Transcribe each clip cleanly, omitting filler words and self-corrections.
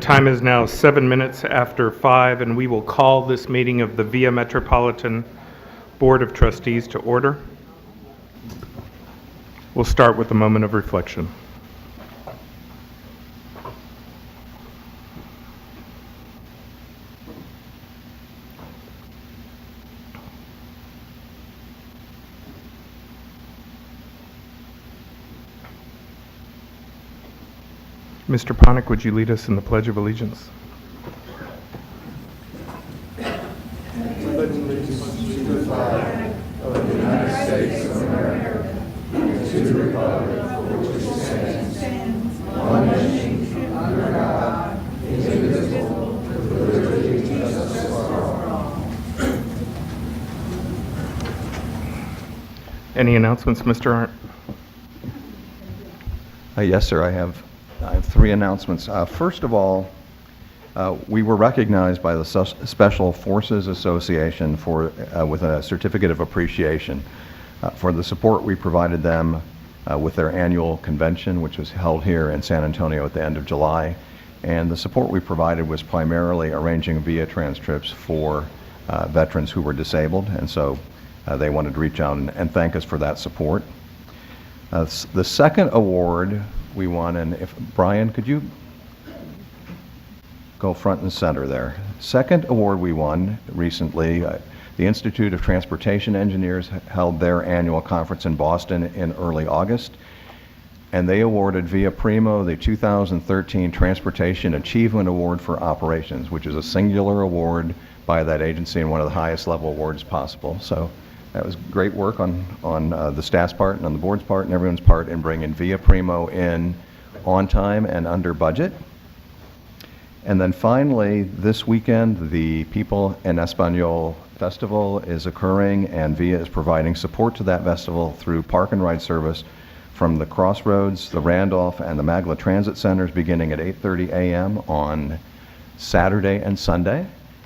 time is now 7 minutes after 5, and we will call this meeting of the VIA Metropolitan Board of Trustees to order. We'll start with a moment of reflection. Mr. Ponick, would you lead us in the Pledge of Allegiance? I pledge allegiance to the flag of the United States of America and to the republic for which it stands, one nation, under God, indivisible, with liberty and justice for all. Any announcements, Mr. Arndt? Yes, sir. I have 3 announcements. First of all, we were recognized by the Special Forces Association with a certificate of appreciation for the support we provided them with their annual convention, which was held here in San Antonio at the end of July. And the support we provided was primarily arranging VIA trans trips for veterans who were disabled, and so they wanted to reach out and thank us for that support. The second award we won, and if Brian, could you go front and center there? Second award we won recently, the Institute of Transportation Engineers held their annual conference in Boston in early August, and they awarded Via Primo the 2013 Transportation Achievement Award for Operations, which is a singular award by that agency and one of the highest level awards possible. So that was great work on the staff's part and on the board's part and everyone's part in bringing Via Primo in on time and under budget. And then finally, this weekend, the People en Español Festival is occurring, and VIA is providing support to that festival through park and ride service from the Crossroads, the Randolph, and the Magla Transit Centers beginning at 8:30 a.m. on Saturday and Sunday.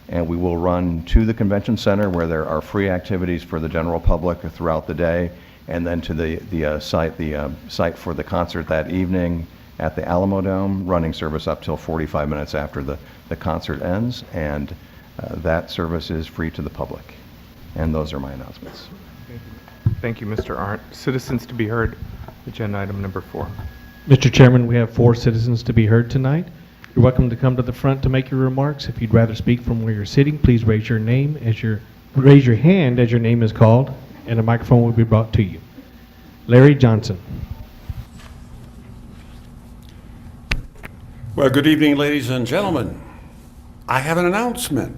And we will run to the convention center where there are free activities for the general public throughout the day, and then to the site for the concert that evening at the Alamo Dome, running service up till 45 minutes after the concert ends, and that service is free to the public. And those are my announcements. Thank you, Mr. Arndt. Citizens to be heard, agenda item number 4. Mr. Chairman, we have 4 citizens to be heard tonight. You're welcome to come to the front to make your remarks. If you'd rather speak from where you're sitting, please raise your hand as your name is called, and a microphone will be brought to you. Larry Johnson. Well, good evening, ladies and gentlemen. I have an announcement.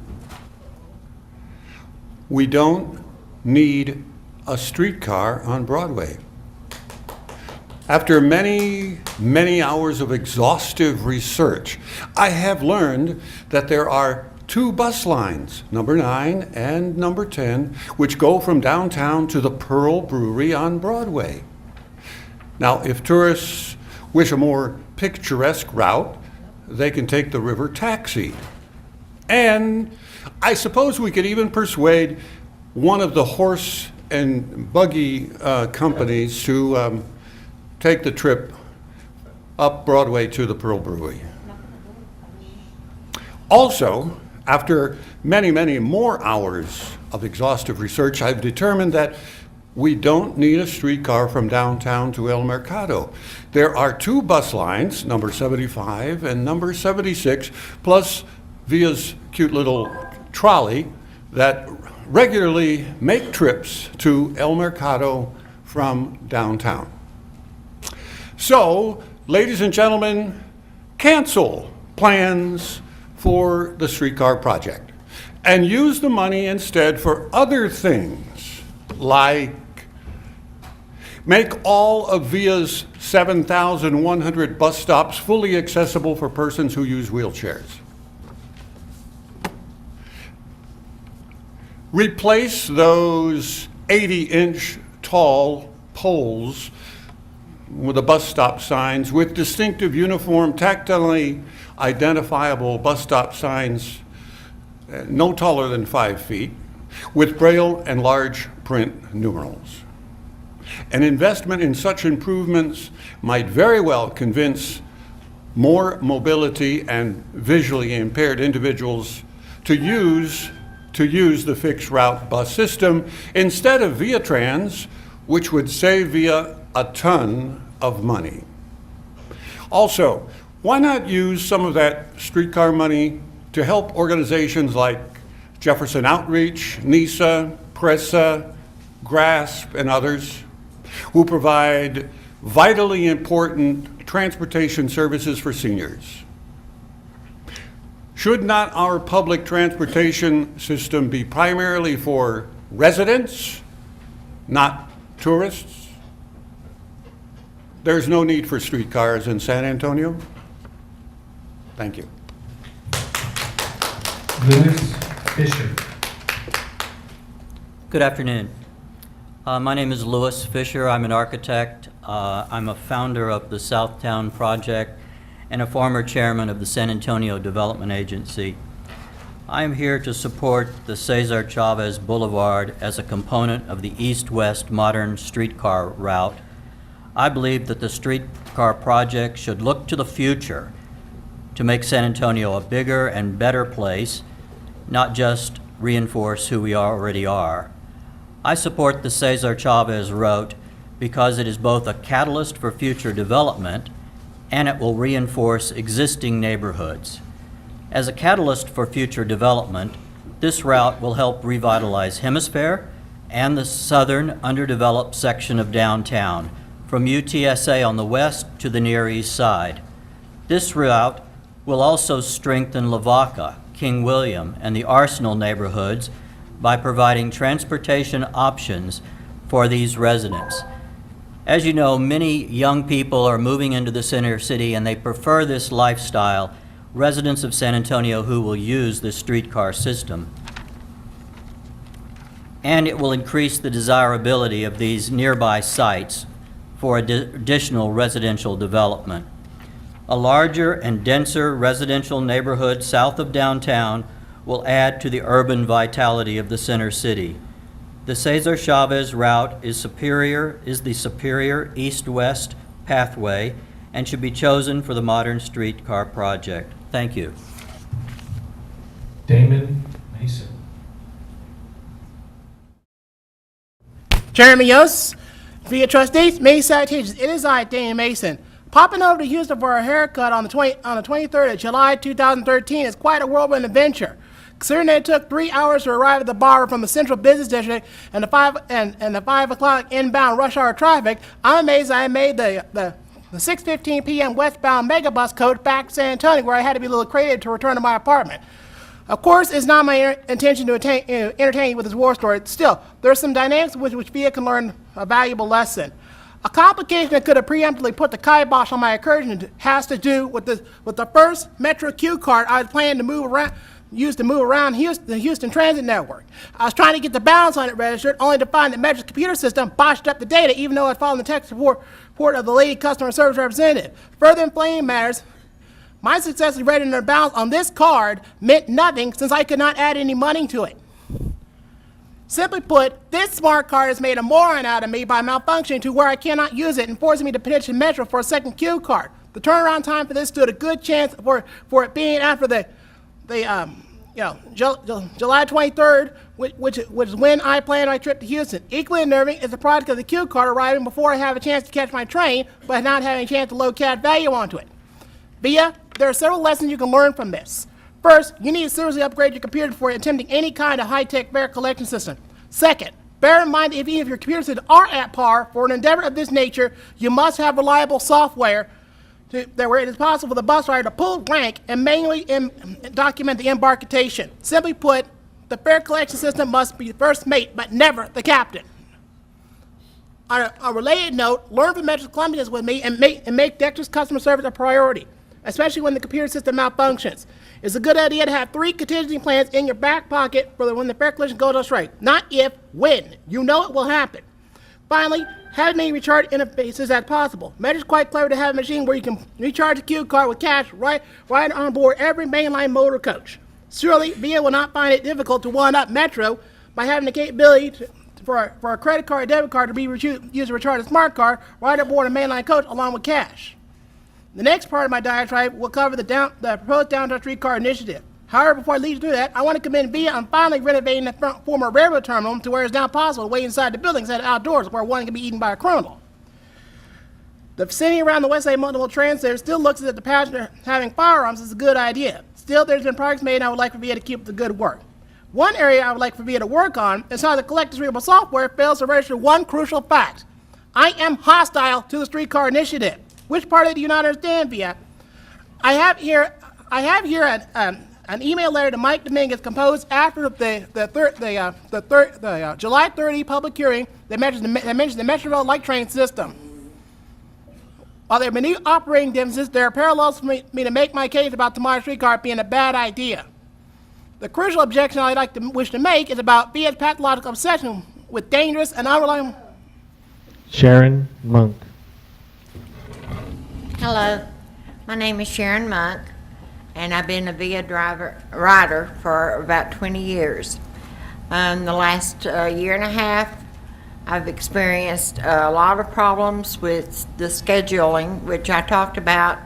We don't need a streetcar on Broadway. After many, many hours of exhaustive research, I have learned that there are 2 bus lines, number 9 and number 10, which go from downtown to the Pearl Brewery on Broadway. Now, if tourists wish a more picturesque route, they can take the river taxi. And I suppose we could even persuade one of the horse and buggy companies to take the trip up Broadway to the Pearl Brewery. Also, after many, many more hours of exhaustive research, I've determined that we don't need a streetcar from downtown to El Mercado. There are 2 bus lines, number 75 and number 76, plus VIA's cute little trolley that regularly make trips to El Mercado from downtown. So, ladies and gentlemen, cancel plans for the streetcar project and use the money instead for other things, like make all of VIA's 7,100 bus stops fully accessible for persons who use wheelchairs. Replace those 80-inch tall poles with the bus stop signs with distinctive, uniform, tactilely identifiable bus stop signs no taller than 5 feet, with braille and large print numerals. An investment in such improvements might very well convince more mobility and visually impaired individuals to use the fixed route bus system instead of VIA Trans, which would save VIA a ton of money. Also, why not use some of that streetcar money to help organizations like Jefferson Outreach, NISA, PRESA, GRASP, and others who provide vitally important transportation services for seniors? Should not our public transportation system be primarily for residents, not tourists? There's no need for streetcars in San Antonio. Thank you. Lewis Fisher. Good afternoon. My name is Lewis Fisher. I'm an architect. I'm a founder of the Southtown Project and a former chairman of the San Antonio Development Agency. I am here to support the Cesar Chavez Boulevard as a component of the east-west modern streetcar route. I believe that the streetcar project should look to the future to make San Antonio a bigger and better place, not just reinforce who we already are. I support the Cesar Chavez route because it is both a catalyst for future development and it will reinforce existing neighborhoods. As a catalyst for future development, this route will help revitalize Hemisphere and the southern underdeveloped section of downtown, from UTSA on the west to the Near East Side. This route will also strengthen Lavaca, King William, and the Arsenal neighborhoods by providing transportation options for these residents. As you know, many young people are moving into the center city and they prefer this lifestyle, residents of San Antonio who will use this streetcar system. And it will increase the desirability of these nearby sites for additional residential development. A larger and denser residential neighborhood south of downtown will add to the urban vitality of the center city. The Cesar Chavez route is the superior east-west pathway and should be chosen for the modern streetcar project. Thank you. Damon Mason. Chairman Yost, VIA Trustees, May Citations. It is I, Damon Mason. Popping over to Houston for a haircut on the 23rd of July 2013 is quite a whirlwind adventure. Considering that it took 3 hours to arrive at the bar from the Central Business District and the 5 o'clock inbound rush hour traffic, I'm amazed I made the 6:15 p.m. westbound megabus coach back to San Antonio, where I had to be a little creative to return to my apartment. Of course, it's not my intention to entertain you with this war story. Still, there are some dynamics with which VIA can learn a valuable lesson. A complication that could have preemptively put the kibosh on my incursion has to do with the first Metro Q card I was planning to move around the Houston Transit Network. I was trying to get the balance on it registered, only to find that Metro's computer system botched up the data, even though I followed the text report of the lead customer service representative. Further inflaming matters, my successfully registering the balance on this card meant nothing since I could not add any money to it. Simply put, this smart card has made a moron out of me by malfunctioning to where I cannot use it and forcing me to petition Metro for a second Q card. The turnaround time for this stood a good chance for it being after July 23rd, which is when I planned my trip to Houston. Equally unnerving is the product of the Q card arriving before I have a chance to catch my train, but not having a chance to load CAD value onto it. VIA, there are several lessons you can learn from this. First, you need to seriously upgrade your computer before attempting any kind of high-tech fare collection system. Second, bear in mind that even if your computer systems are at par for an endeavor of this nature, you must have reliable software where it is possible for the bus driver to pull rank and manually document the embarkation. Simply put, the fare collection system must be the first mate, but never the captain. On a related note, learn from Metro's clumsiness with me and make Dexter's customer service a priority, especially when the computer system malfunctions. It's a good idea to have 3 contingency plans in your back pocket for when the fare collection goes astray. Not if, when. You know it will happen. Finally, have as many recharge interfaces as possible. Metro's quite clever to have a machine where you can recharge a Q card with cash right on board every mainline motor coach. Surely, VIA will not find it difficult to one-up Metro by having the capability for a credit card or debit card to be used to recharge a smart card right aboard a mainline coach along with cash. The next part of my diatribe will cover the proposed downtown streetcar initiative. However, before I lead you through that, I want to commend VIA on finally renovating the former railroad terminal to where it's now possible to wait inside the building instead of outdoors where one can be eaten by a criminal. The vicinity around the West Side Multiple Transit still looks as if the passenger having firearms is a good idea. Still, there's been progress made, and I would like for VIA to keep up the good work. One area I would like for VIA to work on is how the collective readable software fails to register one crucial fact. I am hostile to the streetcar initiative. Which part of it do you not understand, VIA? I have here an email letter to Mike Dominguez composed after the July 30 public hearing that mentions the Metroville light train system. While there have been new operating differences, there are parallels for me to make my case about tomorrow's streetcar being a bad idea. The crucial objection I'd wish to make is about VIA's pathological obsession with dangerous and unreliable. Sharon Monk. Hello, my name is Sharon Monk, and I've been a VIA rider for about 20 years. In the last year and a half, I've experienced a lot of problems with the scheduling, which I talked about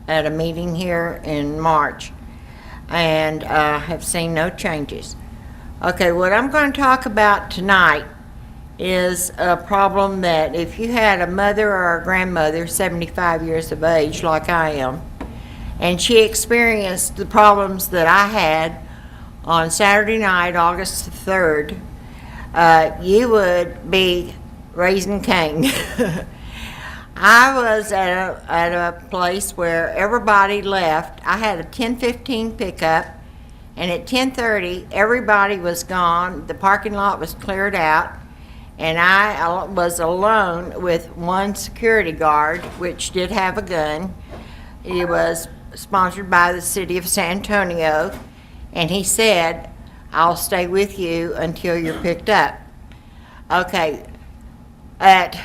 at a meeting here in March, and have seen no changes. Okay, what I'm going to talk about tonight is a problem that if you had a mother or a grandmother 75 years of age like I am, and she experienced the problems that I had on Saturday night, August the 3rd, you would be raising Cain. I was at a place where everybody left. I had a 10:15 pickup, and at 10:30 everybody was gone. The parking lot was cleared out, and I was alone with one security guard, which did have a gun. He was sponsored by the city of San Antonio, and he said, "I'll stay with you until you're picked up." Okay, at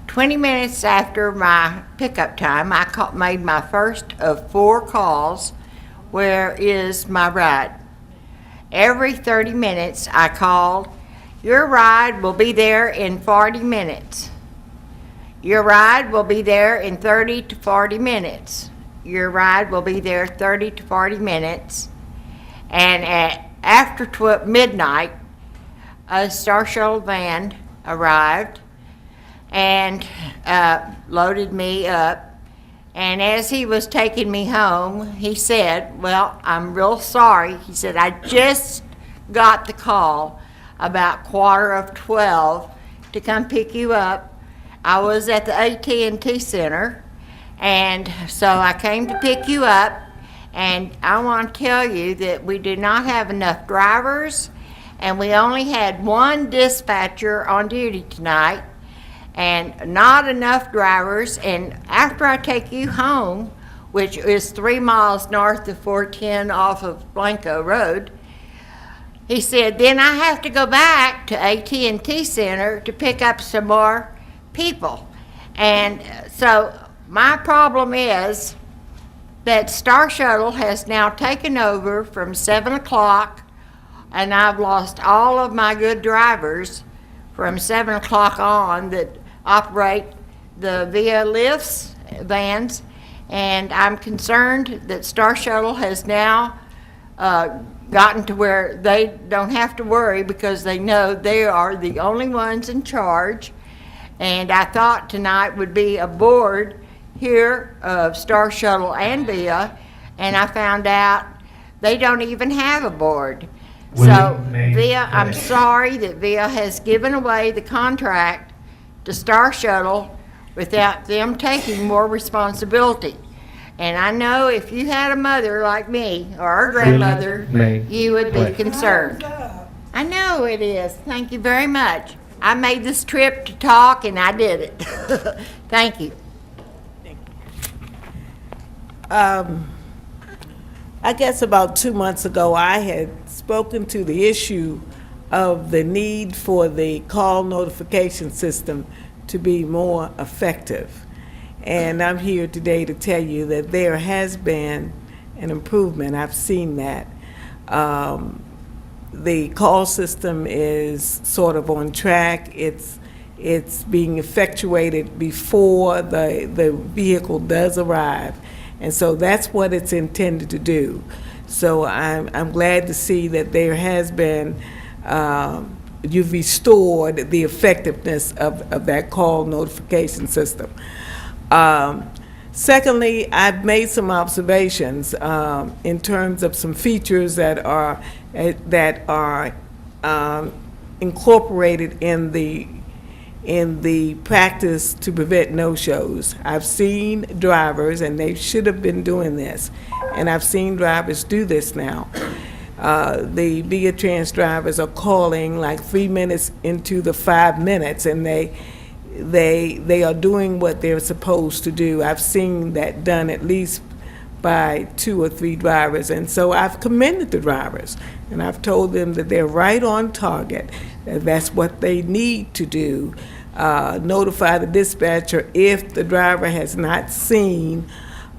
20 minutes after my pickup time, I made my first of 4 calls, "Where is my ride?" Every 30 minutes I called, "Your ride will be there in 40 minutes. Your ride will be there in 30 to 40 minutes. Your ride will be there 30 to 40 minutes. And after midnight, a Star Shuttle van arrived and loaded me up. And as he was taking me home, he said, "Well, I'm real sorry." He said, "I just got the call about 11:15 to come pick you up. I was at the AT&T Center, and so I came to pick you up, and I want to tell you that we did not have enough drivers, and we only had one dispatcher on duty tonight, and not enough drivers, and after I take you home, which is 3 miles north of 410 off of Blanco Road," he said, "then I have to go back to AT&T Center to pick up some more people." And so my problem is that Star Shuttle has now taken over from 7 o'clock, and I've lost all of my good drivers from 7 o'clock on that operate the VIA lifts, vans, and I'm concerned that Star Shuttle has now gotten to where they don't have to worry because they know they are the only ones in charge. And I thought tonight would be a board here of Star Shuttle and VIA, and I found out they don't even have a board. So VIA, I'm sorry that VIA has given away the contract to Star Shuttle without them taking more responsibility. And I know if you had a mother like me or a grandmother, you would be concerned. I know it is. Thank you very much. I made this trip to talk, and I did it. Thank you. I guess about 2 months ago, I had spoken to the issue of the need for the call notification system to be more effective. And I'm here today to tell you that there has been an improvement. I've seen that. The call system is sort of on track. It's it's being effectuated before the vehicle does arrive. And so that's what it's intended to do. So I'm glad to see that there has been, you've restored the effectiveness of that call notification system. Secondly, I've made some observations in terms of some features that are incorporated in the practice to prevent no-shows. I've seen drivers, and they should have been doing this, and I've seen drivers do this now. The VIA Trans drivers are calling like 3 minutes into the 5 minutes, and they are doing what they're supposed to do. I've seen that done at least by 2 or 3 drivers, and so I've commended the drivers, and I've told them that they're right on target, that that's what they need to do. Notify the dispatcher if the driver has not seen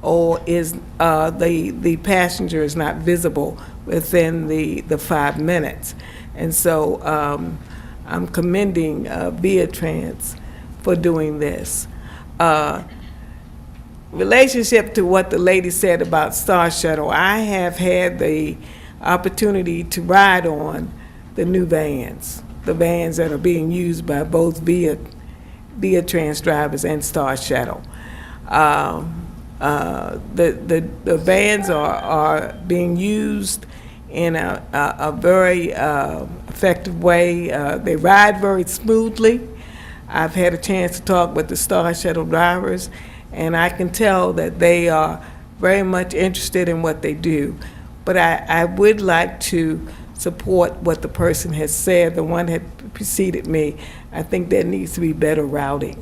or is the passenger is not visible within the 5 minutes. And so I'm commending VIA Trans for doing this. Relationship to what the lady said about Star Shuttle, I have had the opportunity to ride on the new vans, the vans that are being used by both VIA Trans drivers and Star Shuttle. The vans are being used in a very effective way. They ride very smoothly. I've had a chance to talk with the Star Shuttle drivers, and I can tell that they are very much interested in what they do. But I would like to support what the person has said, the one that preceded me. I think there needs to be better routing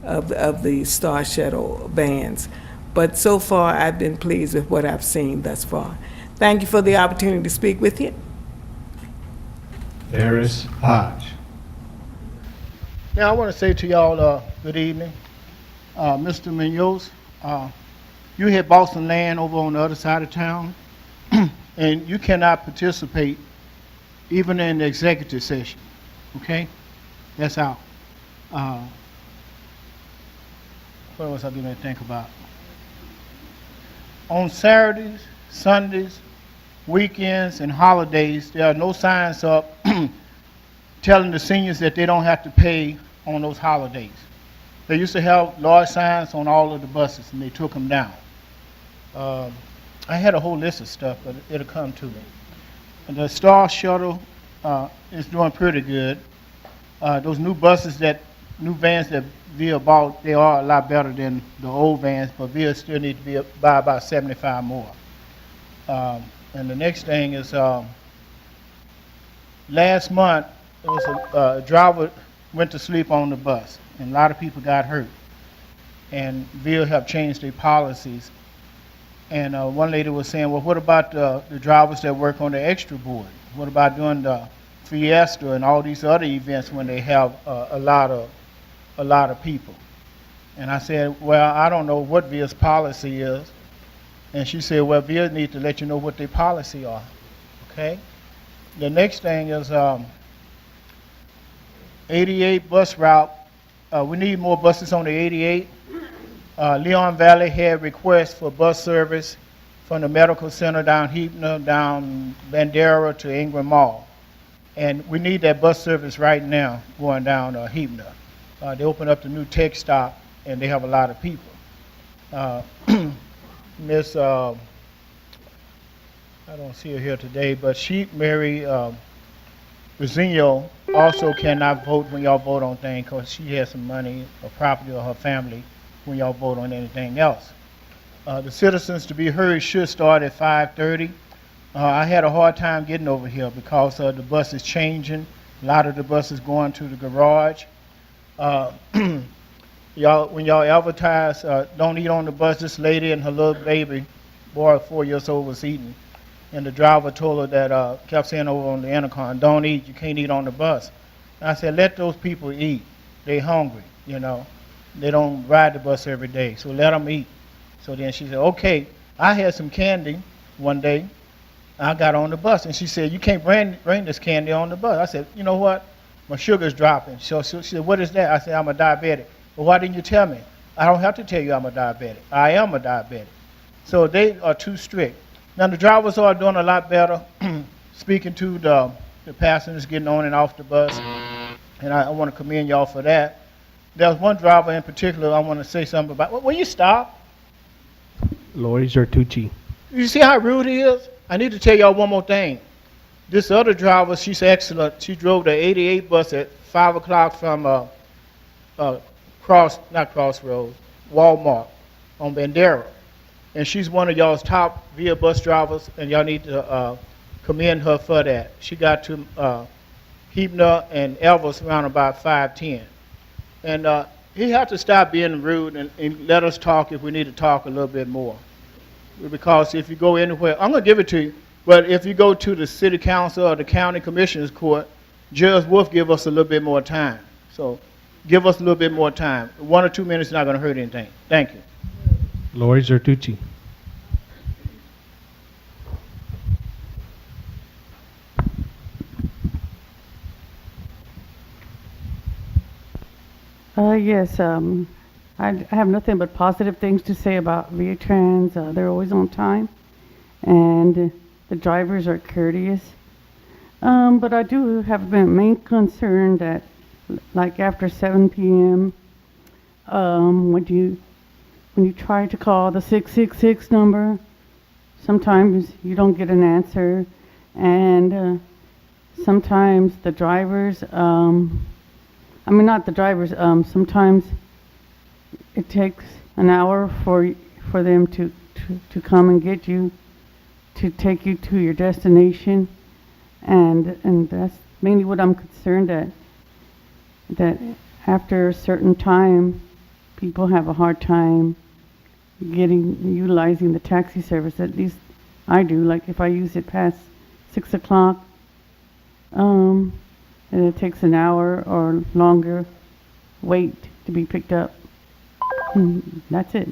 of the Star Shuttle vans. But so far, I've been pleased with what I've seen thus far. Thank you for the opportunity to speak with you. Harris Hodge. Now, I want to say to y'all, good evening. Mr. Munoz, you had bought some land over on the other side of town, and you cannot participate even in the executive session, okay? That's out. What else I didn't think about? On Saturdays, Sundays, weekends, and holidays, there are no signs up telling the seniors that they don't have to pay on those holidays. They used to have large signs on all of the buses, and they took them down. I had a whole list of stuff, but it'll come to me. And the Star Shuttle is doing pretty good. Those new buses, new vans that VIA bought, they are a lot better than the old vans, but VIA still need to buy about 75 more. And the next thing is, last month, there was a driver went to sleep on the bus, and a lot of people got hurt. And VIA have changed their policies. And one lady was saying, well, what about the drivers that work on the extra board? What about doing the Fiesta and all these other events when they have a lot of people? And I said, well, I don't know what VIA's policy is. And she said, well, VIA needs to let you know what their policy are, okay? The next thing is 88 bus route. We need more buses on the 88. Leon Valley had requests for bus service from the medical center down Heapner, down Bandera to Ingram Mall. And we need that bus service right now going down Heapner. They opened up the new tech stop, and they have a lot of people. Miss, I don't see her here today, but Mary Rizino also cannot vote when y'all vote on things because she has some money or property or her family when y'all vote on anything else. The citizens to be heard should start at 5:30. I had a hard time getting over here because the bus is changing. A lot of the buses going to the garage. When y'all advertise, don't eat on the bus. This lady and her little baby, boy 4 years old, was eating. And the driver told her that, kept saying over on the intercom, don't eat, you can't eat on the bus. And I said, let those people eat. They're hungry, you know. They don't ride the bus every day, so let them eat. So then she said, okay. I had some candy one day. I got on the bus, and she said, you can't bring this candy on the bus. I said, you know what? my sugar's dropping. So she said, what is that? I said, I'm a diabetic. Well, why didn't you tell me? I don't have to tell you I'm a diabetic. I am a diabetic. So they are too strict. Now the drivers are doing a lot better, speaking to the passengers getting on and off the bus, and I want to commend y'all for that. There was one driver in particular I want to say something about. Will you stop? Lori Zertucci. You see how rude he is? I need to tell y'all one more thing. This other driver, she's excellent. She drove the 88 bus at 5 o'clock from Walmart on Bandera. And she's one of y'all's top VIA bus drivers, and y'all need to commend her for that. She got to Hebner and Elvis around about 5:10. And he had to stop being rude and let us talk if we need to talk a little bit more. Because if you go anywhere, I'm going to give it to you, but if you go to the city council or the county commissioner's court, Judge Wolf give us a little bit more time. So give us a little bit more time. 1 or 2 minutes is not going to hurt anything. Thank you. Lori Zertucci. Yes, I have nothing but positive things to say about VIA Trans. They're always on time, and the drivers are courteous. But I do have a main concern that, like after 7 p.m., when you try to call the 666 number, sometimes you don't get an answer, and sometimes the drivers, sometimes it takes an hour for them to come and get you, to take you to your destination, and that's mainly what I'm concerned that after a certain time, people have a hard time utilizing the taxi service. At least I do. Like if I use it past 6 o'clock, and it takes an hour or longer wait to be picked up. That's it.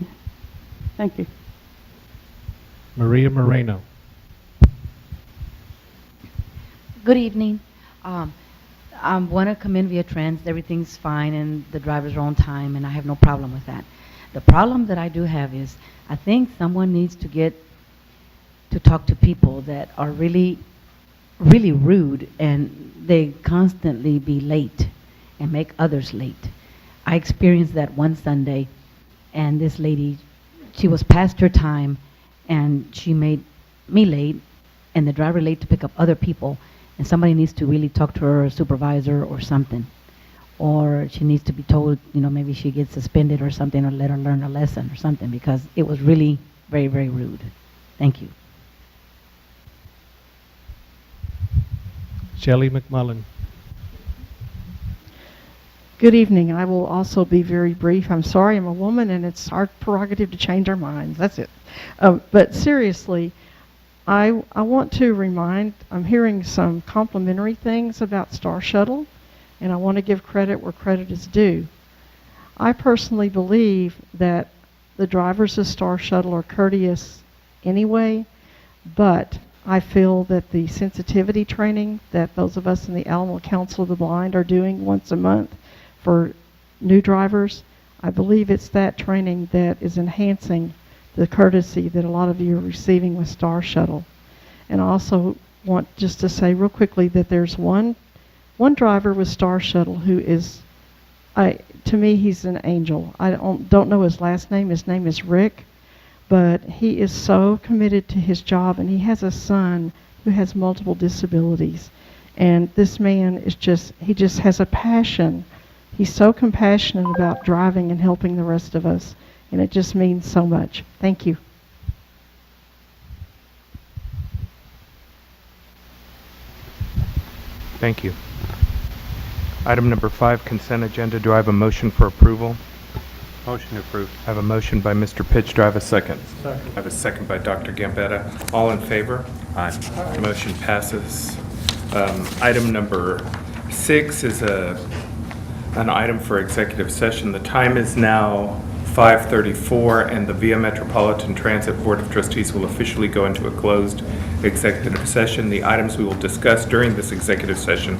Thank you. Maria Moreno. Good evening. I want to commend VIA Trans. Everything's fine and the drivers are on time and I have no problem with that. The problem that I do have is I think someone needs to get to talk to people that are really, really rude and they constantly be late and make others late. I experienced that one Sunday and this lady, she was past her time and she made me late and the driver late to pick up other people, and somebody needs to really talk to her supervisor or something. Or she needs to be told, maybe she gets suspended or something, or let her learn a lesson or something, because it was really very, very rude. Thank you. Shelley McMullen. Good evening. I will also be very brief. I'm sorry, I'm a woman, and it's our prerogative to change our minds. That's it. But seriously, I want to remind, I'm hearing some complimentary things about Star Shuttle, and I want to give credit where credit is due. I personally believe that the drivers of Star Shuttle are courteous anyway, but I feel that the sensitivity training that those of us in the Alamo Council of the Blind are doing once a month for new drivers, I believe it's that training that is enhancing the courtesy that a lot of you are receiving with Star Shuttle. And I also want just to say real quickly that there's one driver with Star Shuttle who is, to me, he's an angel. I don't know his last name. His name is Rick, but he is so committed to his job, and he has a son who has multiple disabilities. And this man is he just has a passion. He's so compassionate about driving and helping the rest of us, and it just means so much. Thank you. Thank you. Item number 5, consent agenda. Do I have a motion for approval? Motion approved. I have a motion by Mr. Pitts. Do I have a second? Second. I have a second by Dr. Gambetta. All in favor? Aye. Motion passes. Item number 6 is an item for executive session. The time is now 5:34, and the VIA Metropolitan Transit Board of Trustees will officially go into a closed executive session. The items we will discuss during this executive session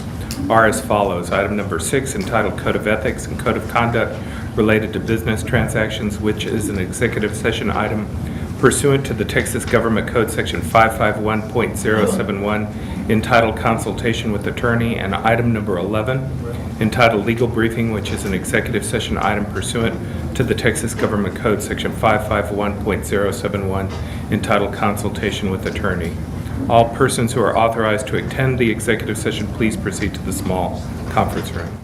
are as follows. Item number 6, entitled Code of Ethics and Code of Conduct related to business transactions, which is an executive session item pursuant to the Texas Government Code Section 551.071, entitled Consultation with Attorney, and item number 11, entitled Legal Briefing, which is an executive session item pursuant to the Texas Government Code Section 551.071, entitled Consultation with Attorney. All persons who are authorized to attend the executive session, please proceed to the small conference room.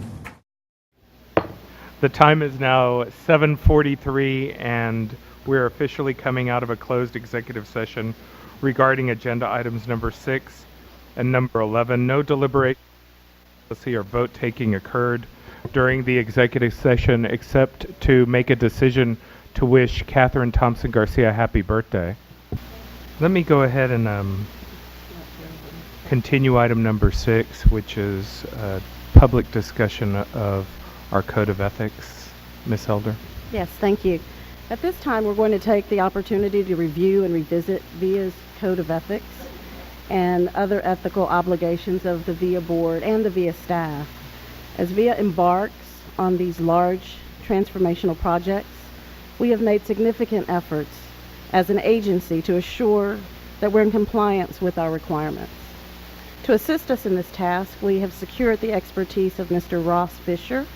The time is now 7:43, and we're officially coming out of a closed executive session regarding agenda items number 6 and number 11. No deliberation or vote taking occurred during the executive session except to make a decision to wish Catherine Thompson Garcia a happy birthday. Let me go ahead and continue item number 6, which is public discussion of our Code of Ethics. Ms. Elder. Yes, thank you. At this time, we're going to take the opportunity to review and revisit VIA's Code of Ethics and other ethical obligations of the VIA Board and the VIA staff. As VIA embarks on these large transformational projects, we have made significant efforts as an agency to assure that we're in compliance with our requirements. To assist us in this task, we have secured the expertise of Mr. Ross Fisher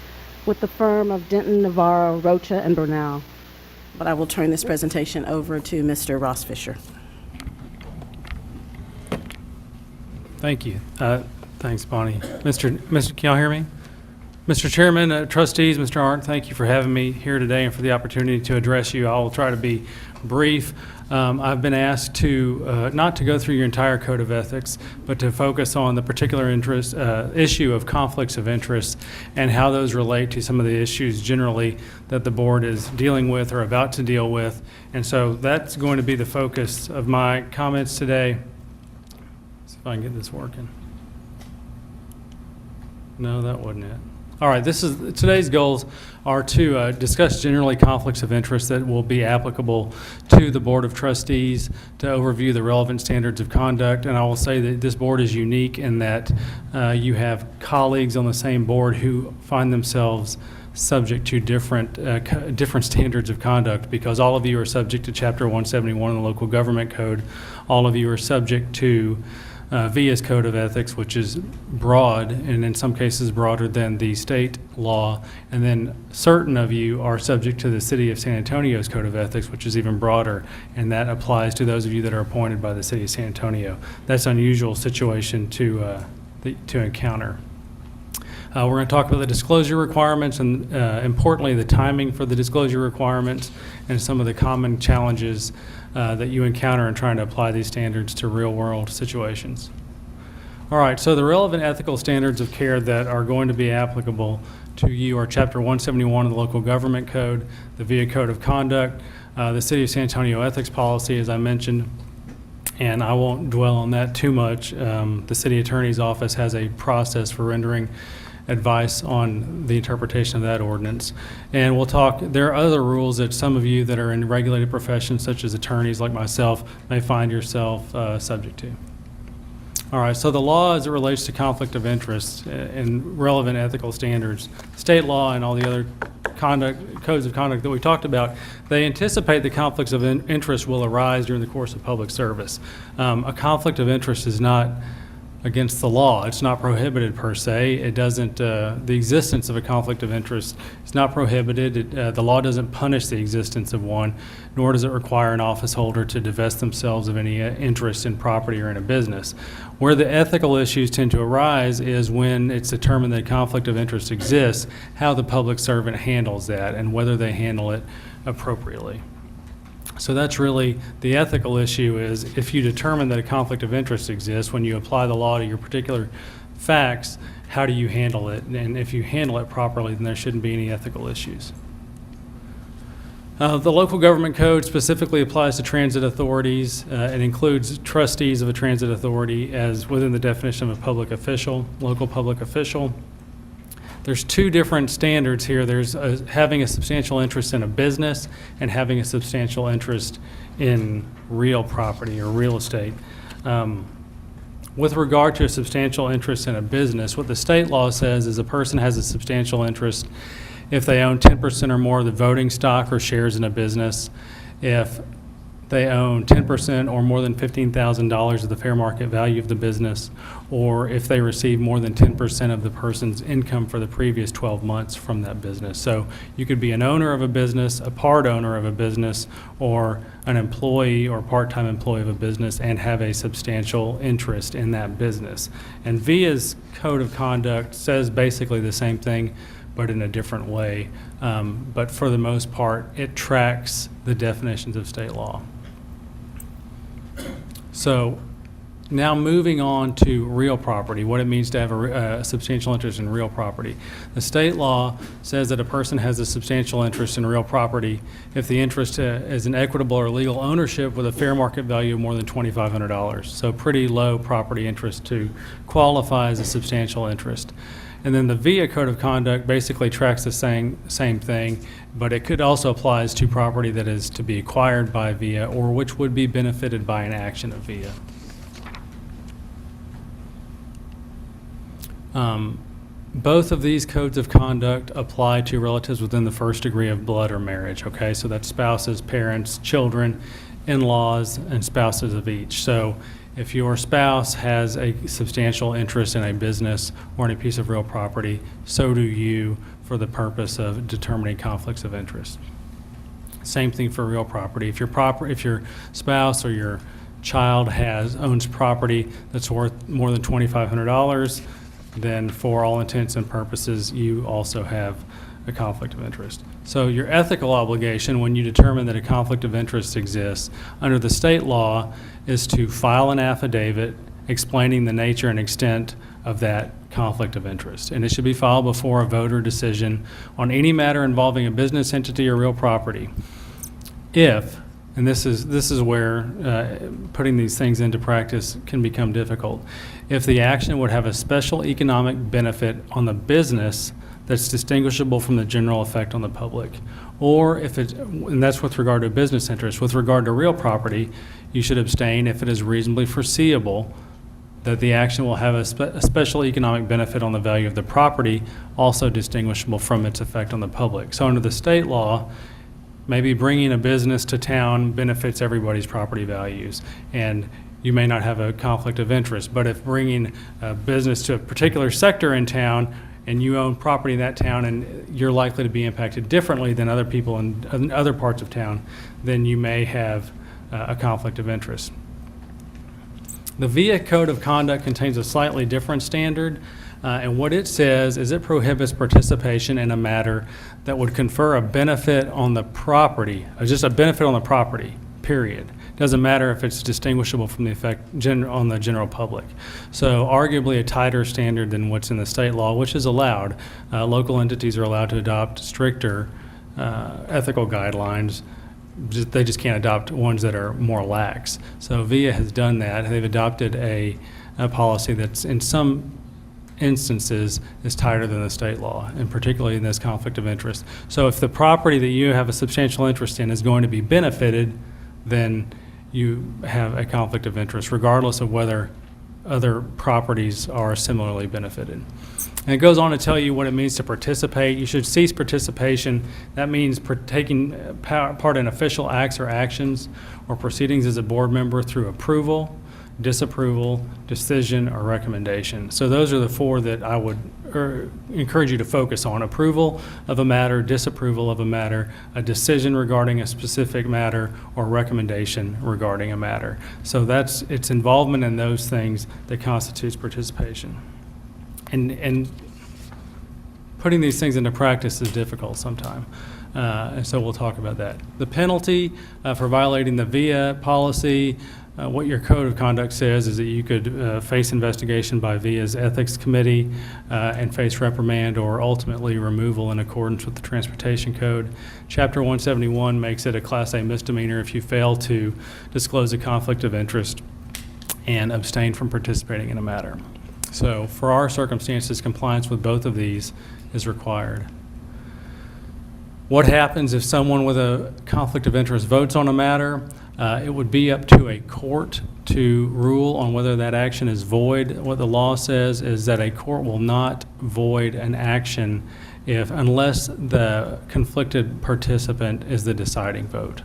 with the firm of Denton, Navarro, Rocha, and Bernal. But I will turn this presentation over to Mr. Ross Fisher. Thank you. Thanks, Bonnie. Can y'all hear me? Mr. Chairman, trustees, Mr. Arndt, thank you for having me here today and for the opportunity to address you. I will try to be brief. I've been asked to not to go through your entire Code of Ethics, but to focus on the particular issue of conflicts of interest and how those relate to some of the issues generally that the board is dealing with or about to deal with. And so that's going to be the focus of my comments today. Let's see if I can get this working. No, that wasn't it. All right, today's goals are to discuss generally conflicts of interest that will be applicable to the Board of Trustees, to overview the relevant standards of conduct, and I will say that this board is unique in that you have colleagues on the same board who find themselves subject to different standards of conduct, because all of you are subject to Chapter 171 of the Local Government Code. All of you are subject to VIA's Code of Ethics, which is broad and in some cases broader than the state law, and then certain of you are subject to the City of San Antonio's Code of Ethics, which is even broader, and that applies to those of you that are appointed by the City of San Antonio. That's an unusual situation to encounter. We're going to talk about the disclosure requirements and importantly the timing for the disclosure requirements and some of the common challenges that you encounter in trying to apply these standards to real-world situations. All right, so the relevant ethical standards of care that are going to be applicable to you are Chapter 171 of the Local Government Code, the VIA Code of Conduct, the City of San Antonio Ethics Policy, as I mentioned, and I won't dwell on that too much. The City Attorney's Office has a process for rendering advice on the interpretation of that ordinance. And we'll talk, there are other rules that some of you that are in regulated professions, such as attorneys like myself, may find yourself subject to. All right, so the law as it relates to conflict of interest and relevant ethical standards, state law and all the other codes of conduct that we talked about, they anticipate the conflicts of interest will arise during the course of public service. A conflict of interest is not against the law. It's not prohibited per se. It doesn't, the existence of a conflict of interest is not prohibited. The law doesn't punish the existence of one, nor does it require an office holder to divest themselves of any interest in property or in a business. Where the ethical issues tend to arise is when it's determined that a conflict of interest exists, how the public servant handles that and whether they handle it appropriately. So that's really the ethical issue, is if you determine that a conflict of interest exists, when you apply the law to your particular facts, how do you handle it? And if you handle it properly, then there shouldn't be any ethical issues. The local government code specifically applies to transit authorities. It includes trustees of a transit authority as within the definition of a public official, local public official. There's two different standards here. There's having a substantial interest in a business and having a substantial interest in real property or real estate. With regard to a substantial interest in a business, what the state law says is a person has a substantial interest if they own 10% or more of the voting stock or shares in a business, if they own 10% or more than $15,000 of the fair market value of the business, or if they receive more than 10% of the person's income for the previous 12 months from that business. So you could be an owner of a business, a part owner of a business, or an employee or part-time employee of a business and have a substantial interest in that business. And VIA's Code of Conduct says basically the same thing, but in a different way. But for the most part, it tracks the definitions of state law. So now moving on to real property, what it means to have a substantial interest in real property. The state law says that a person has a substantial interest in real property if the interest is an equitable or legal ownership with a fair market value of more than $2,500. So pretty low property interest to qualify as a substantial interest. And then the VIA Code of Conduct basically tracks the same thing, but it could also apply to property that is to be acquired by VIA or which would be benefited by an action of VIA. Both of these codes of conduct apply to relatives within the first degree of blood or marriage, okay? So that's spouses, parents, children, in-laws, and spouses of each. So if your spouse has a substantial interest in a business or in a piece of real property, so do you for the purpose of determining conflicts of interest. Same thing for real property. If your spouse or your child owns property that's worth more than $2,500, then for all intents and purposes, you also have a conflict of interest. So your ethical obligation when you determine that a conflict of interest exists under the state law is to file an affidavit explaining the nature and extent of that conflict of interest. And it should be filed before a voter decision on any matter involving a business entity or real property. If, and this is where putting these things into practice can become difficult, if the action would have a special economic benefit on the business that's distinguishable from the general effect on the public. Or if it, and that's with regard to a business interest. With regard to real property, you should abstain if it is reasonably foreseeable that the action will have a special economic benefit on the value of the property, also distinguishable from its effect on the public. So under the state law, maybe bringing a business to town benefits everybody's property values, and you may not have a conflict of interest. But if bringing a business to a particular sector in town and you own property in that town and you're likely to be impacted differently than other people in other parts of town, then you may have a conflict of interest. The VIA Code of Conduct contains a slightly different standard, and what it says is it prohibits participation in a matter that would confer a benefit on the property, or just a benefit on the property, period. Doesn't matter if it's distinguishable from the effect on the general public. So arguably a tighter standard than what's in the state law, which is allowed. Local entities are allowed to adopt stricter ethical guidelines. They just can't adopt ones that are more lax. So VIA has done that. They've adopted a policy that's in some instances is tighter than the state law, and particularly in this conflict of interest. So if the property that you have a substantial interest in is going to be benefited, then you have a conflict of interest, regardless of whether other properties are similarly benefited. And it goes on to tell you what it means to participate. You should cease participation. That means taking part in official acts or actions or proceedings as a board member through approval, disapproval, decision, or recommendation. So those are the four that I would encourage you to focus on: approval of a matter, disapproval of a matter, a decision regarding a specific matter, or recommendation regarding a matter. So it's involvement in those things that constitutes participation. And putting these things into practice is difficult sometimes. And so we'll talk about that. The penalty for violating the VIA policy, what your code of conduct says is that you could face investigation by VIA's ethics committee and face reprimand or ultimately removal in accordance with the transportation code. Chapter 171 makes it a Class A misdemeanor if you fail to disclose a conflict of interest and abstain from participating in a matter. So for our circumstances, compliance with both of these is required. What happens if someone with a conflict of interest votes on a matter? It would be up to a court to rule on whether that action is void, what the law says is that a court will not void an action unless the conflicted participant is the deciding vote.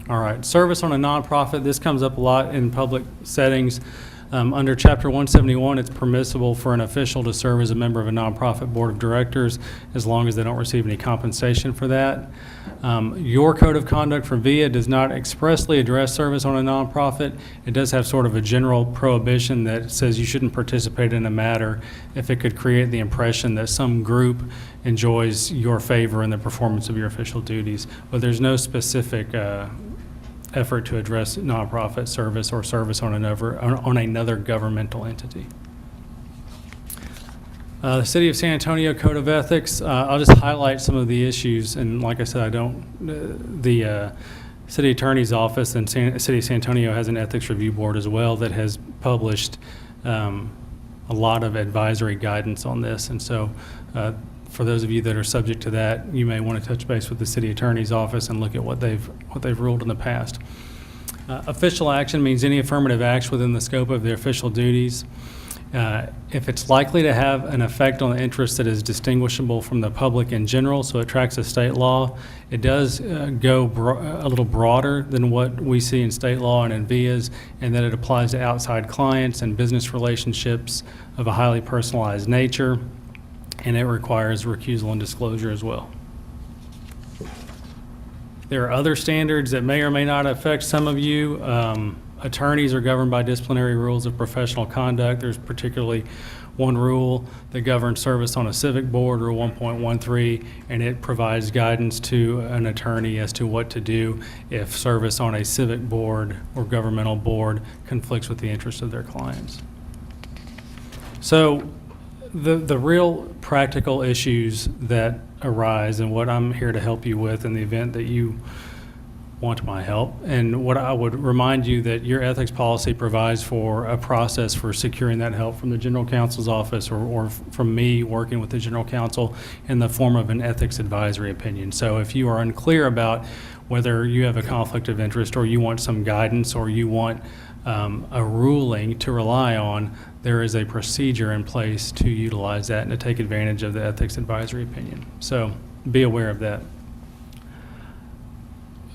All right, service on a nonprofit. This comes up a lot in public settings. Under Chapter 171, it's permissible for an official to serve as a member of a nonprofit board of directors as long as they don't receive any compensation for that. Your code of conduct for VIA does not expressly address service on a nonprofit. It does have sort of a general prohibition that says you shouldn't participate in a matter if it could create the impression that some group enjoys your favor in the performance of your official duties. But there's no specific effort to address nonprofit service or service on another governmental entity. The City of San Antonio Code of Ethics, I'll just highlight some of the issues, and like I said, the City Attorney's Office and City of San Antonio has an ethics review board as well that has published a lot of advisory guidance on this, and so for those of you that are subject to that, you may want to touch base with the City Attorney's Office and look at what they've ruled in the past. Official action means any affirmative acts within the scope of their official duties. If it's likely to have an effect on the interest that is distinguishable from the public in general, so it tracks a state law, it does go a little broader than what we see in state law and in VIAs, and that it applies to outside clients and business relationships of a highly personalized nature, and it requires recusal and disclosure as well. There are other standards that may or may not affect some of you. Attorneys are governed by disciplinary rules of professional conduct. There's particularly one rule that governs service on a civic board, Rule 1.13, and it provides guidance to an attorney as to what to do if service on a civic board or governmental board conflicts with the interests of their clients. So the real practical issues that arise and what I'm here to help you with in the event that you want my help, and what I would remind you that your ethics policy provides for a process for securing that help from the General Counsel's office or from me working with the General Counsel in the form of an ethics advisory opinion. So if you are unclear about whether you have a conflict of interest or you want some guidance or you want a ruling to rely on, there is a procedure in place to utilize that and to take advantage of the ethics advisory opinion. So be aware of that.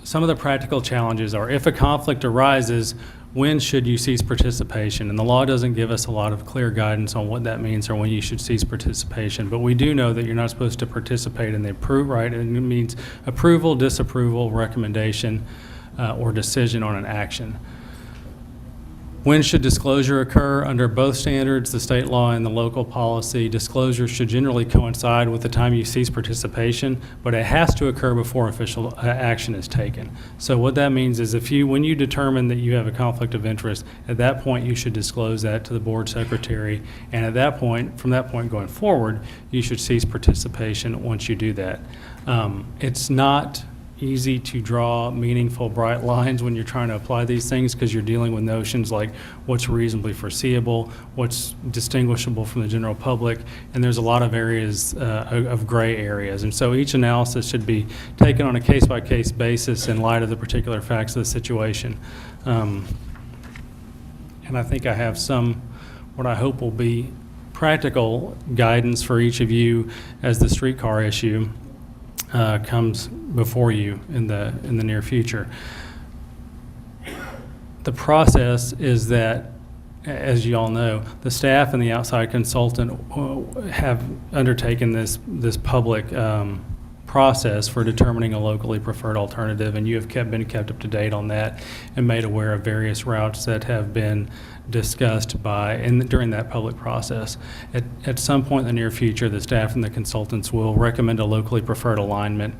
Some of the practical challenges are if a conflict arises, when should you cease participation? And the law doesn't give us a lot of clear guidance on what that means or when you should cease participation. But we do know that you're not supposed to participate in the right? And it means approval, disapproval, recommendation, or decision on an action. When should disclosure occur? Under both standards, the state law and the local policy, disclosure should generally coincide with the time you cease participation, but it has to occur before official action is taken. So what that means is when you determine that you have a conflict of interest, at that point you should disclose that to the board secretary, and at that point, from that point going forward, you should cease participation once you do that. It's not easy to draw meaningful, bright lines when you're trying to apply these things because you're dealing with notions like what's reasonably foreseeable, what's distinguishable from the general public, and there's a lot of areas of gray areas. And so each analysis should be taken on a case-by-case basis in light of the particular facts of the situation. And I think I have what I hope will be practical guidance for each of you as the streetcar issue comes before you in the near future. The process is that, as you all know, the staff and the outside consultant have undertaken this public process for determining a locally preferred alternative, and you have been kept up to date on that and made aware of various routes that have been discussed during that public process. At some point in the near future, the staff and the consultants will recommend a locally preferred alignment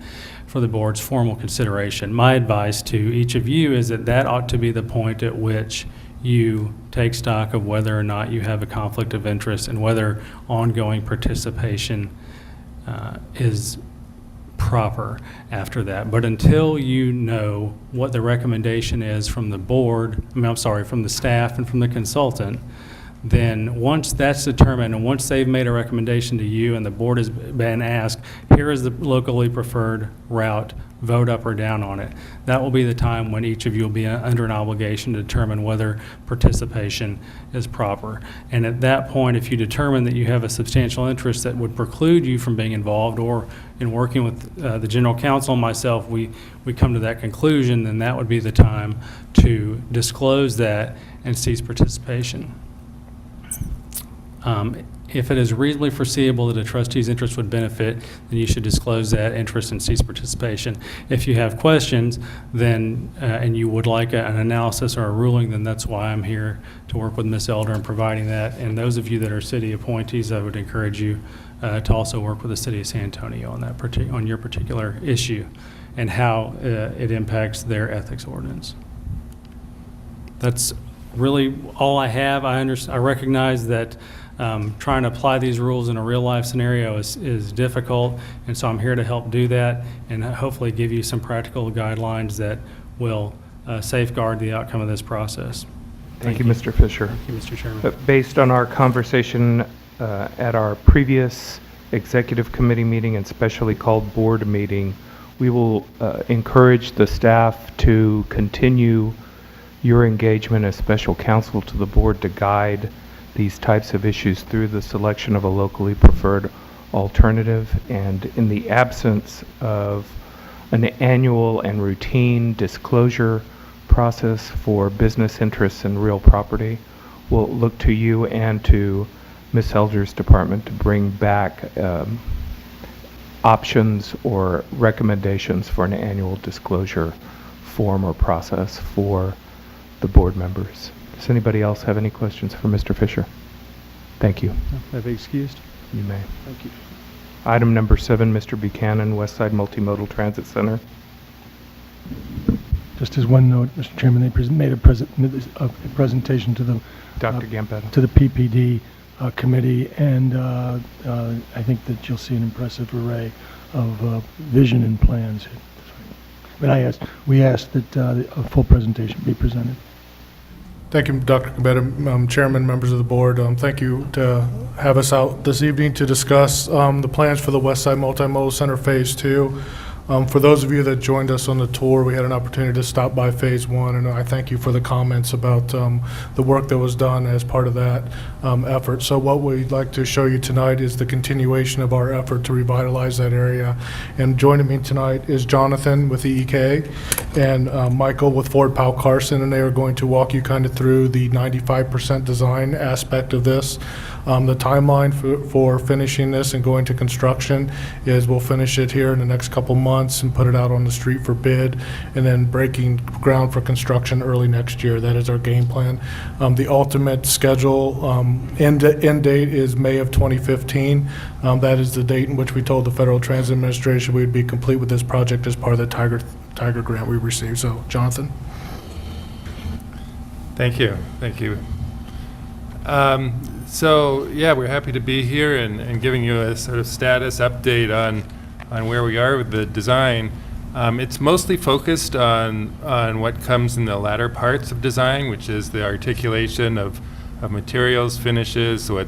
for the board's formal consideration. My advice to each of you is that ought to be the point at which you take stock of whether or not you have a conflict of interest and whether ongoing participation is proper after that. But until you know what the recommendation is from the board, from the staff and from the consultant, then once that's determined and once they've made a recommendation to you and the board has been asked, here is the locally preferred route, vote up or down on it. That will be the time when each of you will be under an obligation to determine whether participation is proper. And at that point, if you determine that you have a substantial interest that would preclude you from being involved, or in working with the general counsel and myself, we come to that conclusion, then that would be the time to disclose that and cease participation. If it is reasonably foreseeable that a trustee's interest would benefit, then you should disclose that interest and cease participation. If you have questions, then, and you would like an analysis or a ruling, then that's why I'm here to work with Ms. Elder in providing that. And those of you that are city appointees, I would encourage you to also work with the city of San Antonio on that on your particular issue and how it impacts their ethics ordinance. That's really all I have. I recognize that trying to apply these rules in a real-life scenario is difficult, and so I'm here to help do that and hopefully give you some practical guidelines that will safeguard the outcome of this process. Thank you, Mr. Fisher. Thank you, Mr. Chairman. Based on our conversation at our previous executive committee meeting and specially called board meeting, we will encourage the staff to continue your engagement as special counsel to the board to guide these types of issues through the selection of a locally preferred alternative. And in the absence of an annual and routine disclosure process for business interests in real property, we'll look to you and to Ms. Elder's department to bring back options or recommendations for an annual disclosure form or process for the board members. Does anybody else have any questions for Mr. Fisher? Thank you. May I be excused? You may. Thank you. Item number 7, Mr. Buchanan, Westside Multimodal Transit Center. Just as one note, Mr. Chairman, they made a presentation to the Dr. Gambetta. to the PPD committee, and I think that you'll see an impressive array of vision and plans. But we asked that a full presentation be presented. Thank you, Dr. Gambetta, Chairman, members of the board. Thank you to have us out this evening to discuss the plans for the Westside Multimodal Center Phase 2. For those of you that joined us on the tour, we had an opportunity to stop by Phase 1, and I thank you for the comments about the work that was done as part of that effort. So what we'd like to show you tonight is the continuation of our effort to revitalize that area. And joining me tonight is Jonathan with the EK and Michael with Ford Powell Carson, and they are going to walk you kind of through the 95% design aspect of this. The timeline for finishing this and going to construction is we'll finish it here in the next couple months and put it out on the street for bid, and then breaking ground for construction early next year. That is our game plan. The ultimate schedule end date is May of 2015. That is the date in which we told the Federal Transit Administration we would be complete with this project as part of the Tiger grant we received. So, Jonathan. Thank you. Thank you. So yeah, we're happy to be here and giving you a sort of status update on where we are with the design. It's mostly focused on what comes in the latter parts of design, which is the articulation of materials, finishes, what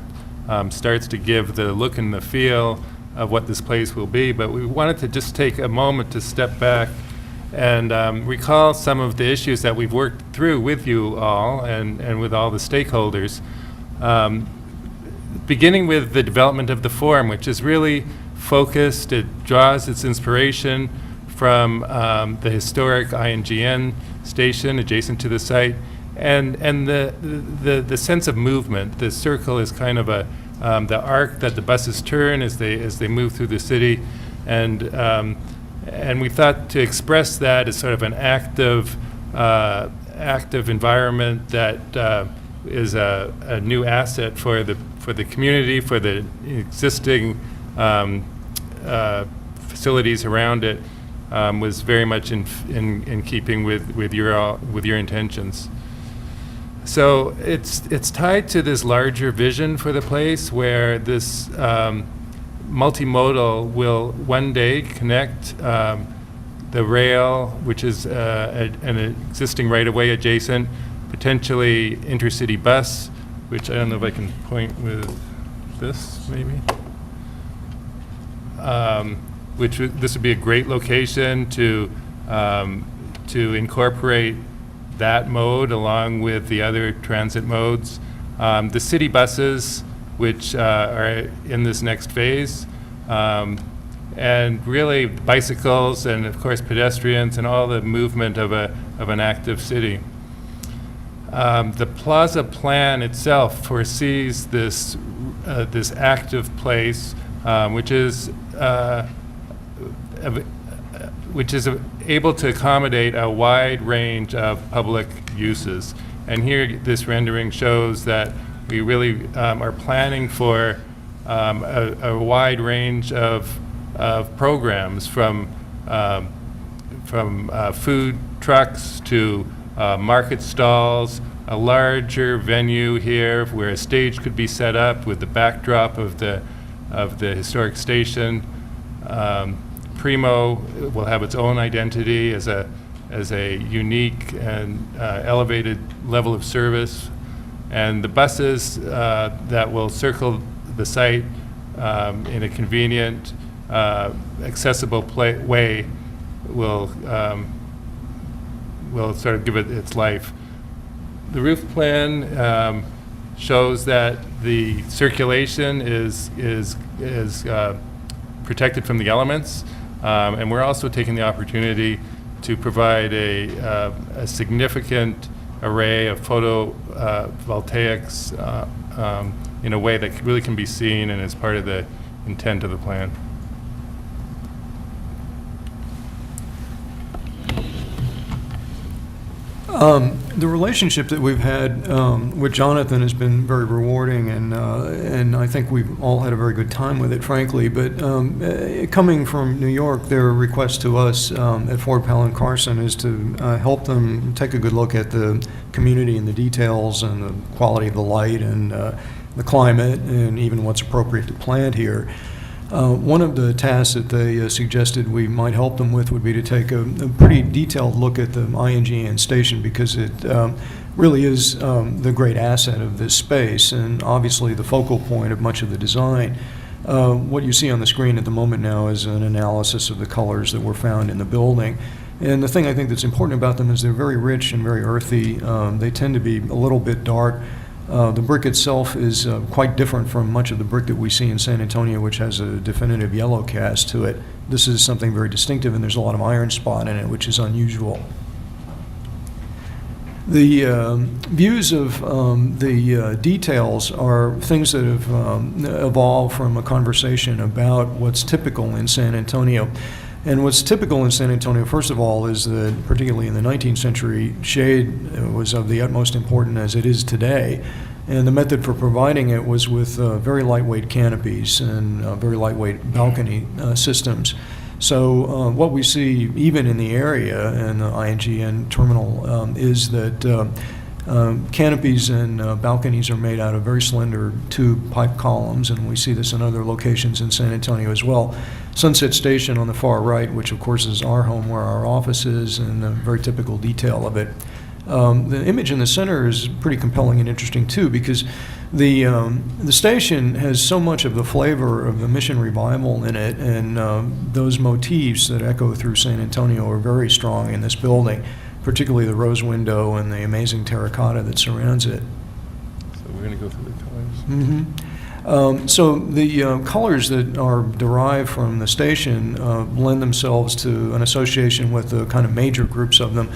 starts to give the look and the feel of what this place will be. But we wanted to just take a moment to step back and recall some of the issues that we've worked through with you all and with all the stakeholders. Beginning with the development of the forum, which is really focused, it draws its inspiration from the historic INGN station adjacent to the site, and the sense of movement. The circle is kind of the arc that the buses turn as they move through the city, and we thought to express that as sort of an active environment that is a new asset for the community, for the existing facilities around it, was very much in keeping with your intentions. So it's tied to this larger vision for the place, where this multimodal will one day connect the rail, which is an existing right-of-way adjacent, potentially intercity bus, which I don't know if I can point with this, maybe. This would be a great location to incorporate that mode along with the other transit modes. The city buses, which are in this next phase, and really bicycles and of course pedestrians and all the movement of an active city. The plaza plan itself foresees this active place, which is able to accommodate a wide range of public uses. And here, this rendering shows that we really are planning for a wide range of programs, from food trucks to market stalls, a larger venue here where a stage could be set up with the backdrop of the historic station. Primo will have its own identity as a unique and elevated level of service, and the buses that will circle the site in a convenient, accessible way will sort of give it its life. The roof plan shows that the circulation is protected from the elements, and we're also taking the opportunity to provide a significant array of photovoltaics in a way that really can be seen and is part of the intent of the plan. The relationship that we've had with Jonathan has been very rewarding, and I think we've all had a very good time with it, frankly. But coming from New York, their request to us at Ford, Powell, and Carson is to help them take a good look at the community and the details and the quality of the light and the climate and even what's appropriate to plant here. One of the tasks that they suggested we might help them with would be to take a pretty detailed look at the INGN station, because it really is the great asset of this space and obviously the focal point of much of the design. What you see on the screen at the moment now is an analysis of the colors that were found in the building. And the thing I think that's important about them is they're very rich and very earthy. They tend to be a little bit dark. The brick itself is quite different from much of the brick that we see in San Antonio, which has a definitive yellow cast to it. This is something very distinctive, and there's a lot of iron spot in it, which is unusual. The views of the details are things that have evolved from a conversation about what's typical in San Antonio. And what's typical in San Antonio, first of all, is that particularly in the 19th century, shade was of the utmost importance as it is today. And the method for providing it was with very lightweight canopies and very lightweight balcony systems. So what we see even in the area and the INGN terminal is that canopies and balconies are made out of very slender tube pipe columns, and we see this in other locations in San Antonio as well. Sunset Station on the far right, which of course is our home where our office is, and a very typical detail of it. The image in the center is pretty compelling and interesting too, because the station has so much of the flavor of the Mission Revival in it, and those motifs that echo through San Antonio are very strong in this building, particularly the rose window and the amazing terracotta that surrounds it. So we're going to go through the colors. Mm-hmm. So the colors that are derived from the station lend themselves to an association with the kind of major groups of them.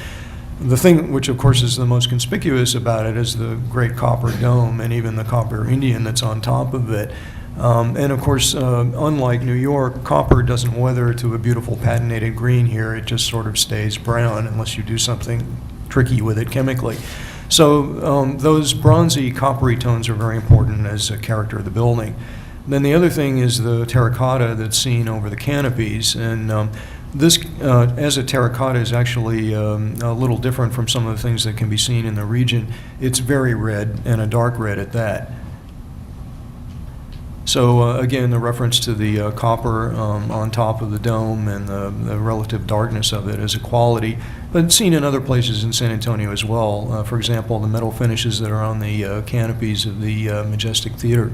The thing which, of course, is the most conspicuous about it is the great copper dome and even the copper Indian that's on top of it. And of course, unlike New York, copper doesn't weather to a beautiful patinated green here. It just sort of stays brown unless you do something tricky with it chemically. So those bronzy, coppery tones are very important as a character of the building. Then the other thing is the terracotta that's seen over the canopies. And this, as a terracotta, is actually a little different from some of the things that can be seen in the region. It's very red, and a dark red at that. So again, the reference to the copper on top of the dome and the relative darkness of it as a quality, but seen in other places in San Antonio as well. For example, the metal finishes that are on the canopies of the Majestic Theater.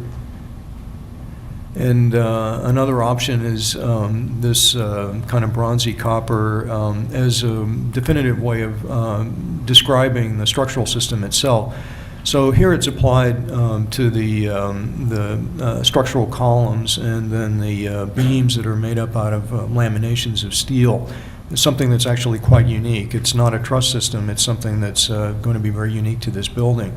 And another option is this kind of bronzy copper as a definitive way of describing the structural system itself. So here it's applied to the structural columns and then the beams that are made up out of laminations of steel. It's something that's actually quite unique. It's not a truss system. It's something that's going to be very unique to this building.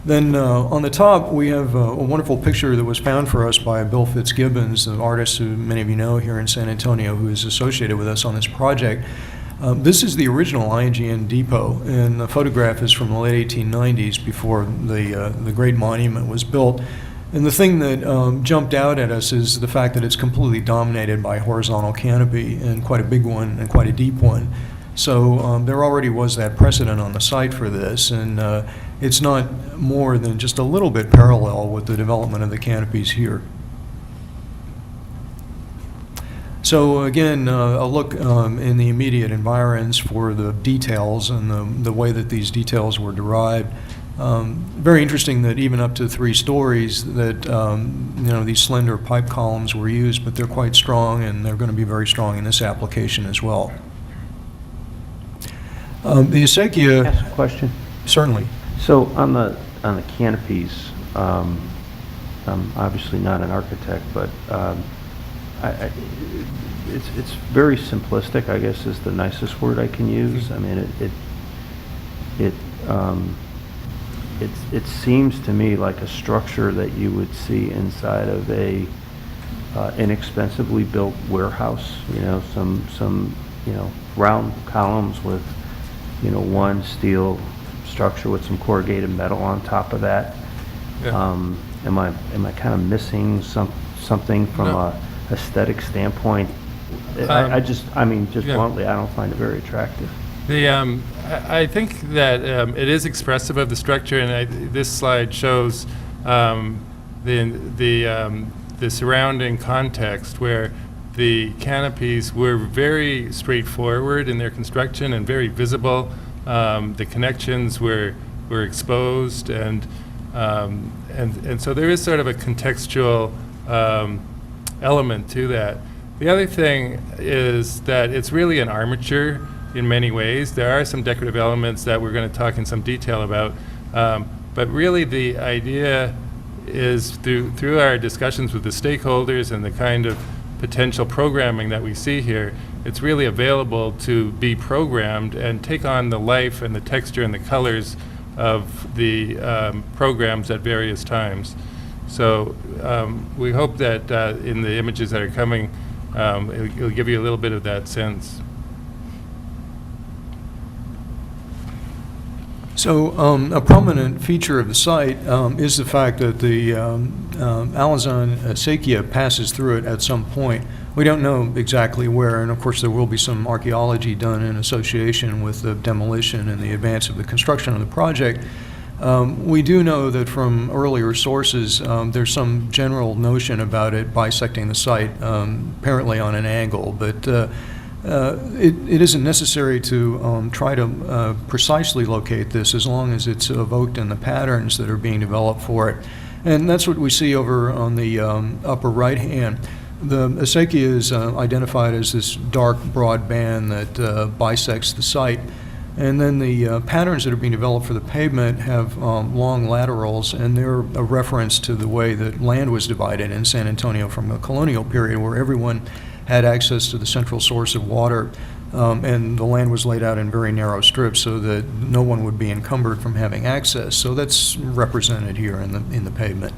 Then on the top, we have a wonderful picture that was found for us by Bill Fitzgibbons, the artist who many of you know here in San Antonio, who is associated with us on this project. This is the original IGN depot, and the photograph is from the late 1890s before the great monument was built. And the thing that jumped out at us is the fact that it's completely dominated by a horizontal canopy, and quite a big one and quite a deep one. So there already was that precedent on the site for this, and it's not more than just a little bit parallel with the development of the canopies here. So again, a look in the immediate environs for the details and the way that these details were derived. Very interesting that even up to 3 stories that these slender pipe columns were used, but they're quite strong, and they're going to be very strong in this application as well. The acequia. Ask a question. Certainly. So on the canopies, I'm obviously not an architect, but it's very simplistic, I guess, is the nicest word I can use. I mean, it seems to me like a structure that you would see inside of a inexpensively built warehouse. Some round columns with one steel structure with some corrugated metal on top of that. Yeah. Am I kind of missing something from a aesthetic standpoint? Bluntly, I don't find it very attractive. I think that it is expressive of the structure, and this slide shows the surrounding context where the canopies were very straightforward in their construction and very visible. The connections were exposed, and so there is sort of a contextual element to that. The other thing is that it's really an armature in many ways. There are some decorative elements that we're going to talk in some detail about, but really the idea is through our discussions with the stakeholders and the kind of potential programming that we see here, it's really available to be programmed and take on the life and the texture and the colors of the programs at various times. So we hope that in the images that are coming, it'll give you a little bit of that sense. So a prominent feature of the site is the fact that the Alazan acequia passes through it at some point. We don't know exactly where, and of course there will be some archaeology done in association with the demolition and the advance of the construction of the project. We do know that from earlier sources there's some general notion about it bisecting the site, apparently on an angle, but it isn't necessary to try to precisely locate this as long as it's evoked in the patterns that are being developed for it. And that's what we see over on the upper right hand. The acequia is identified as this dark, broad band that bisects the site. And then the patterns that are being developed for the pavement have long laterals, and they're a reference to the way that land was divided in San Antonio from the colonial period, where everyone had access to the central source of water, and the land was laid out in very narrow strips so that no one would be encumbered from having access. So that's represented here in the pavement.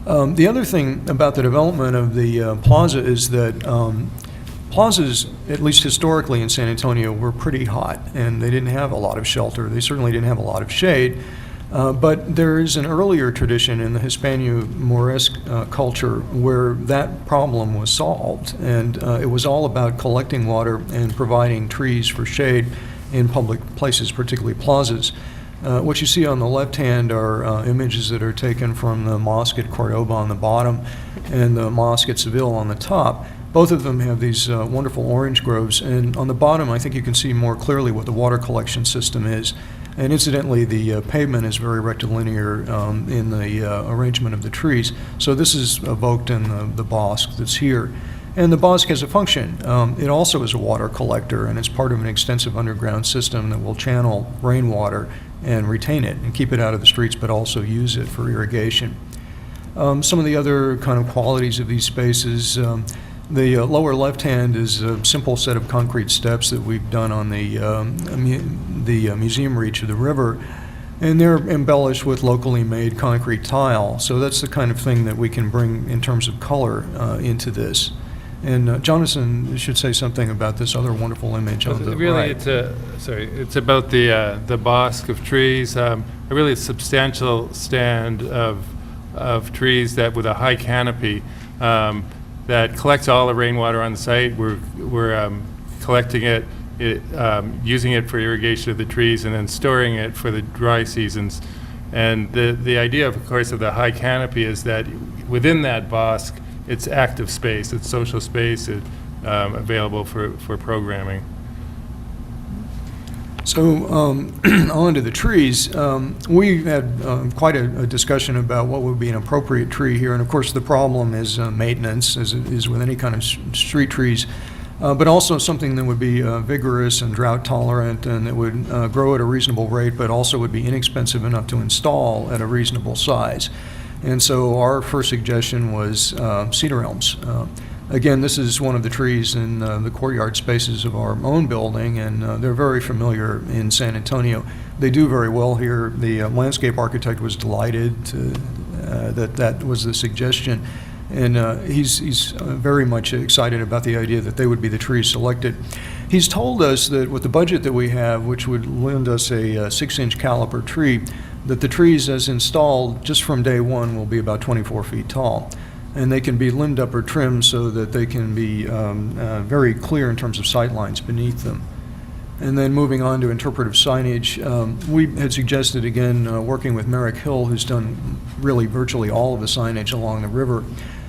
The other thing about the development of the plaza is that plazas, at least historically in San Antonio, were pretty hot, and they didn't have a lot of shelter. They certainly didn't have a lot of shade. But there is an earlier tradition in the Hispano-Moresque culture where that problem was solved, and it was all about collecting water and providing trees for shade in public places, particularly plazas. What you see on the left hand are images that are taken from the mosque at Cordoba on the bottom and the mosque at Seville on the top. Both of them have these wonderful orange groves, and on the bottom I think you can see more clearly what the water collection system is. And incidentally, the pavement is very rectilinear in the arrangement of the trees. So this is evoked in the bosque that's here. And the bosque has a function. It also is a water collector, and it's part of an extensive underground system that will channel rainwater and retain it and keep it out of the streets, but also use it for irrigation. Some of the other kind of qualities of these spaces, the lower left hand is a simple set of concrete steps that we've done on the museum reach of the river, and they're embellished with locally made concrete tile. So that's the kind of thing that we can bring in terms of color into this. And Jonathan should say something about this other wonderful image on the really, right. it's about the bosque of trees, a really substantial stand of trees that with a high canopy that collects all the rainwater on the site. We're collecting it, using it for irrigation of the trees, and then storing it for the dry seasons. And the idea, of course, of the high canopy is that within that bosque, it's active space, it's social space, it's available for programming. So on to the trees. We had quite a discussion about what would be an appropriate tree here, and of course the problem is maintenance, as it is with any kind of street trees, but also something that would be vigorous and drought tolerant and that would grow at a reasonable rate, but also would be inexpensive enough to install at a reasonable size. And so our first suggestion was cedar elms. Again, this is one of the trees in the courtyard spaces of our own building, and they're very familiar in San Antonio. They do very well here. The landscape architect was delighted that was the suggestion, and he's very much excited about the idea that they would be the trees selected. He's told us that with the budget that we have, which would lend us a 6-inch caliper tree, that the trees as installed just from day one will be about 24 feet tall. And they can be limbed up or trimmed so that they can be very clear in terms of sight lines beneath them. And then moving on to interpretive signage, we had suggested, again, working with Merrick Hill, who's done really virtually all of the signage along the river,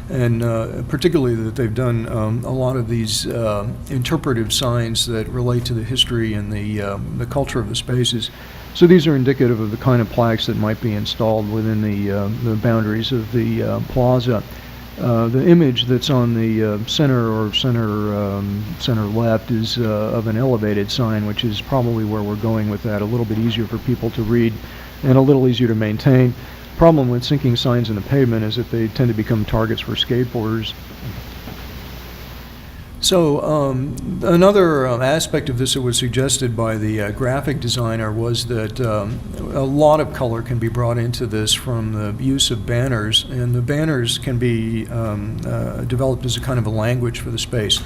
and particularly that they've done a lot of these interpretive signs that relate to the history and the culture of the spaces. So these are indicative of the kind of plaques that might be installed within the boundaries of the plaza. The image that's on the center left is of an elevated sign, which is probably where we're going with that. A little bit easier for people to read and a little easier to maintain. Problem with sinking signs in the pavement is that they tend to become targets for skateboarders. So another aspect of this that was suggested by the graphic designer was that a lot of color can be brought into this from the use of banners, and the banners can be developed as a kind of a language for the space.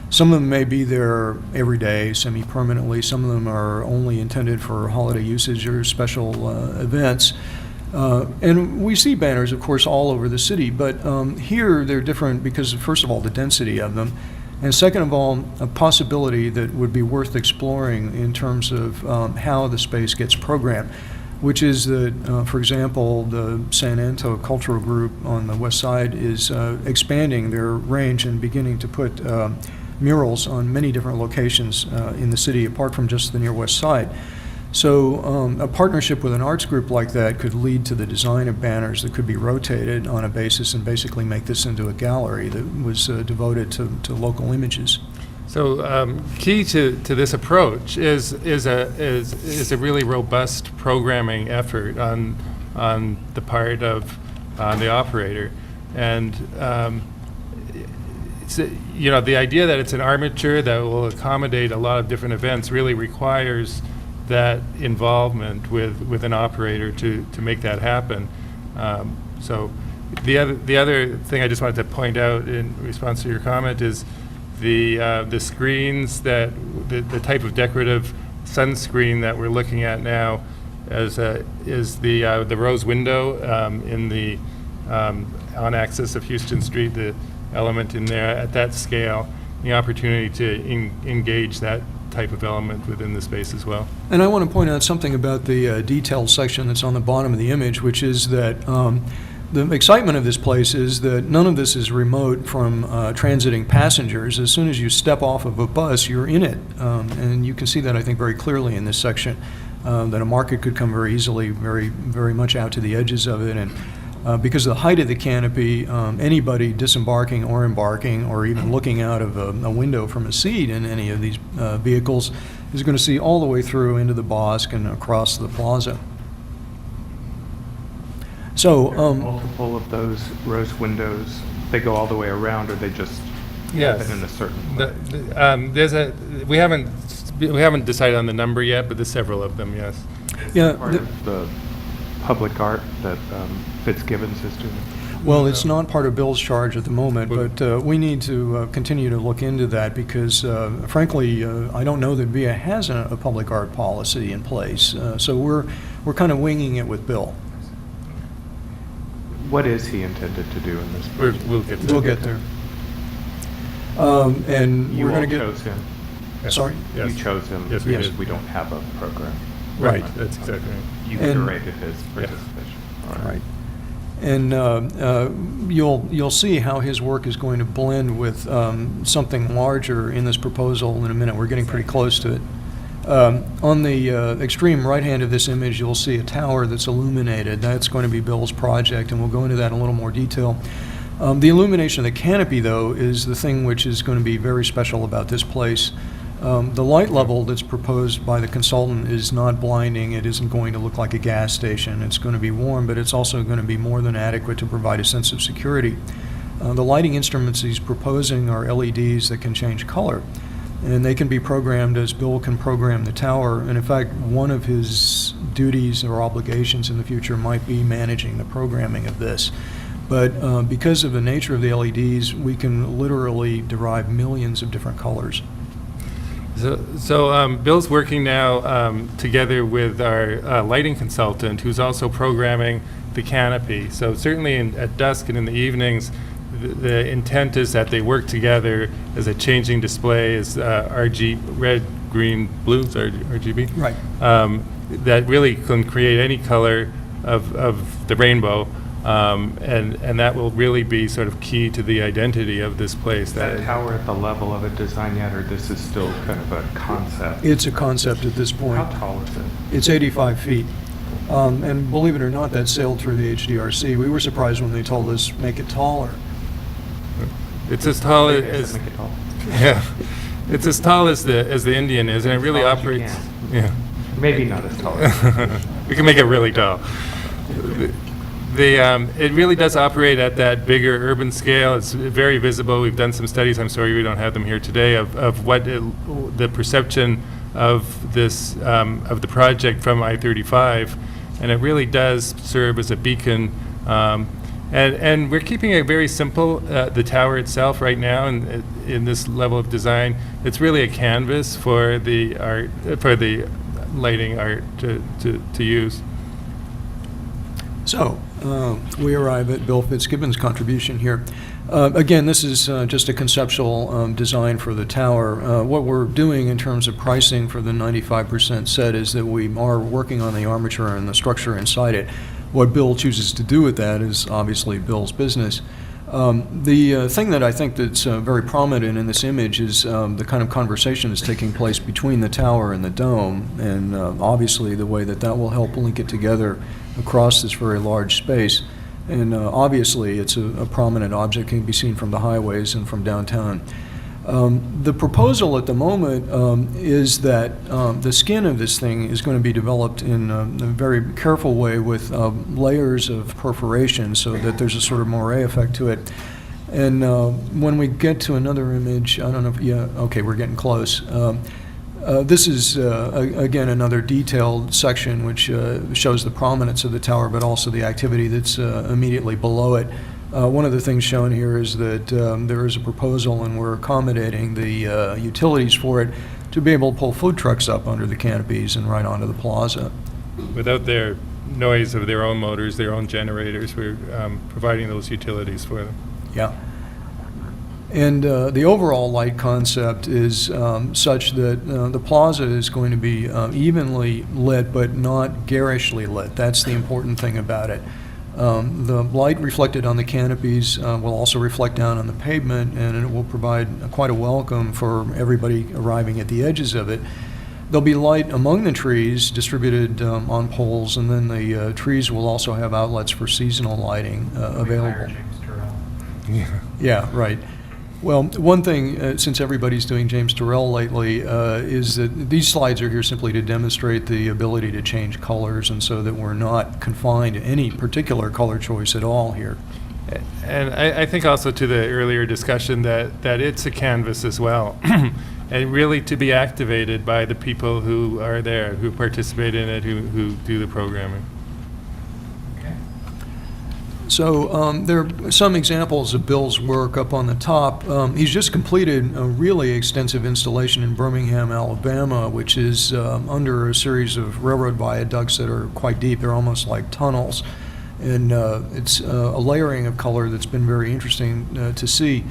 Some of them may be there every day, semi-permanently. Some of them are only intended for holiday usage or special events. And we see banners, of course, all over the city, but here they're different because, first of all, the density of them, and second of all, a possibility that would be worth exploring in terms of how the space gets programmed, which is that, for example, the San Anto Cultural Group on the west side is expanding their range and beginning to put murals on many different locations in the city, apart from just the near west side. So a partnership with an arts group like that could lead to the design of banners that could be rotated on a basis and basically make this into a gallery that was devoted to local images. So key to this approach is a really robust programming effort on the part of the operator, and the idea that it's an armature that will accommodate a lot of different events really requires that involvement with an operator to make that happen. So the other thing I just wanted to point out in response to your comment is the screens that the type of decorative sunscreen that we're looking at now is the rose window in the on axis of Houston Street, the element in there at that scale, the opportunity to engage that type of element within the space as well. And I want to point out something about the detailed section that's on the bottom of the image, which is that the excitement of this place is that none of this is remote from transiting passengers. As soon as you step off of a bus, you're in it. And you can see that, I think, very clearly in this section, that a market could come very easily, very much out to the edges of it. And because of the height of the canopy, anybody disembarking or embarking or even looking out of a window from a seat in any of these vehicles is going to see all the way through into the Bosque and across the plaza. So, multiple of those rose windows, they go all the way around, or they just happen in a certain way? We haven't decided on the number yet, but there's several of them, yes. Yeah, Part of the public art that Fitzgibbons is doing? well, it's not part of Bill's charge at the moment, but we need to continue to look into that because, frankly, I don't know that VIA has a public art policy in place. So we're kind of winging it with Bill. What is he intended to do in this? We'll get there. We'll get there. And You we're all going to chose him? Sorry? Yes. You chose him Yes, we because did. we don't have a program. Right, that's exactly right. You And- curated his participation. All Right. And you'll see how his work is going to blend with something larger in this proposal in a minute. We're getting pretty close to it. On the extreme right hand of this image, you'll see a tower that's illuminated. That's going to be Bill's project, and we'll go into that in a little more detail. The illumination of the canopy, though, is the thing which is going to be very special about this place. The light level that's proposed by the consultant is not blinding. It isn't going to look like a gas station. It's going to be warm, but it's also going to be more than adequate to provide a sense of security. The lighting instruments he's proposing are LEDs that can change color, and they can be programmed as Bill can program the tower. And in fact, one of his duties or obligations in the future might be managing the programming of this. But because of the nature of the LEDs, we can literally derive millions of different colors. So Bill's working now together with our lighting consultant, who's also programming the canopy. So certainly at dusk and in the evenings, the intent is that they work together as a changing display, as red, green, blues, RGB. Right. That really can create any color of the rainbow. And that will really be sort of key to the identity of this place. Is that tower at the level of a design yet, or this is still kind of a concept? It's a concept at this point. How tall is it? It's 85 feet. And believe it or not, that sailed through the HDRC. We were surprised when they told us, make it taller. It's as tall as Make it tall. yeah, it's as tall as the Indian is, and it really As tall as you operates. can. Yeah, Maybe not as tall. we can make it really tall. It really does operate at that bigger urban scale. It's very visible. We've done some studies. I'm sorry we don't have them here today of what the perception of this of the project from I-35, and it really does serve as a beacon. And we're keeping it very simple. The tower itself, right now, in this level of design, it's really a canvas for the art, for the lighting art to use. So, we arrive at Bill Fitzgibbons' contribution here. Again, this is just a conceptual design for the tower. What we're doing in terms of pricing for the 95% set is that we are working on the armature and the structure inside it. What Bill chooses to do with that is obviously Bill's business. The thing that I think that's very prominent in this image is the kind of conversation that's taking place between the tower and the dome, and obviously the way that that will help link it together across this very large space. And obviously it's a prominent object, can be seen from the highways and from downtown. The proposal at the moment is that the skin of this thing is going to be developed in a very careful way with layers of perforation so that there's a sort of moire effect to it. And when we get to another image, I don't know if, yeah, okay, we're getting close. This is, again, another detailed section which shows the prominence of the tower, but also the activity that's immediately below it. One of the things shown here is that there is a proposal, and we're accommodating the utilities for it to be able to pull food trucks up under the canopies and right onto the plaza. Without their noise of their own motors, their own generators, we're providing those utilities for them. Yeah. And the overall light concept is such that the plaza is going to be evenly lit, but not garishly lit. That's the important thing about it. The light reflected on the canopies will also reflect down on the pavement, and it will provide quite a welcome for everybody arriving at the edges of it. There'll be light among the trees distributed on poles, and then the trees will also have outlets for seasonal lighting available. Yeah, right. Well, one thing, since everybody's doing James Turrell lately, is that these slides are here simply to demonstrate the ability to change colors, and so that we're not confined to any particular color choice at all here. And I think also to the earlier discussion that it's a canvas as well, and really to be activated by the people who are there, who participate in it, who do the programming. So there are some examples of Bill's work up on the top. He's just completed a really extensive installation in Birmingham, Alabama, which is under a series of railroad viaducts that are quite deep. They're almost like tunnels. And it's a layering of color that's been very interesting to see.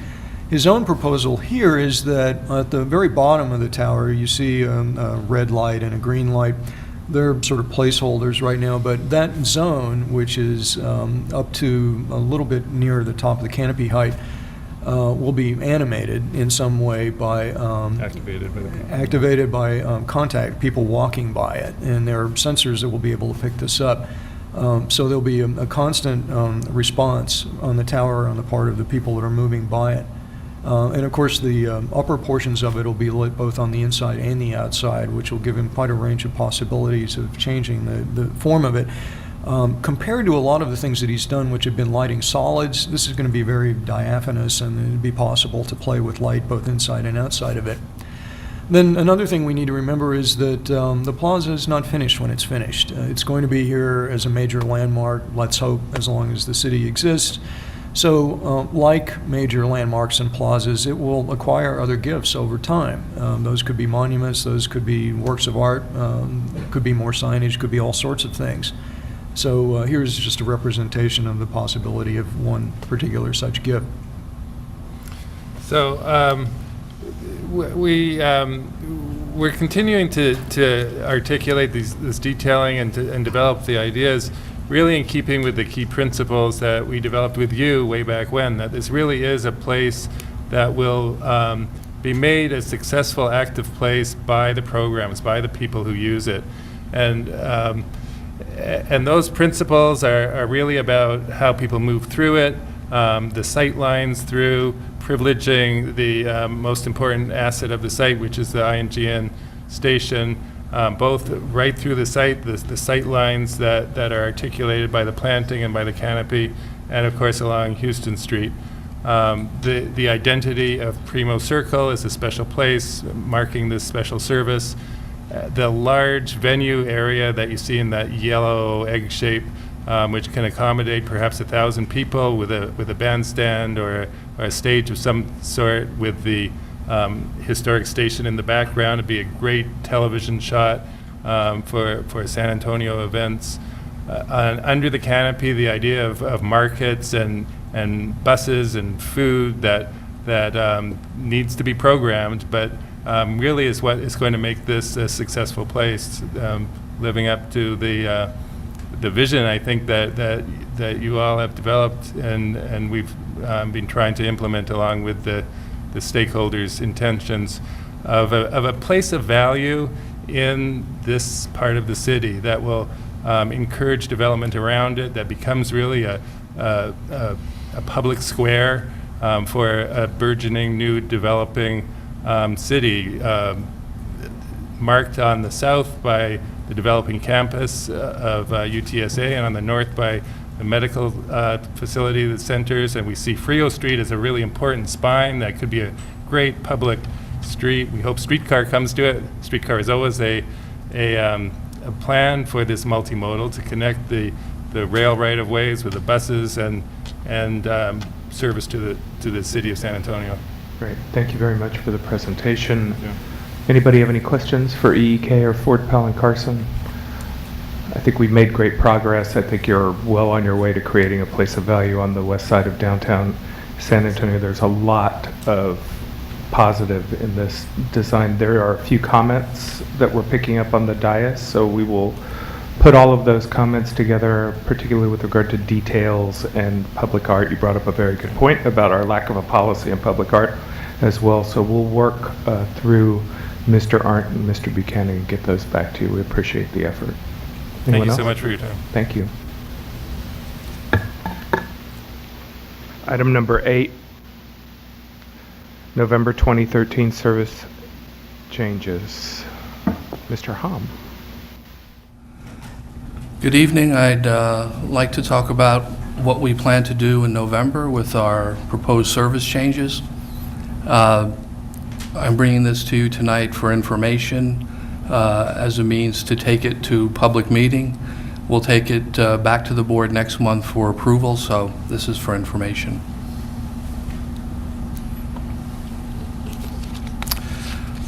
His own proposal here is that at the very bottom of the tower, you see a red light and a green light. They're sort of placeholders right now, but that zone, which is up to a little bit near the top of the canopy height, will be animated in some way by activated by contact, people walking by it, and there are sensors that will be able to pick this up. So there'll be a constant response on the tower on the part of the people that are moving by it. And of course, the upper portions of it will be lit both on the inside and the outside, which will give him quite a range of possibilities of changing the form of it. Compared to a lot of the things that he's done, which have been lighting solids, this is going to be very diaphanous, and it'll be possible to play with light both inside and outside of it. Then another thing we need to remember is that the plaza is not finished when it's finished. It's going to be here as a major landmark, let's hope, as long as the city exists. So like major landmarks and plazas, it will acquire other gifts over time. Those could be monuments, those could be works of art, could be more signage, could be all sorts of things. So here's just a representation of the possibility of one particular such gift. So we're continuing to articulate this detailing and develop the ideas, really in keeping with the key principles that we developed with you way back when, that this really is a place that will be made a successful, active place by the programs, by the people who use it. And those principles are really about how people move through it, the sight lines through, privileging the most important asset of the site, which is the INGN station, both right through the site, the sight lines that are articulated by the planting and by the canopy, and of course along Houston Street. The identity of Primo Circle is a special place marking this special service. The large venue area that you see in that yellow egg shape, which can accommodate perhaps 1,000 people with a bandstand or a stage of some sort with the historic station in the background. It'd be a great television shot for San Antonio events. Under the canopy, the idea of markets and buses and food that needs to be programmed, but really is what is going to make this a successful place, living up to the vision, I think, that you all have developed and we've been trying to implement along with the stakeholders' intentions of a place of value in this part of the city that will encourage development around it, that becomes really a public square for a burgeoning, new, developing city, marked on the south by the developing campus of UTSA, and on the north by the medical facility that centers. And we see Frio Street as a really important spine that could be a great public street. We hope streetcar comes to it. Streetcar is always a plan for this multimodal to connect the rail right-of-ways with the buses and service to the city of San Antonio. Great. Thank you very much for the presentation. Yeah. Anybody have any questions for EEK or Ford, Powell, and Carson? I think we've made great progress. I think you're well on your way to creating a place of value on the west side of downtown San Antonio. There's a lot of positive in this design. There are a few comments that we're picking up on the dais, so we will put all of those comments together, particularly with regard to details and public art. You brought up a very good point about our lack of a policy in public art as well, so we'll work through Mr. Arndt and Mr. Buchanan and get those back to you. We appreciate the effort. Thank Anyone you so else? much for your time. Thank you. Item number 8, November 2013 service changes. Mr. Hom. Good evening. I'd like to talk about what we plan to do in November with our proposed service changes. I'm bringing this to you tonight for information as a means to take it to public meeting. We'll take it back to the board next month for approval, so this is for information.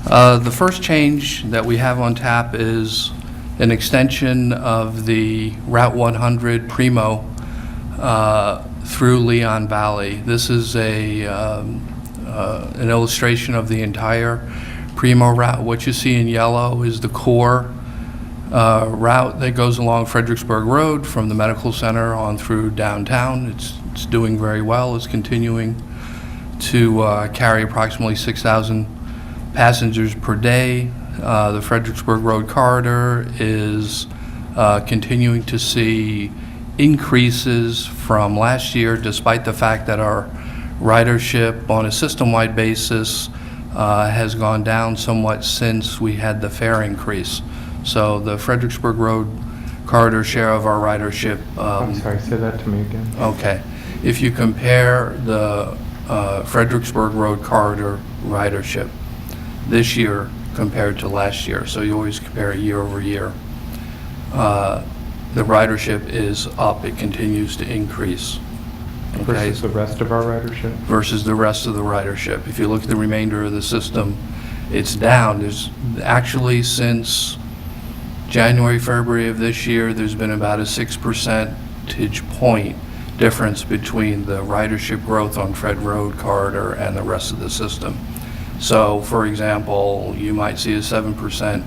The first change that we have on tap is an extension of the Route 100 Primo through Leon Valley. This is an illustration of the entire Primo route. What you see in yellow is the core route that goes along Fredericksburg Road from the medical center on through downtown. It's doing very well. It's continuing to carry approximately 6,000 passengers per day. The Fredericksburg Road corridor is continuing to see increases from last year, despite the fact that our ridership on a system-wide basis has gone down somewhat since we had the fare increase. So the Fredericksburg Road corridor share of our ridership. I'm sorry, say that to me again. Okay. If you compare the Fredericksburg Road corridor ridership this year compared to last year, so you always compare year over year, the ridership is up. It continues to increase. Okay? Versus the rest of our ridership? Versus the rest of the ridership. If you look at the remainder of the system, it's down. There's actually, since January, February of this year, there's been about a 6 percentage point difference between the ridership growth on Fred Road corridor and the rest of the system. So, for example, you might see a 7%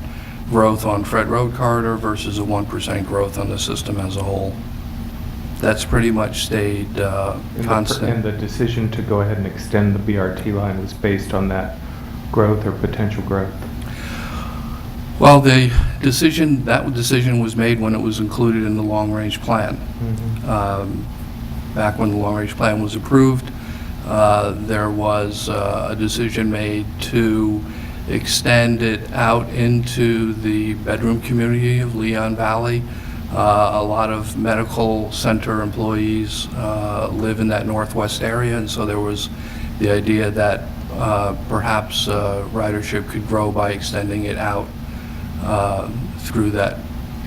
growth on Fred Road corridor versus a 1% growth on the system as a whole. That's pretty much stayed constant. And the decision to go ahead and extend the BRT line was based on that growth or potential growth? Well, that decision was made when it was included in the long-range plan. Back when the long-range plan was approved, there was a decision made to extend it out into the bedroom community of Leon Valley. A lot of medical center employees live in that northwest area, and so there was the idea that perhaps ridership could grow by extending it out through that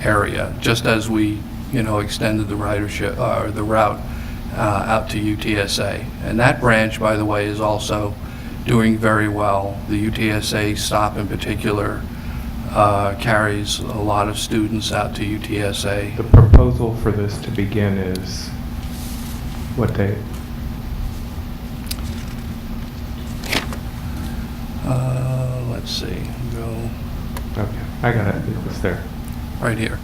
area, just as we, extended the ridership or the route out to UTSA. And that branch, by the way, is also doing very well. The UTSA stop in particular carries a lot of students out to UTSA. The proposal for this to begin is what date? Let's see, go. Okay, I got it. It was there. Right here.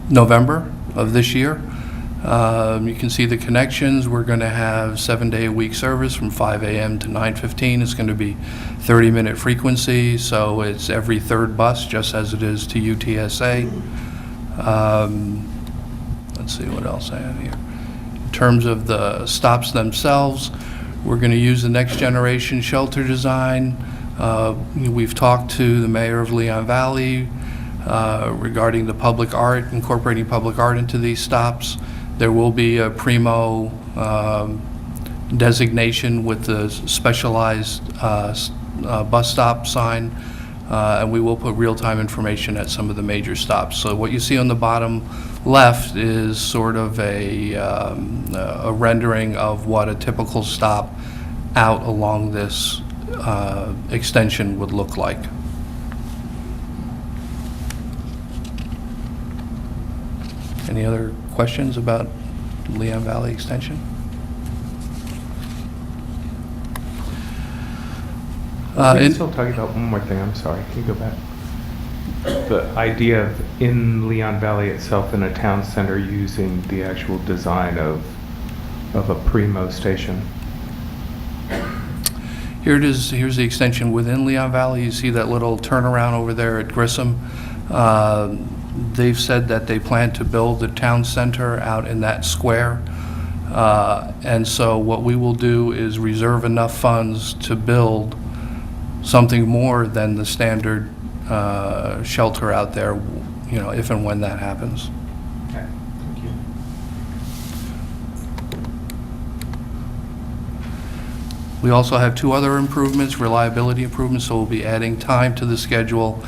November of this year. You can see the connections. We're going to have 7-day-a-week service from 5 a.m. to 9:15. It's going to be 30-minute frequency, so it's every third bus, just as it is to UTSA. Let's see what else I have here. In terms of the stops themselves, we're going to use the next generation shelter design. We've talked to the mayor of Leon Valley regarding the public art, incorporating public art into these stops. There will be a Primo designation with the specialized bus stop sign, and we will put real-time information at some of the major stops. So what you see on the bottom left is sort of a rendering of what a typical stop out along this extension would look like. Any other questions about Leon Valley Extension. Are we in- still talking about one more thing? I'm sorry. Can you go back? The idea of in Leon Valley itself in a town center using the actual design of a Primo station. Here it is. Here's the extension within Leon Valley. You see that little turnaround over there at Grissom. They've said that they plan to build the town center out in that square. And so what we will do is reserve enough funds to build something more than the standard shelter out there, you know, if and when that happens. Okay, thank you. We also have two other improvements, reliability improvements, so we'll be adding time to the schedule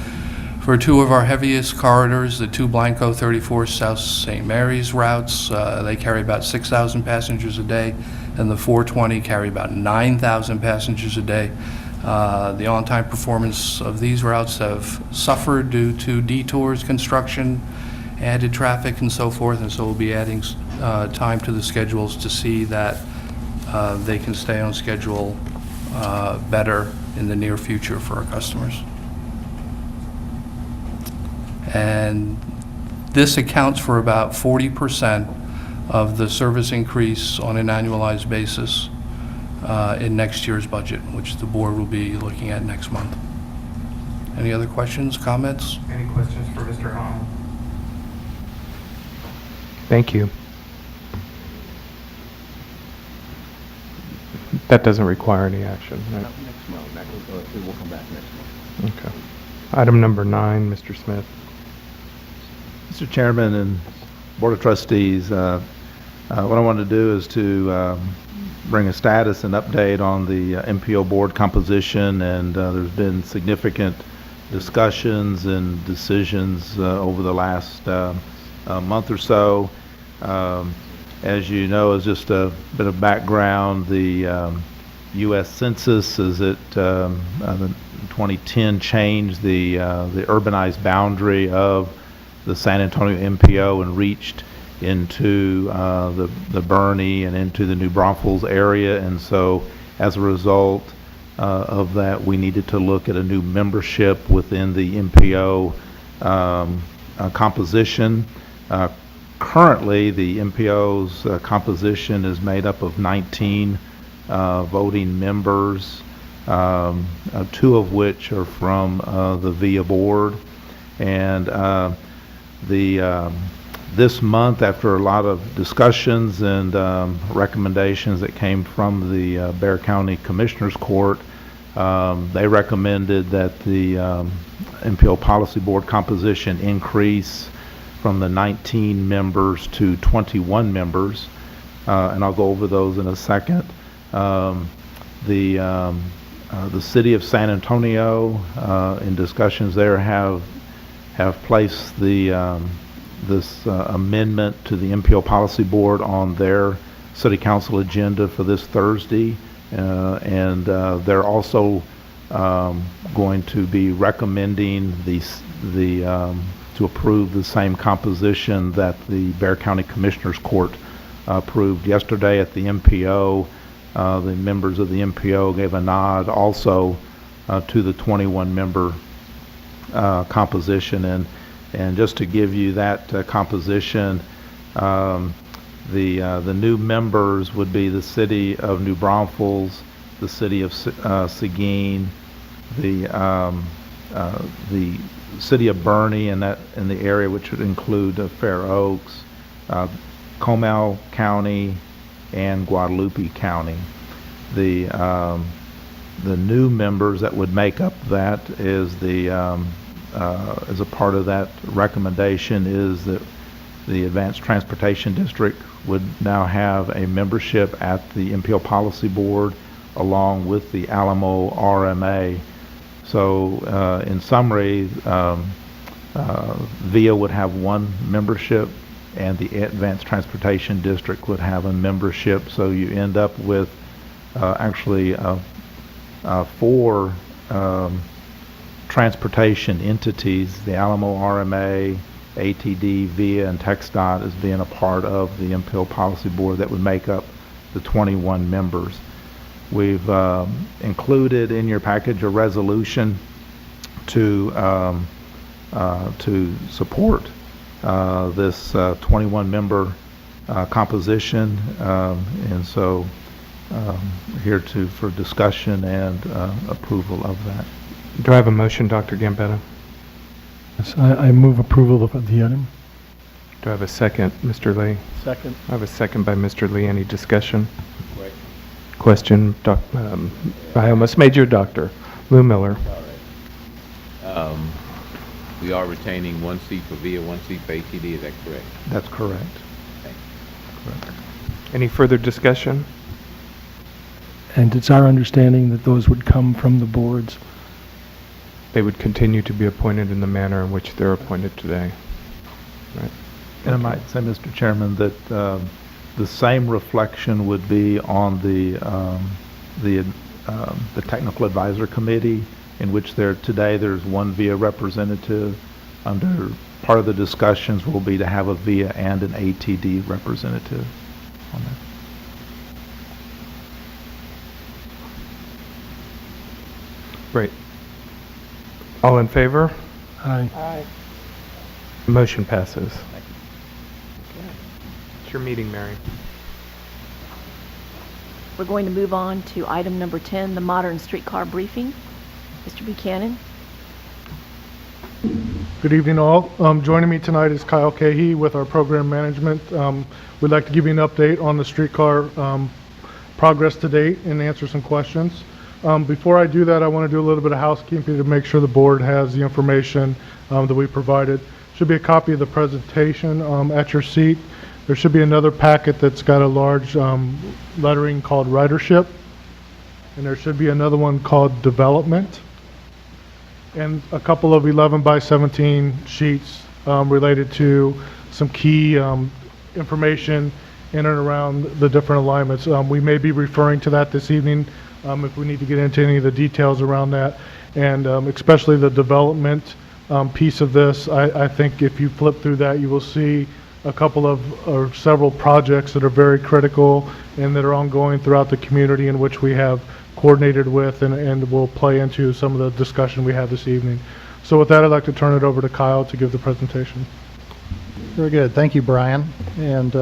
for two of our heaviest corridors, the two Blanco 34 South St. Mary's routes. They carry about 6,000 passengers a day, and the 420 carry about 9,000 passengers a day. The on-time performance of these routes have suffered due to detours, construction, added traffic, and so forth, and so we'll be adding time to the schedules to see that they can stay on schedule better in the near future for our customers. And this accounts for about 40% of the service increase on an annualized basis in next year's budget, which the board will be looking at next month. Any other questions, comments? Any questions for Mr. Hahn? Thank you. That doesn't require any action, right? Next month. We'll come back next month. Okay. Item number 9, Mr. Smith. Mr. Chairman and Board of Trustees, what I wanted to do is to bring a status and update on the MPO board composition, and there's been significant discussions and decisions over the last month or so. As you know, as just a bit of background, the U.S. Census is at the 2010 changed the urbanized boundary of the San Antonio MPO and reached into the Bernie and into the New Braunfels area, and so as a result of that, we needed to look at a new membership within the MPO composition. Currently, the MPO's composition is made up of 19 voting members, 2 of which are from the VIA board, and this month, after a lot of discussions and recommendations that came from the Bexar County Commissioners Court, they recommended that the MPO Policy Board composition increase from the 19 members to 21 members, and I'll go over those in a second. The City of San Antonio, in discussions there, have placed this amendment to the MPO Policy Board on their City Council agenda for this Thursday, and they're also going to be recommending to approve the same composition that the Bexar County Commissioners Court approved yesterday at the MPO. The members of the MPO gave a nod also to the 21-member composition, and just to give you that composition, the new members would be the City of New Braunfels, the City of Seguin, the City of Bernie, and in the area which would include Fair Oaks, Comal County, and Guadalupe County. The new members that would make up that is as a part of that recommendation is that the Advanced Transportation District would now have a membership at the MPO Policy Board along with the Alamo RMA. So in summary, VIA would have 1 membership and the Advanced Transportation District would have a membership, so you end up with actually 4 transportation entities: the Alamo RMA, ATD, VIA, and TxDOT as being a part of the MPO Policy Board that would make up the 21 members. We've included in your package a resolution to support this 21-member composition, and so here for discussion and approval of that. Do I have a motion, Dr. Gambetta? Yes, I move approval of the item. Do I have a second, Mr. Lee? Second. I have a second by Mr. Lee. Any discussion? Question? I almost made you a doctor. Lou Miller. We are retaining 1 seat for VIA, 1 seat for ATD, is that correct? That's correct. Thank you. Any further discussion? And it's our understanding that those would come from the boards. They would continue to be appointed in the manner in which they're appointed today. Right. And I might say, Mr. Chairman, that the same reflection would be on the Technical Advisor Committee, in which there's one VIA representative. Under part of the discussions will be to have a VIA and an ATD representative on that. Great. All in favor? Aye. Aye. Motion passes. It's your meeting, Mary. We're going to move on to item number 10, the modern streetcar briefing. Mr. Buchanan. Good evening, all. Joining me tonight is Kyle Cahey with our program management. We'd like to give you an update on the streetcar progress to date and answer some questions. Before I do that, I want to do a little bit of housekeeping to make sure the board has the information that we provided. Should be a copy of the presentation at your seat. There should be another packet that's got a large lettering called ridership, and there should be another one called development, and a couple of 11 by 17 sheets related to some key information in and around the different alignments. We may be referring to that this evening if we need to get into any of the details around that, and especially the development piece of this. I think if you flip through that, you will see a couple of or several projects that are very critical and that are ongoing throughout the community, in which we have coordinated with and will play into some of the discussion we had this evening. So with that, I'd like to turn it over to Kyle to give the presentation. Very good. Thank you, Brian. And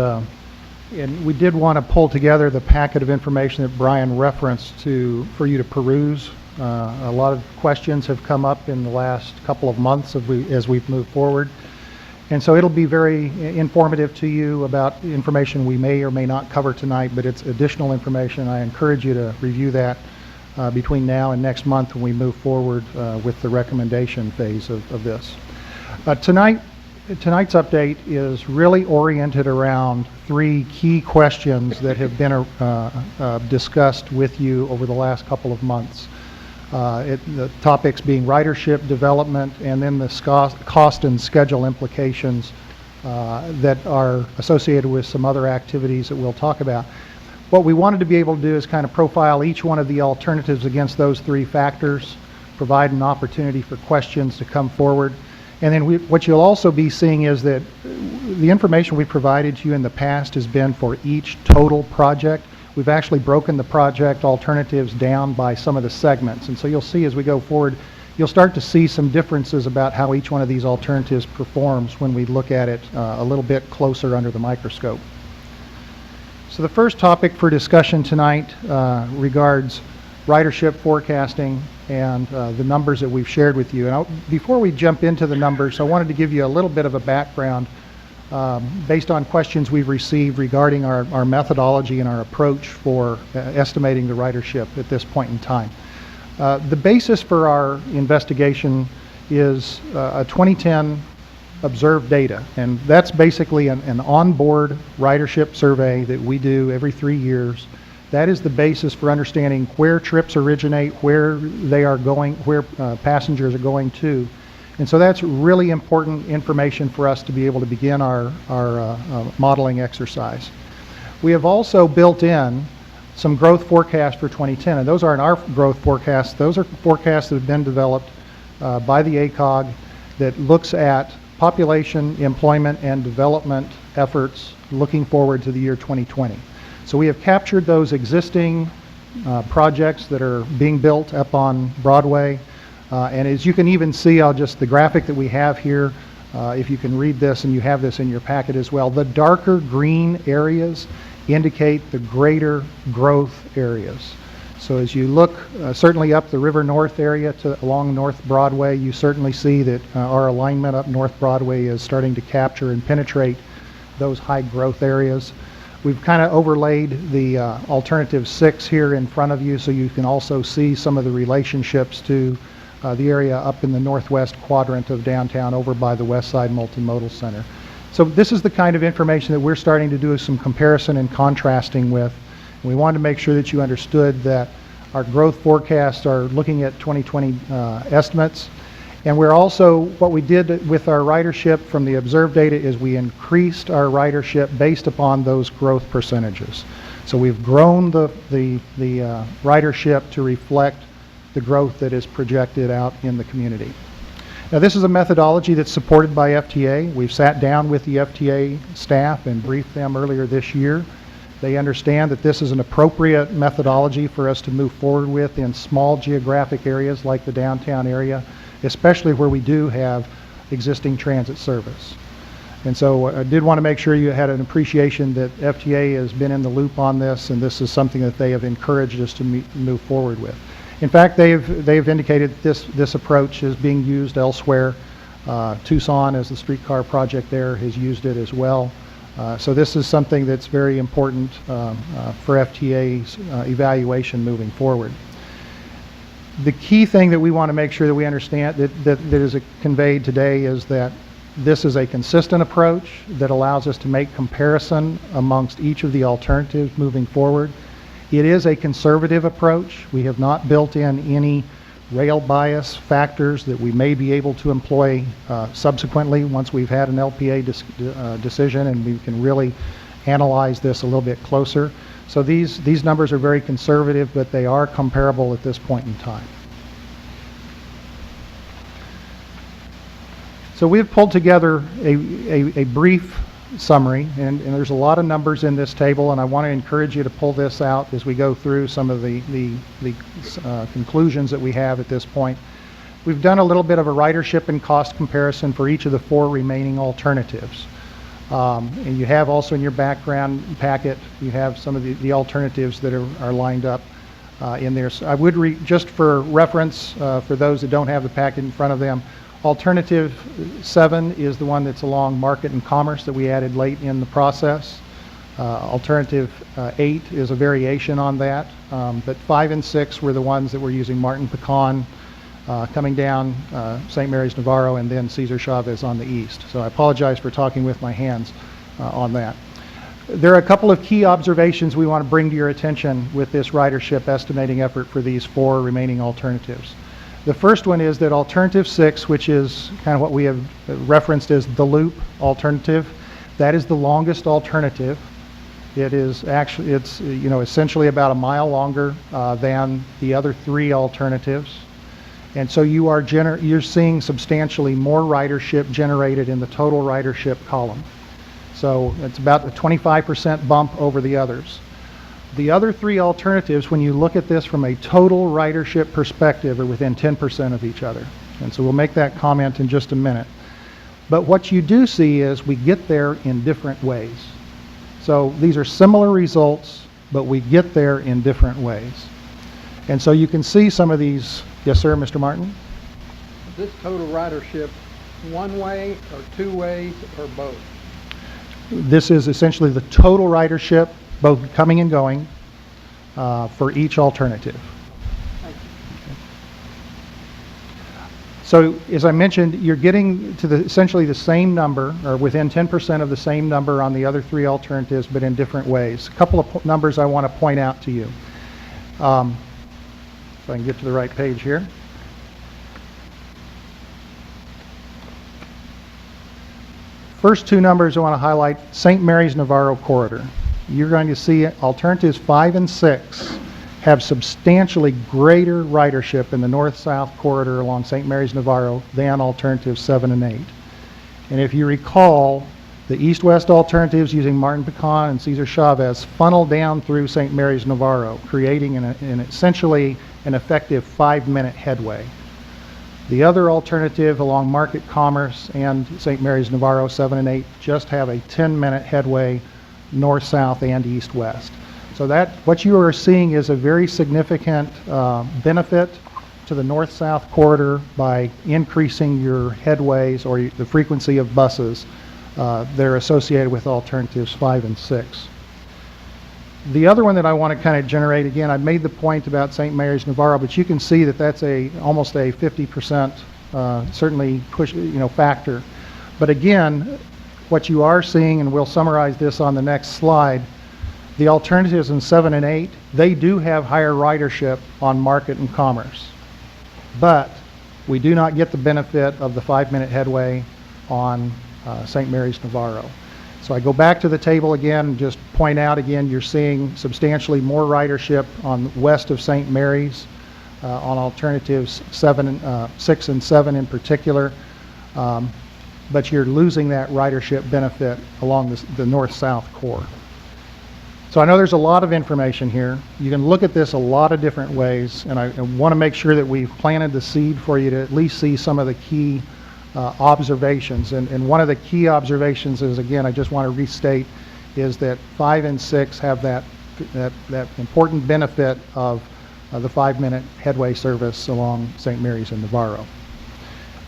we did want to pull together the packet of information that Brian referenced for you to peruse. A lot of questions have come up in the last couple of months as we've moved forward. And so it'll be very informative to you about information we may or may not cover tonight, but it's additional information. I encourage you to review that between now and next month when we move forward with the recommendation phase of this. Tonight's update is really oriented around 3 key questions that have been discussed with you over the last couple of months. The topics being ridership, development, and then the cost and schedule implications that are associated with some other activities that we'll talk about. What we wanted to be able to do is kind of profile each one of the alternatives against those 3 factors, provide an opportunity for questions to come forward. And then what you'll also be seeing is that the information we provided to you in the past has been for each total project. We've actually broken the project alternatives down by some of the segments. And so you'll see as we go forward, you'll start to see some differences about how each one of these alternatives performs when we look at it a little bit closer under the microscope. So the first topic for discussion tonight regards ridership forecasting and the numbers that we've shared with you. And before we jump into the numbers, I wanted to give you a little bit of a background based on questions we've received regarding our methodology and our approach for estimating the ridership at this point in time. The basis for our investigation is a 2010 observed data, and that's basically an onboard ridership survey that we do every 3 years. That is the basis for understanding where trips originate, where they are going, where passengers are going to. And so that's really important information for us to be able to begin our modeling exercise. We have also built in some growth forecasts for 2010, and those aren't our growth forecasts. Those are forecasts that have been developed by the ACOG that looks at population, employment, and development efforts looking forward to the year 2020. So we have captured those existing projects that are being built up on Broadway. And as you can even see, the graphic that we have here, if you can read this, and you have this in your packet as well, the darker green areas indicate the greater growth areas. So as you look certainly up the River North area along North Broadway, you certainly see that our alignment up North Broadway is starting to capture and penetrate those high growth areas. We've kind of overlaid the alternative 6 here in front of you, so you can also see some of the relationships to the area up in the northwest quadrant of downtown over by the West Side Multimodal Center. So this is the kind of information that we're starting to do some comparison and contrasting with. We wanted to make sure that you understood that our growth forecasts are looking at 2020 estimates. And we're also, what we did with our ridership from the observed data is we increased our ridership based upon those growth percentages. So we've grown the ridership to reflect the growth that is projected out in the community. Now, this is a methodology that's supported by FTA. We've sat down with the FTA staff and briefed them earlier this year. They understand that this is an appropriate methodology for us to move forward with in small geographic areas like the downtown area, especially where we do have existing transit service. And so I did want to make sure you had an appreciation that FTA has been in the loop on this, and this is something that they have encouraged us to move forward with. In fact, they've indicated this approach is being used elsewhere. Tucson, as the streetcar project there, has used it as well. So this is something that's very important for FTA's evaluation moving forward. The key thing that we want to make sure that we understand that is conveyed today is that this is a consistent approach that allows us to make comparison amongst each of the alternatives moving forward. It is a conservative approach. We have not built in any rail bias factors that we may be able to employ subsequently once we've had an LPA decision and we can really analyze this a little bit closer. So these numbers are very conservative, but they are comparable at this point in time. So we've pulled together a brief summary, and there's a lot of numbers in this table, and I want to encourage you to pull this out as we go through some of the conclusions that we have at this point. We've done a little bit of a ridership and cost comparison for each of the 4 remaining alternatives. And you have also in your background packet, you have some of the alternatives that are lined up in there. So I would just for reference, for those that don't have the packet in front of them, Alternative 7 is the one that's along Market and Commerce that we added late in the process. Alternative 8 is a variation on that, but 5 and 6 were the ones that were using Martin Pecan coming down St. Mary's Navarro and then Cesar Chavez on the east. So I apologize for talking with my hands on that. There are a couple of key observations we want to bring to your attention with this ridership estimating effort for these 4 remaining alternatives. The first one is that Alternative 6, which is kind of what we have referenced as the loop alternative, that is the longest alternative. It is actually, it's essentially about a mile longer than the other 3 alternatives. And so you're seeing substantially more ridership generated in the total ridership column. So it's about a 25% bump over the others. The other 3 alternatives, when you look at this from a total ridership perspective, are within 10% of each other. And so we'll make that comment in just a minute. But what you do see is we get there in different ways. So these are similar results, but we get there in different ways. And so you can see some of these. Yes, sir, Mr. Martin? Is this total ridership one way or 2 ways or both? This is essentially the total ridership, both coming and going, for each alternative. So as I mentioned, you're getting to essentially the same number, or within 10% of the same number on the other 3 alternatives, but in different ways. A couple of numbers I want to point out to you. If I can get to the right page here. First 2 numbers I want to highlight, St. Mary's Navarro corridor. You're going to see alternatives 5 and 6 have substantially greater ridership in the north-south corridor along St. Mary's Navarro than alternatives 7 and 8. And if you recall, the east-west alternatives using Martin Pecan and Cesar Chavez funnel down through St. Mary's Navarro, creating essentially an effective 5-minute headway. The other alternative along Market Commerce and St. Mary's Navarro 7 and 8 just have a 10-minute headway north-south and east-west. So what you are seeing is a very significant benefit to the north-south corridor by increasing your headways or the frequency of buses that are associated with alternatives 5 and 6. The other one that I want to kind of generate, again, I made the point about St. Mary's Navarro, but you can see that that's almost a 50% certainly push, factor. But again, what you are seeing, and we'll summarize this on the next slide, the alternatives in 7 and 8, they do have higher ridership on Market and Commerce. But we do not get the benefit of the 5-minute headway on St. Mary's Navarro. So I go back to the table again and just point out again, you're seeing substantially more ridership on west of St. Mary's on alternatives 6 and 7 in particular, but you're losing that ridership benefit along the north-south core. So I know there's a lot of information here. You can look at this a lot of different ways, and I want to make sure that we've planted the seed for you to at least see some of the key observations. And one of the key observations is, again, I just want to restate, is that 5 and 6 have that important benefit of the 5-minute headway service along St. Mary's and Navarro.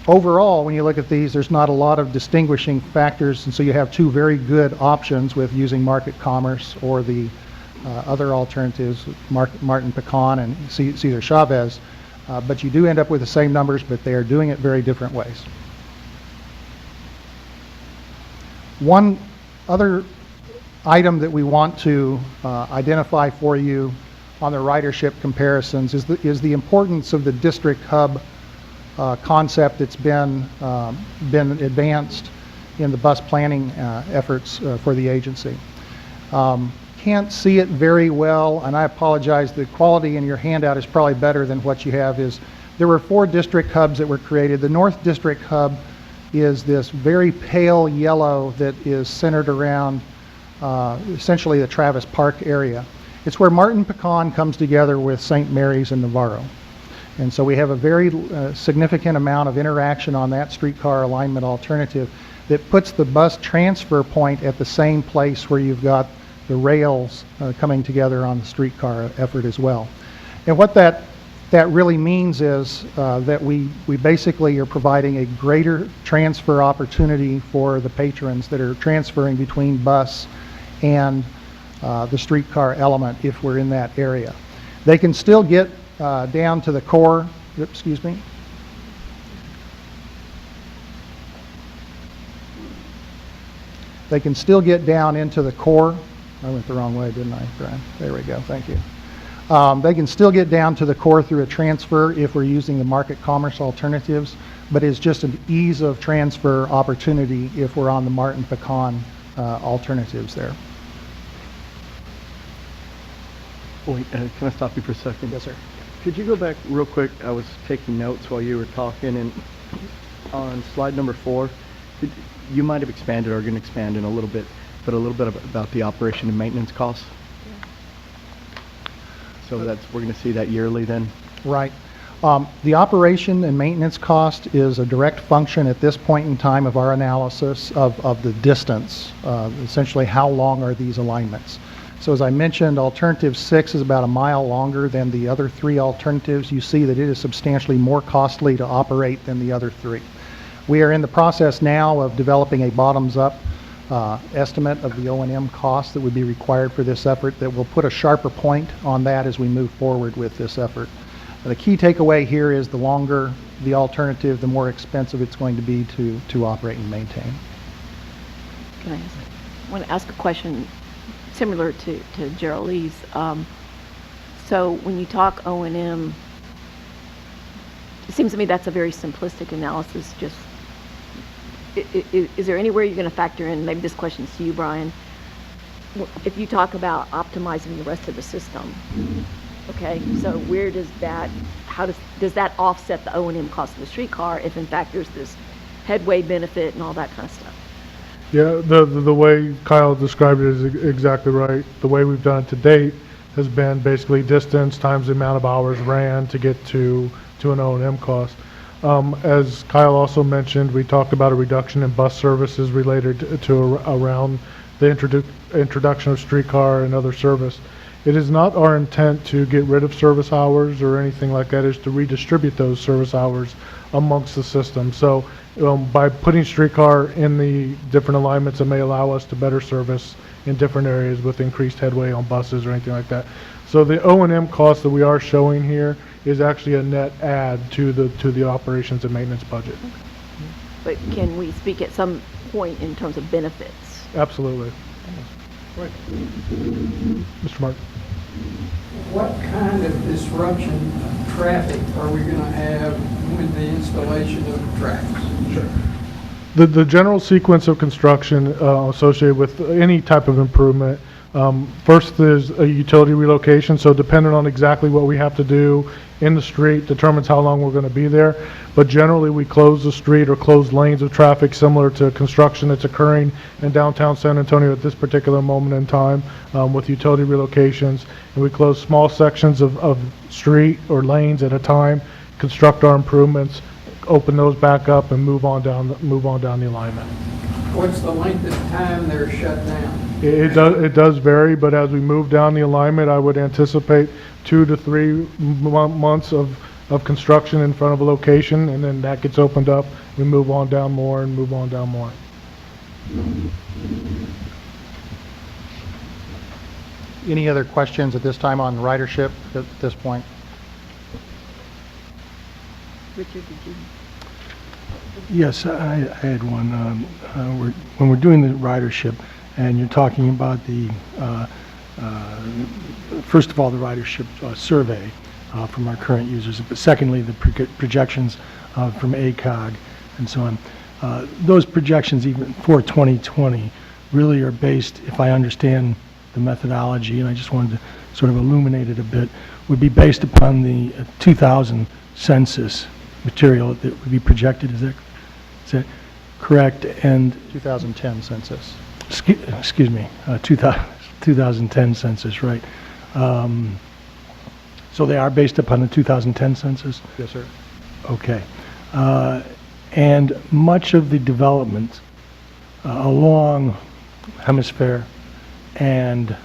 Overall, when you look at these, there's not a lot of distinguishing factors, and so you have two very good options with using Market Commerce or the other alternatives, Martin Pecan and Cesar Chavez, but you do end up with the same numbers, but they are doing it very different ways. One other item that we want to identify for you on the ridership comparisons is the importance of the district hub concept that's been advanced in the bus planning efforts for the agency. Can't see it very well, and I apologize, the quality in your handout is probably better than what you have. There were 4 district hubs that were created. The North District hub is this very pale yellow that is centered around essentially the Travis Park area. It's where Martin Pecan comes together with St. Mary's and Navarro. And so we have a very significant amount of interaction on that streetcar alignment alternative that puts the bus transfer point at the same place where you've got the rails coming together on the streetcar effort as well. And what that really means is that we basically are providing a greater transfer opportunity for the patrons that are transferring between bus and the streetcar element if we're in that area. They can still get down to the core, excuse me. They can still get down into the core. I went the wrong way, didn't I, Brian? There we go, thank you. They can still get down to the core through a transfer if we're using the Market Commerce alternatives, but it's just an ease of transfer opportunity if we're on the Martin Pecan alternatives there. Wait, can I stop you for a second? Yes, sir. Could you go back real quick? I was taking notes while you were talking, and on slide number 4, you might have expanded or going to expand in a little bit, but a little bit about the operation and maintenance costs. So we're going to see that yearly then? Right. The operation and maintenance cost is a direct function at this point in time of our analysis of the distance, essentially how long are these alignments. So as I mentioned, alternative 6 is about a mile longer than the other 3 alternatives. You see that it is substantially more costly to operate than the other 3. We are in the process now of developing a bottoms-up estimate of the O&M costs that would be required for this effort that will put a sharper point on that as we move forward with this effort. The key takeaway here is the longer the alternative, the more expensive it's going to be to operate and maintain. Can I want to ask a question similar to Gerald Lee's. So when you talk O&M, it seems to me that's a very simplistic analysis. Just is there anywhere you're going to factor in, maybe this question's to you, Brian, if you talk about optimizing the rest of the system, okay, so where does that, how does that offset the O&M cost of the streetcar if in fact there's this headway benefit and all that kind of stuff. Yeah, the way Kyle described it is exactly right. The way we've done it to date has been basically distance times the amount of hours ran to get to an O&M cost. As Kyle also mentioned, we talked about a reduction in bus services related to around the introduction of streetcar and other service. It is not our intent to get rid of service hours or anything like that. It's to redistribute those service hours amongst the system. So by putting streetcar in the different alignments, it may allow us to better service in different areas with increased headway on buses or anything like that. So the O&M cost that we are showing here is actually a net add to the operations and maintenance budget. But can we speak at some point in terms of benefits? Absolutely. Mr. Martin. What kind of disruption of traffic are we going to have with the installation of the tracks? Sure. The general sequence of construction associated with any type of improvement, first there's a utility relocation, so depending on exactly what we have to do in the street determines how long we're going to be there. But generally we close the street or close lanes of traffic similar to construction that's occurring in downtown San Antonio at this particular moment in time with utility relocations. And we close small sections of street or lanes at a time, construct our improvements, open those back up and move on down the alignment. What's the length of time they're shut down? It does vary, but as we move down the alignment, I would anticipate 2 to 3 months of construction in front of a location, and then that gets opened up. We move on down more and move on down more. Any other questions at this time on ridership at this point? Richard, did you? Yes, I had one. When we're doing the ridership, and you're talking about the, first of all, the ridership survey from our current users, but secondly, the projections from ACOG and so on. Those projections, even for 2020, really are based, if I understand the methodology, and I just wanted to sort of illuminate it a bit, would be based upon the 2000 census material that would be projected. Is that correct? And 2010 census. Excuse me, 2010 census, right? So they are based upon the 2010 census? Yes, sir. Okay. And much of the development along Hemisphere and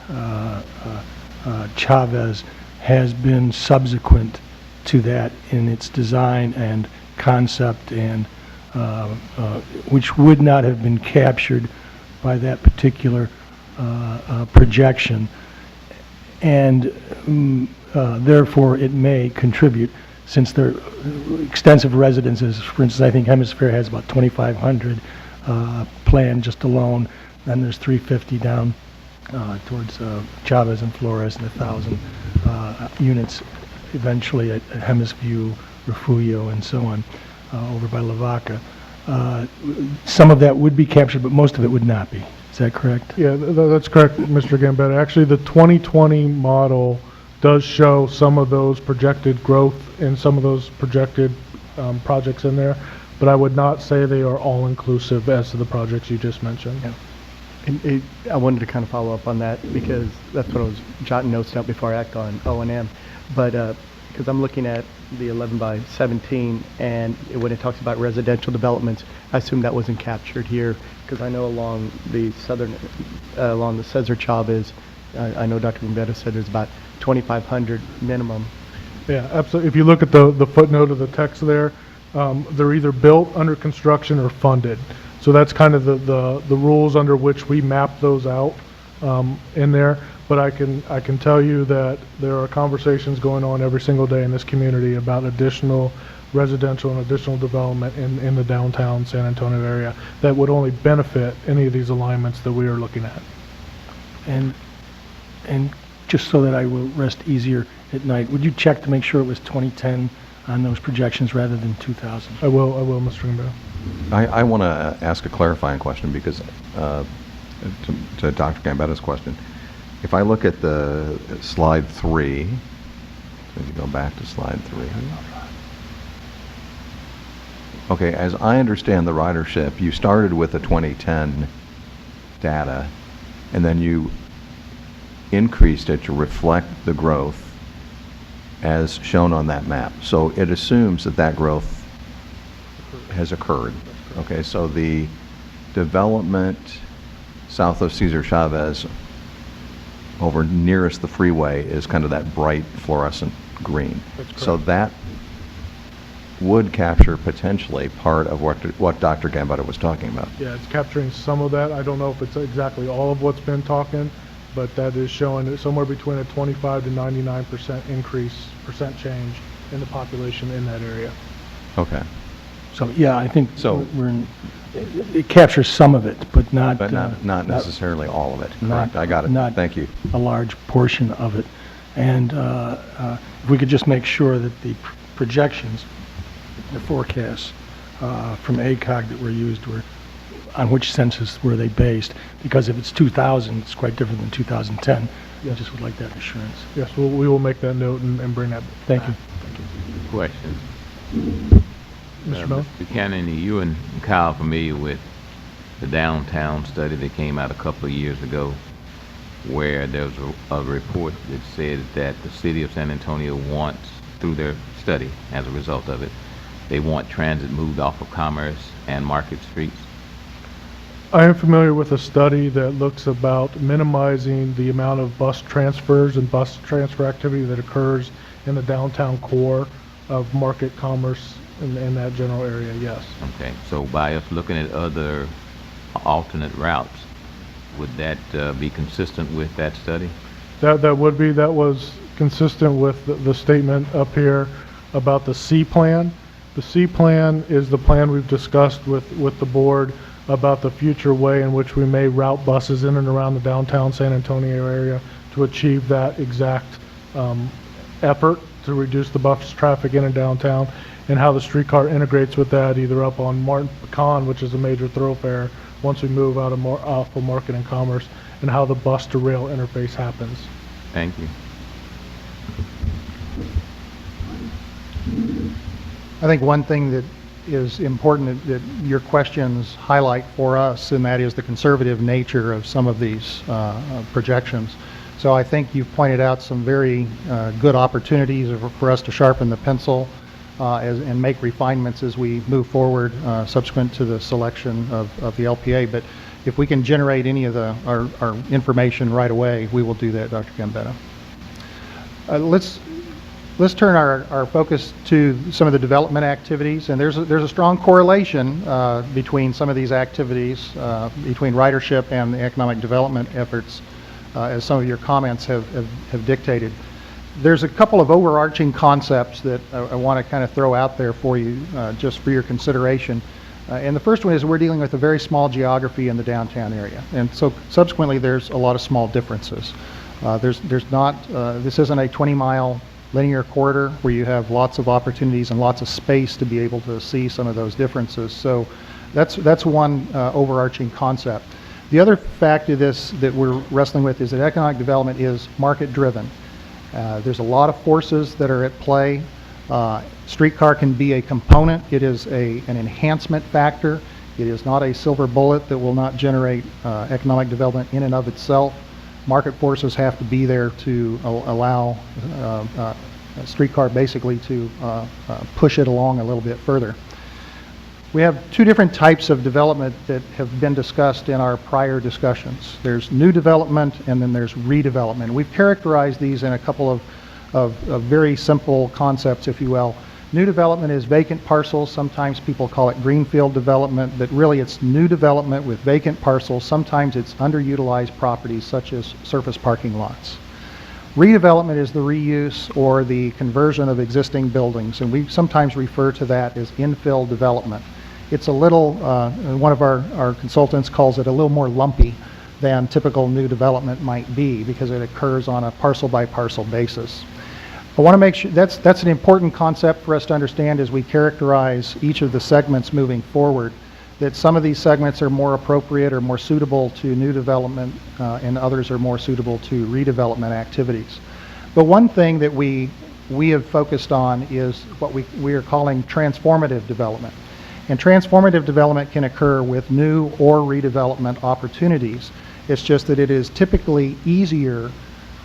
Chavez has been subsequent to that in its design and concept, and which would not have been captured by that particular projection, and therefore it may contribute, since there are extensive residences. For instance, I think Hemisphere has about 2,500 planned just alone, then there's 350 down towards Chavez and Flores, and 1,000 units eventually at Hemisphere, Refugio, and so on, over by Lavaca. Some of that would be captured, but most of it would not be. Is that correct? Yeah, that's correct, Mr. Gambetta. Actually, the 2020 model does show some of those projected growth and some of those projected projects in there, but I would not say they are all inclusive as to the projects you just mentioned. Yeah. And I wanted to kind of follow up on that because that's what I was jotting notes down before I act on O&M. But because I'm looking at the 11 by 17, and when it talks about residential developments, I assume that wasn't captured here, because I know along the southern, along the Cesar Chavez, I know Dr. Gambetta said there's about 2,500 minimum. Yeah, absolutely. If you look at the footnote of the text there, they're either built, under construction, or funded. So that's kind of the rules under which we map those out in there. But I can tell you that there are conversations going on every single day in this community about additional residential and additional development in the downtown San Antonio area that would only benefit any of these alignments that we are looking at. And just so that I will rest easier at night, would you check to make sure it was 2010 on those projections rather than 2000? I will, Mr. Gambetta. I want to ask a clarifying question because to Dr. Gambetta's question. If I look at the slide 3, if you go back to slide 3. Okay, as I understand the ridership, you started with the 2010 data, and then you increased it to reflect the growth as shown on that map. So it assumes that that growth has occurred. Okay, so the development south of Cesar Chavez over nearest the freeway is kind of that bright fluorescent green. So that would capture potentially part of what Dr. Gambetta was talking about. Yeah, it's capturing some of that. I don't know if it's exactly all of what's been talking, but that is showing it somewhere between a 25 to 99% increase, percent change in the population in that area. Okay. So, yeah, I think So- it captures some of it, but not... But not necessarily all of it. Not- Correct. I got it. not Thank you. a large portion of it. And if we could just make sure that the projections, the forecasts from ACOG that were used were, on which census were they based? Because if it's 2000, it's quite different than 2010. I just would like that assurance. Yes, we will make that note and bring that. Thank you. Question. Mr. Miller? Mr. Kennedy, you and Kyle familiar with the downtown study that came out a couple of years ago, where there was a report that said that the city of San Antonio wants, through their study as a result of it, they want transit moved off of Commerce and Market Streets? I am familiar with a study that looks about minimizing the amount of bus transfers and bus transfer activity that occurs in the downtown core of Market Commerce in that general area, yes. Okay, so by us looking at other alternate routes, would that be consistent with that study? That was consistent with the statement up here about the C plan. The C plan is the plan we've discussed with the board about the future way in which we may route buses in and around the downtown San Antonio area to achieve that exact effort to reduce the bus traffic in and downtown, and how the streetcar integrates with that, either up on Martin Pecan, which is a major thoroughfare, once we move out of off of Market and Commerce, and how the bus to rail interface happens. Thank you. I think one thing that is important that your questions highlight for us, and that is the conservative nature of some of these projections. So I think you've pointed out some very good opportunities for us to sharpen the pencil and make refinements as we move forward subsequent to the selection of the LPA. But if we can generate any of our information right away, we will do that, Dr. Gambetta. Let's turn our focus to some of the development activities, and there's a strong correlation between some of these activities, between ridership and the economic development efforts, as some of your comments have dictated. There's a couple of overarching concepts that I want to kind of throw out there for you, just for your consideration. And the first one is we're dealing with a very small geography in the downtown area, and so subsequently there's a lot of small differences. This isn't a 20-mile linear corridor where you have lots of opportunities and lots of space to be able to see some of those differences. So that's one overarching concept. The other fact of this that we're wrestling with is that economic development is market driven. There's a lot of forces that are at play. Streetcar can be a component. It is an enhancement factor. It is not a silver bullet that will not generate economic development in and of itself. Market forces have to be there to allow streetcar basically to push it along a little bit further. We have two different types of development that have been discussed in our prior discussions. There's new development and then there's redevelopment. We've characterized these in a couple of very simple concepts, if you will. New development is vacant parcels. Sometimes people call it greenfield development, but really it's new development with vacant parcels. Sometimes it's underutilized properties such as surface parking lots. Redevelopment is the reuse or the conversion of existing buildings, and we sometimes refer to that as infill development. It's a little, one of our consultants calls it a little more lumpy than typical new development might be because it occurs on a parcel by parcel basis. I want to make sure that's an important concept for us to understand as we characterize each of the segments moving forward, that some of these segments are more appropriate or more suitable to new development and others are more suitable to redevelopment activities. But one thing that we have focused on is what we are calling transformative development. And transformative development can occur with new or redevelopment opportunities. It's just that it is typically easier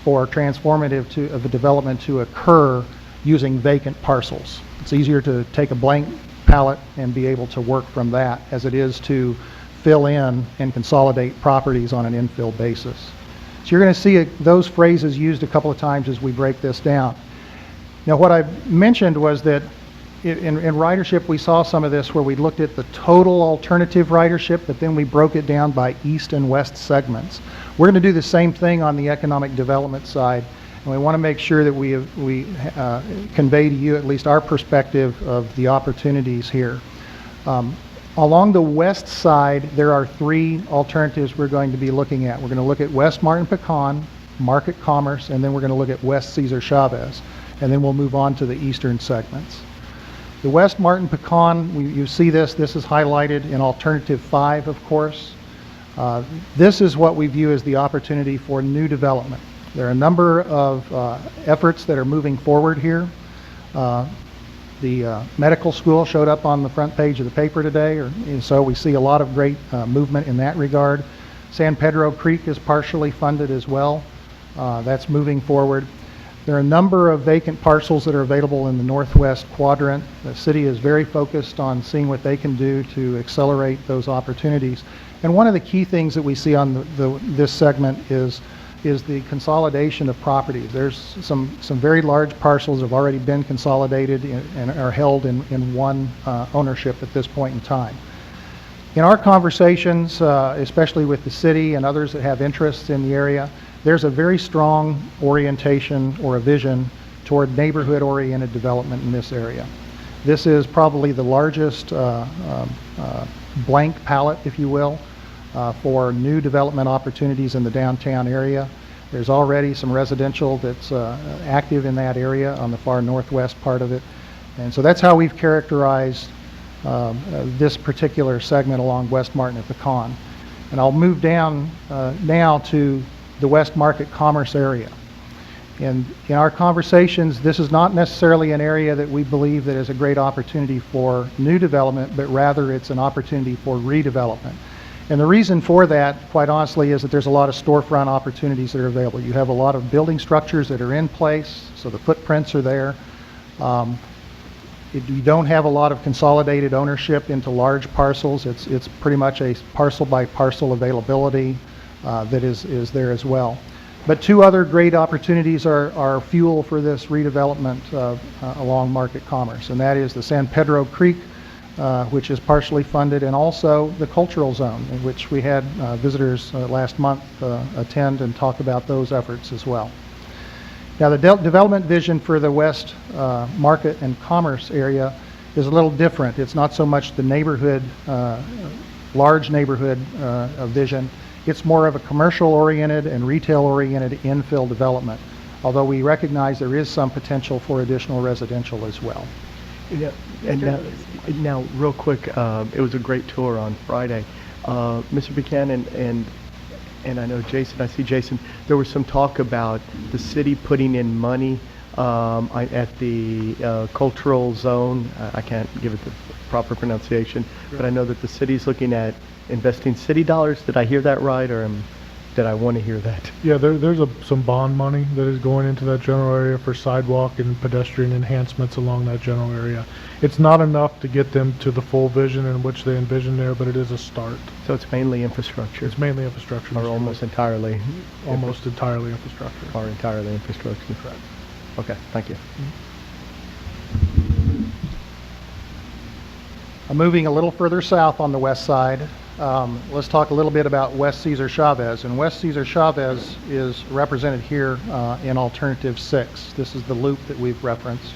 for transformative of a development to occur using vacant parcels. It's easier to take a blank palette and be able to work from that as it is to fill in and consolidate properties on an infill basis. So you're going to see those phrases used a couple of times as we break this down. Now what I mentioned was that in ridership we saw some of this where we looked at the total alternative ridership, but then we broke it down by east and west segments. We're going to do the same thing on the economic development side, and we want to make sure that we convey to you at least our perspective of the opportunities here. Along the west side, there are three alternatives we're going to be looking at. We're going to look at West Martin Pecan, Market Commerce, and then we're going to look at West Cesar Chavez, and then we'll move on to the eastern segments. The West Martin Pecan, you see this is highlighted in Alternative 5, of course. This is what we view as the opportunity for new development. There are a number of efforts that are moving forward here. The medical school showed up on the front page of the paper today, and so we see a lot of great movement in that regard. San Pedro Creek is partially funded as well. That's moving forward. There are a number of vacant parcels that are available in the northwest quadrant. The city is very focused on seeing what they can do to accelerate those opportunities. And one of the key things that we see on this segment is the consolidation of properties. There's some very large parcels that have already been consolidated and are held in one ownership at this point in time. In our conversations, especially with the city and others that have interests in the area, there's a very strong orientation or a vision toward neighborhood-oriented development in this area. This is probably the largest blank palette, if you will, for new development opportunities in the downtown area. There's already some residential that's active in that area on the far northwest part of it. And so that's how we've characterized this particular segment along West Martin and Pecan. And I'll move down now to the West Market Commerce area. And in our conversations, this is not necessarily an area that we believe that is a great opportunity for new development, but rather it's an opportunity for redevelopment. And the reason for that, quite honestly, is that there's a lot of storefront opportunities that are available. You have a lot of building structures that are in place, so the footprints are there. You don't have a lot of consolidated ownership into large parcels. It's pretty much a parcel by parcel availability that is there as well. But two other great opportunities are fuel for this redevelopment along Market Commerce, and that is the San Pedro Creek, which is partially funded, and also the cultural zone, in which we had visitors last month attend and talk about those efforts as well. Now, the development vision for the West Market and Commerce area is a little different. It's not so much the neighborhood, large neighborhood vision. It's more of a commercial-oriented and retail-oriented infill development, although we recognize there is some potential for additional residential as well. Yeah, and now, real quick, it was a great tour on Friday. Mr. Buchanan and I know Jason, I see Jason, there was some talk about the city putting in money at the cultural zone. I can't give it the proper pronunciation, but I know that the city's looking at investing city dollars. Did I hear that right, or did I want to hear that? Yeah, there's some bond money that is going into that general area for sidewalk and pedestrian enhancements along that general area. It's not enough to get them to the full vision in which they envision there, but it is a start. So it's mainly infrastructure? It's mainly infrastructure. Or almost entirely? Almost entirely infrastructure. Or entirely infrastructure. Correct. Okay, thank you. Moving a little further south on the west side, let's talk a little bit about West Cesar Chavez. And West Cesar Chavez is represented here in Alternative 6. This is the loop that we've referenced.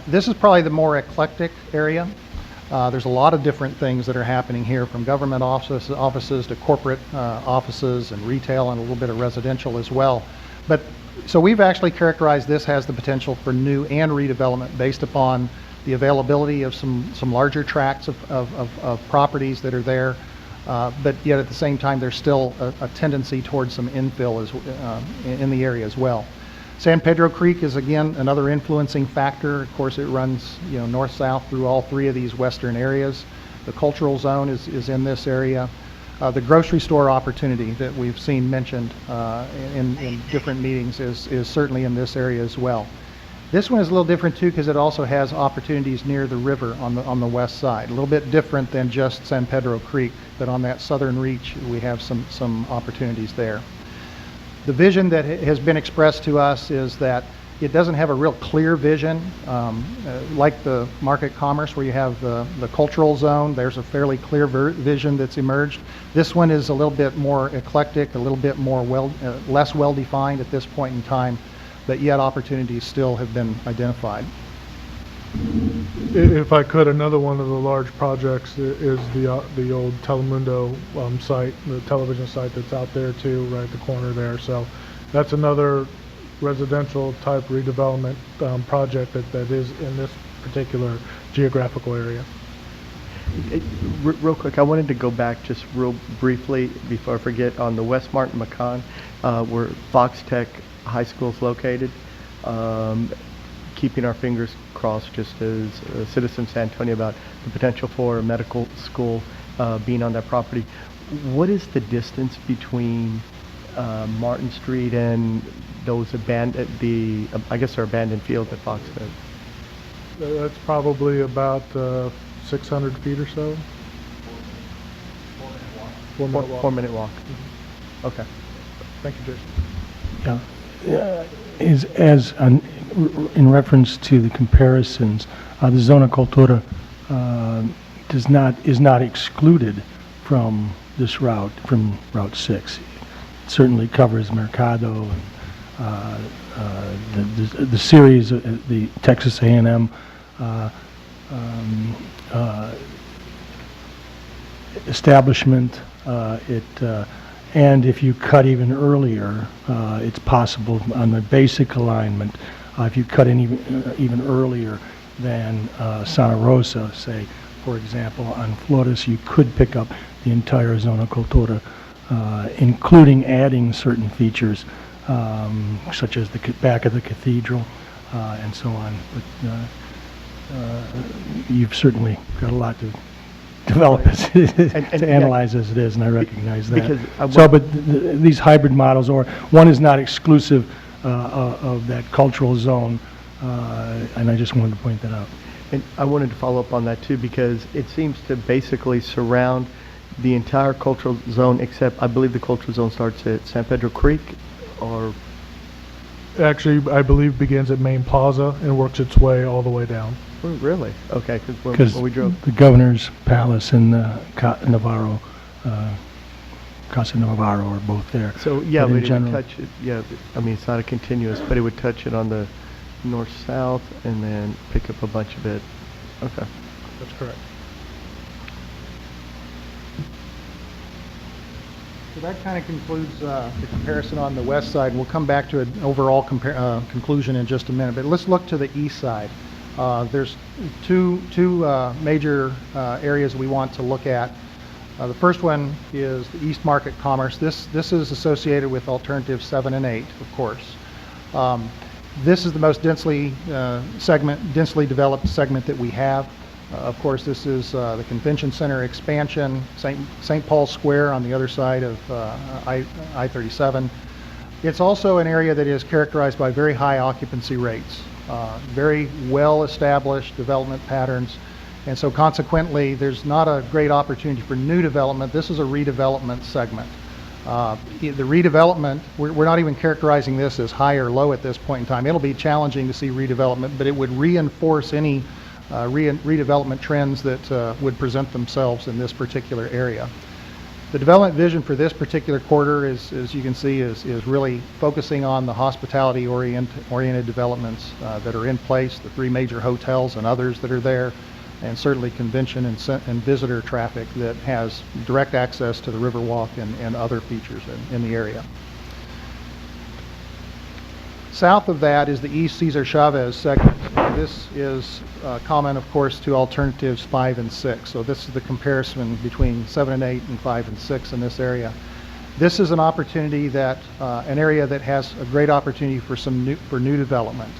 This is probably the more eclectic area. There's a lot of different things that are happening here, from government offices to corporate offices and retail, and a little bit of residential as well. So we've actually characterized this has the potential for new and redevelopment based upon the availability of some larger tracts of properties that are there, but yet at the same time there's still a tendency towards some infill in the area as well. San Pedro Creek is again another influencing factor. Of course, it runs north-south through all three of these western areas. The cultural zone is in this area. The grocery store opportunity that we've seen mentioned in different meetings is certainly in this area as well. This one is a little different too because it also has opportunities near the river on the west side. A little bit different than just San Pedro Creek, but on that southern reach we have some opportunities there. The vision that has been expressed to us is that it doesn't have a real clear vision, like the market commerce where you have the cultural zone. There's a fairly clear vision that's emerged. This one is a little bit more eclectic, a little bit more less well-defined at this point in time, but yet opportunities still have been identified. If I could, another one of the large projects is the old Telemundo site, the television site that's out there too, right at the corner there. So that's another residential type redevelopment project that is in this particular geographical area. Real quick, I wanted to go back just real briefly before I forget on the West Martin Macon, where Fox Tech High School is located. Keeping our fingers crossed, just as a citizen of San Antonio, about the potential for a medical school being on that property. What is the distance between Martin Street and those abandoned, I guess they're abandoned fields at Fox Tech? That's probably about 600 feet or so. 4-minute walk. 4-minute walk. Mm-hmm. Okay. Thank you, Jason. Yeah. In reference to the comparisons, the Zona Cultura is not excluded from this route, from Route 6. It certainly covers Mercado and the series, the Texas A&M establishment. And if you cut even earlier, it's possible on the basic alignment. If you cut in even earlier than Santa Rosa, say, for example, on Flores, you could pick up the entire Zona Cultura, including adding certain features, such as the back of the cathedral and so on. But you've certainly got a lot to develop to analyze as it is, and I recognize that. But these hybrid models, or one is not exclusive of that cultural zone, and I just wanted to point that out. And I wanted to follow up on that too, because it seems to basically surround the entire cultural zone, except I believe the cultural zone starts at San Pedro Creek, or? Actually, I believe begins at Main Plaza and works its way all the way down. Oh, really? Okay, because when we drove, the Governor's Palace and the Casa Navarro are both there. So yeah, but it would touch it. Yeah, I mean it's not a continuous, but it would touch it on the north-south and then pick up a bunch of it. Okay, that's correct. So that kind of concludes the comparison on the west side. We'll come back to an overall conclusion in just a minute, but let's look to the east side. There's two major areas we want to look at. The first one is the East Market Commerce. This is associated with alternatives 7 and 8, of course. This is the most densely developed segment that we have. Of course, this is the Convention Center expansion, St. Paul Square on the other side of I-37. It's also an area that is characterized by very high occupancy rates, very well-established development patterns, and so consequently, there's not a great opportunity for new development. This is a redevelopment segment. The redevelopment, we're not even characterizing this as high or low at this point in time. It'll be challenging to see redevelopment, but it would reinforce any redevelopment trends that would present themselves in this particular area. The development vision for this particular quarter is, as you can see, is really focusing on the hospitality-oriented developments that are in place, the 3 major hotels and others that are there, and certainly convention and visitor traffic that has direct access to the Riverwalk and other features in the area. South of that is the East Cesar Chavez segment. This is common, of course, to alternatives 5 and 6. So this is the comparison between 7 and 8 and 5 and 6 in this area. This is an opportunity that, an area that has a great opportunity for new development.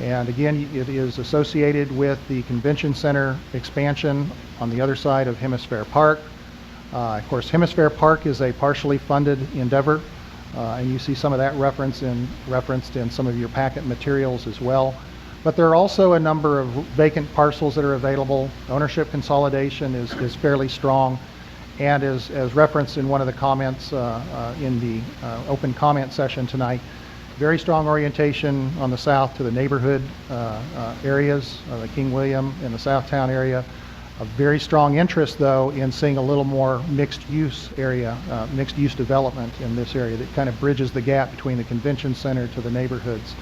And again, it is associated with the Convention Center expansion on the other side of Hemisphere Park. Of course, Hemisphere Park is a partially funded endeavor, and you see some of that referenced in some of your packet materials as well. But there are also a number of vacant parcels that are available. Ownership consolidation is fairly strong, and as referenced in one of the comments in the open comment session tonight, very strong orientation on the south to the neighborhood areas, the King William and the Southtown area. A very strong interest, though, in seeing a little more mixed-use area, mixed-use development in this area that kind of bridges the gap between the convention center to the neighborhoods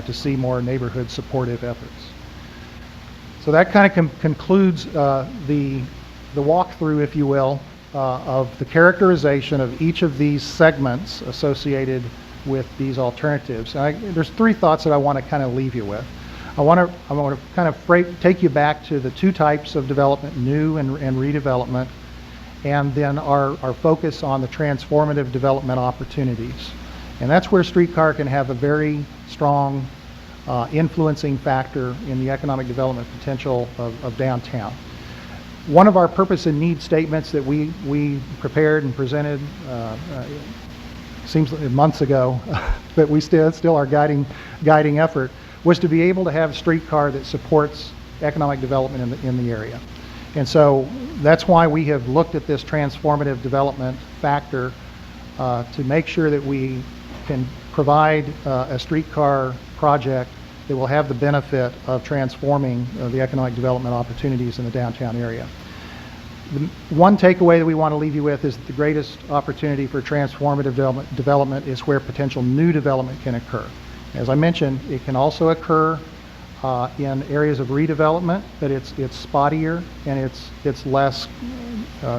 to see more neighborhood supportive efforts. So that kind of concludes the walkthrough, if you will, of the characterization of each of these segments associated with these alternatives. There's three thoughts that I want to kind of leave you with. I want to kind of take you back to the two types of development, new and redevelopment, and then our focus on the transformative development opportunities. And that's where streetcar can have a very strong influencing factor in the economic development potential of downtown. One of our purpose and need statements that we prepared and presented seems like months ago, but we still our guiding effort was to be able to have a streetcar that supports economic development in the area. And so that's why we have looked at this transformative development factor to make sure that we can provide a streetcar project that will have the benefit of transforming the economic development opportunities in the downtown area. The one takeaway that we want to leave you with is that the greatest opportunity for transformative development is where potential new development can occur. As I mentioned, it can also occur in areas of redevelopment, but it's spottier and it's less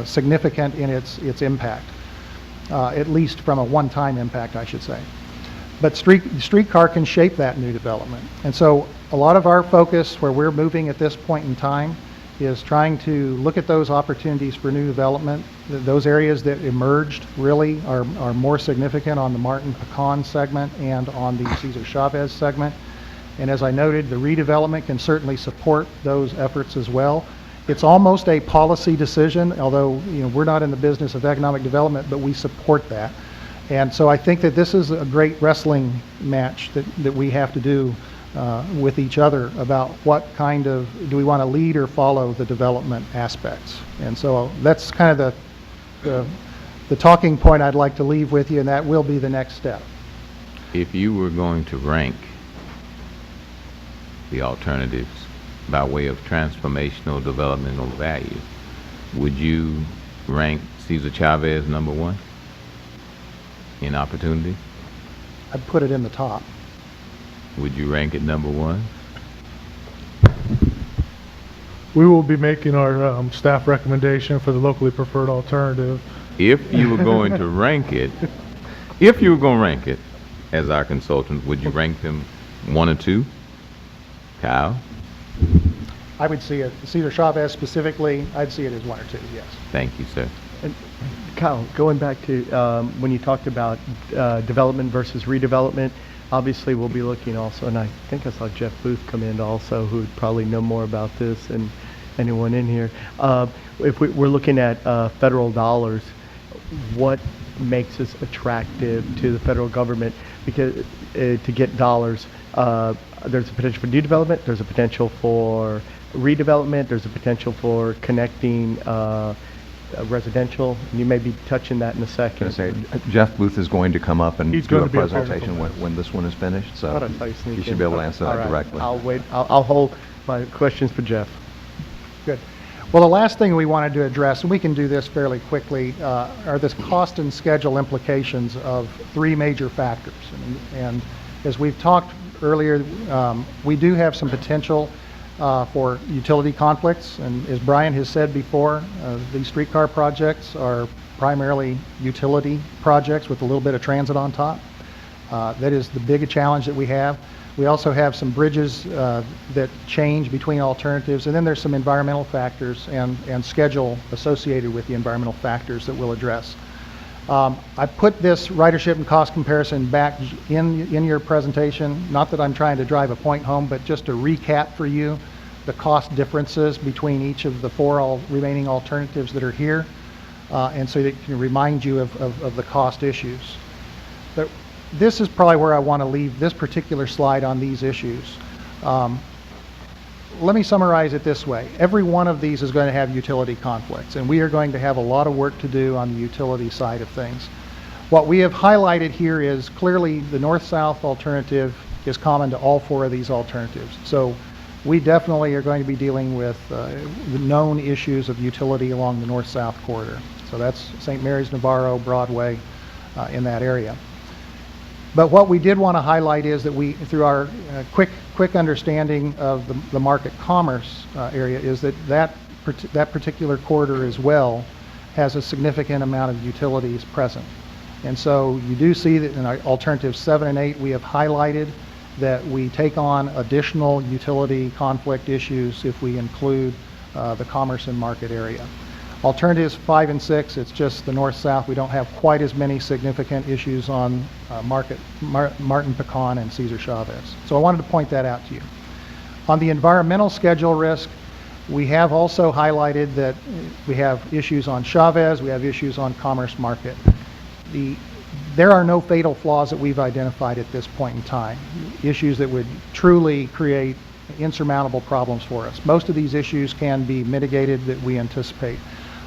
significant in its impact, at least from a one-time impact, I should say. But streetcar can shape that new development. And so a lot of our focus where we're moving at this point in time is trying to look at those opportunities for new development. Those areas that emerged really are more significant on the Martin Pecan segment and on the Cesar Chavez segment. And as I noted, the redevelopment can certainly support those efforts as well. It's almost a policy decision, although we're not in the business of economic development, but we support that. And so I think that this is a great wrestling match that we have to do with each other about what kind of, do we want to lead or follow the development aspects. And so that's kind of the talking point I'd like to leave with you, and that will be the next step. If you were going to rank the alternatives by way of transformational developmental value, would you rank Cesar Chavez number one in opportunity? I'd put it in the top. Would you rank it number one? We will be making our staff recommendation for the locally preferred alternative. If you were going to rank it, as our consultant, would you rank them 1 or 2? Kyle? I would see it, Cesar Chavez specifically, I'd see it as 1 or 2, yes. Thank you, sir. And Kyle, going back to when you talked about development versus redevelopment, obviously we'll be looking also, and I think I saw Jeff Booth come in also, who would probably know more about this than anyone in here. If we're looking at federal dollars, what makes us attractive to the federal government? Because to get dollars, there's a potential for new development, there's a potential for redevelopment, there's a potential for connecting residential. You may be touching that in a second. Jeff Booth is going to come up and do a going to be a presentation when this one is finished, so Thought I saw you sneak you should in. be able to answer All that right. directly. I'll wait. I'll hold my questions for Jeff. Good. Well, the last thing we wanted to address, and we can do this fairly quickly, are the cost and schedule implications of 3 major factors. And as we've talked earlier, we do have some potential for utility conflicts, and as Brian has said before, these streetcar projects are primarily utility projects with a little bit of transit on top. That is the big challenge that we have. We also have some bridges that change between alternatives, and then there's some environmental factors and schedule associated with the environmental factors that we'll address. I put this ridership and cost comparison back in your presentation, not that I'm trying to drive a point home, but just to recap for you the cost differences between each of the four remaining alternatives that are here, and so that it can remind you of the cost issues. But this is probably where I want to leave this particular slide on these issues. Let me summarize it this way. Every one of these is going to have utility conflicts, and we are going to have a lot of work to do on the utility side of things. What we have highlighted here is clearly the north-south alternative is common to all four of these alternatives. So we definitely are going to be dealing with the known issues of utility along the north-south corridor. So that's St. Mary's, Navarro, Broadway, in that area. But what we did want to highlight is that we, through our quick understanding of the market commerce area, is that particular corridor as well has a significant amount of utilities present. And so you do see that in our alternatives 7 and 8, we have highlighted that we take on additional utility conflict issues if we include the commerce and market area. Alternatives 5 and 6, it's just the north-south. We don't have quite as many significant issues on Martin Pecan and Cesar Chavez. So I wanted to point that out to you. On the environmental schedule risk, we have also highlighted that we have issues on Chavez, we have issues on Commerce Market. There are no fatal flaws that we've identified at this point in time, issues that would truly create insurmountable problems for us. Most of these issues can be mitigated that we anticipate.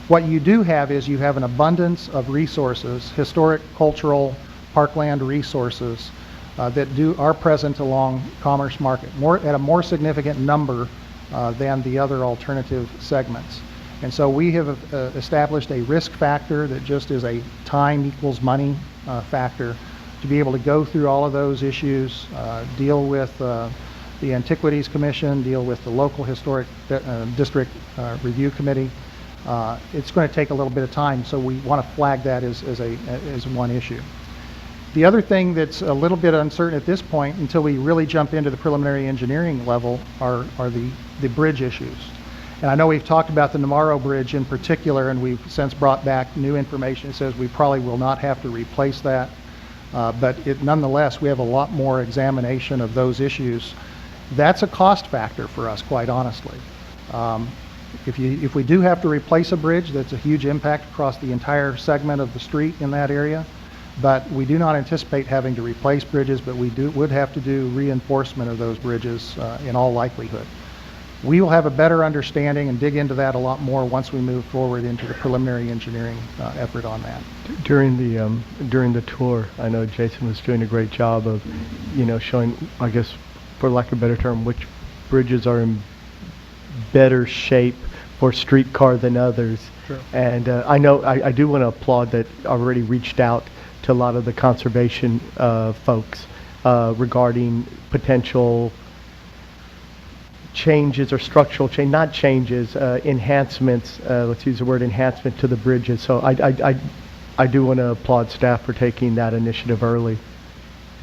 What you do have is you have an abundance of resources, historic, cultural, parkland resources that are present along Commerce Market, at a more significant number than the other alternative segments. And so we have established a risk factor that just is a time equals money factor to be able to go through all of those issues, deal with the Antiquities Commission, deal with the local historic district review committee. It's going to take a little bit of time, so we want to flag that as one issue. The other thing that's a little bit uncertain at this point, until we really jump into the preliminary engineering level, are the bridge issues. And I know we've talked about the Navarro Bridge in particular, and we've since brought back new information that says we probably will not have to replace that. But nonetheless, we have a lot more examination of those issues. That's a cost factor for us, quite honestly. If we do have to replace a bridge, that's a huge impact across the entire segment of the street in that area. But we do not anticipate having to replace bridges, but we would have to do reinforcement of those bridges in all likelihood. We will have a better understanding and dig into that a lot more once we move forward into the preliminary engineering effort on that. During the tour, I know Jason was doing a great job of, showing, I guess, for lack of a better term, which bridges are in better shape for streetcar than others. Sure. And I know I do want to applaud that already reached out to a lot of the conservation folks regarding potential changes or structural change, not changes, enhancements, let's use the word enhancement to the bridges. So I do want to applaud staff for taking that initiative early.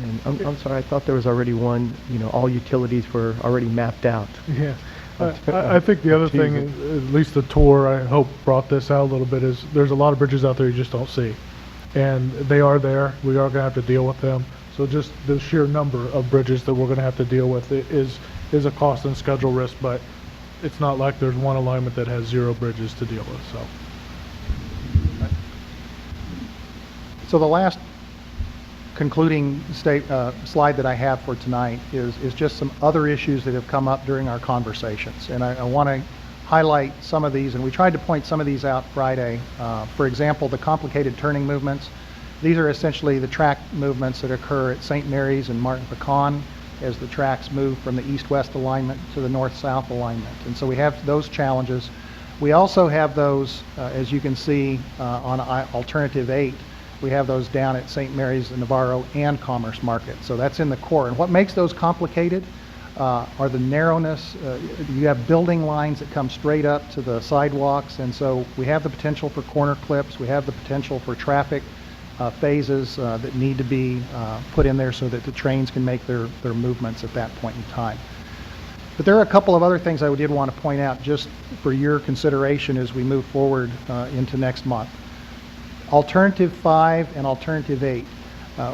And I'm sorry, I thought there was already one, all utilities were already mapped out. Yeah. I think the other thing, at least the tour, I hope brought this out a little bit, is there's a lot of bridges out there you just don't see. And they are there. We are going to have to deal with them. So just the sheer number of bridges that we're going to have to deal with is a cost and schedule risk, but it's not like there's one alignment that has 0 bridges to deal with. So the last concluding slide that I have for tonight is just some other issues that have come up during our conversations. And I want to highlight some of these, and we tried to point some of these out Friday. For example, the complicated turning movements. These are essentially the track movements that occur at St. Mary's and Martin Pecan as the tracks move from the east-west alignment to the north-south alignment. And so we have those challenges. We also have those, as you can see on Alternative 8, we have those down at St. Mary's, Navarro, and Commerce Market. So that's in the core. And what makes those complicated are the narrowness. You have building lines that come straight up to the sidewalks, and so we have the potential for corner clips. We have the potential for traffic phases that need to be put in there so that the trains can make their movements at that point in time. But there are a couple of other things I did want to point out just for your consideration as we move forward into next month. Alternative 5 and Alternative 8.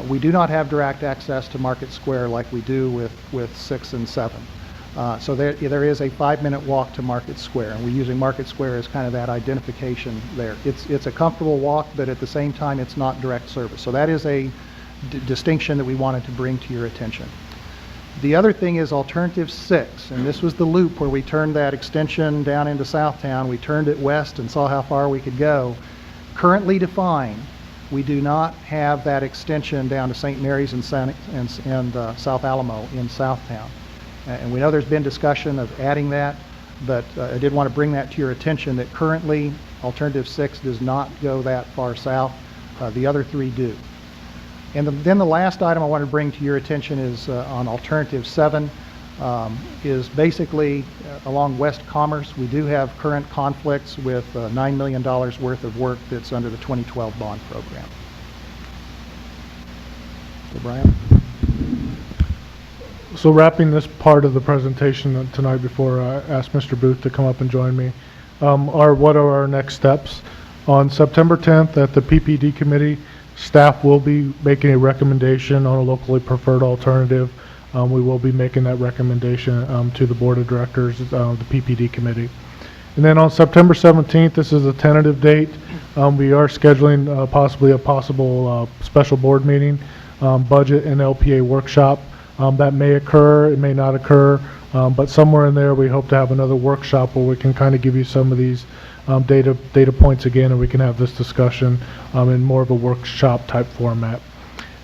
We do not have direct access to Market Square like we do with 6 and 7. So there is a 5-minute walk to Market Square, and we're using Market Square as kind of that identification there. It's a comfortable walk, but at the same time, it's not direct service. So that is a distinction that we wanted to bring to your attention. The other thing is Alternative 6, and this was the loop where we turned that extension down into Southtown. We turned it west and saw how far we could go. Currently defined, we do not have that extension down to St. Mary's and South Alamo in Southtown. And we know there's been discussion of adding that, but I did want to bring that to your attention that currently Alternative 6 does not go that far south. The other 3 do. And then the last item I want to bring to your attention is on Alternative 7, is basically along West Commerce. We do have current conflicts with $9 million worth of work that's under the 2012 bond program. So Brian? So wrapping this part of the presentation tonight before I ask Mr. Booth to come up and join me, what are our next steps? On September 10th at the PPD committee, staff will be making a recommendation on a locally preferred alternative. We will be making that recommendation to the board of directors, the PPD committee. And then on September 17th, this is a tentative date. We are scheduling possibly a possible special board meeting, budget and LPA workshop. That may occur, it may not occur, but somewhere in there we hope to have another workshop where we can kind of give you some of these data points again, and we can have this discussion in more of a workshop type format.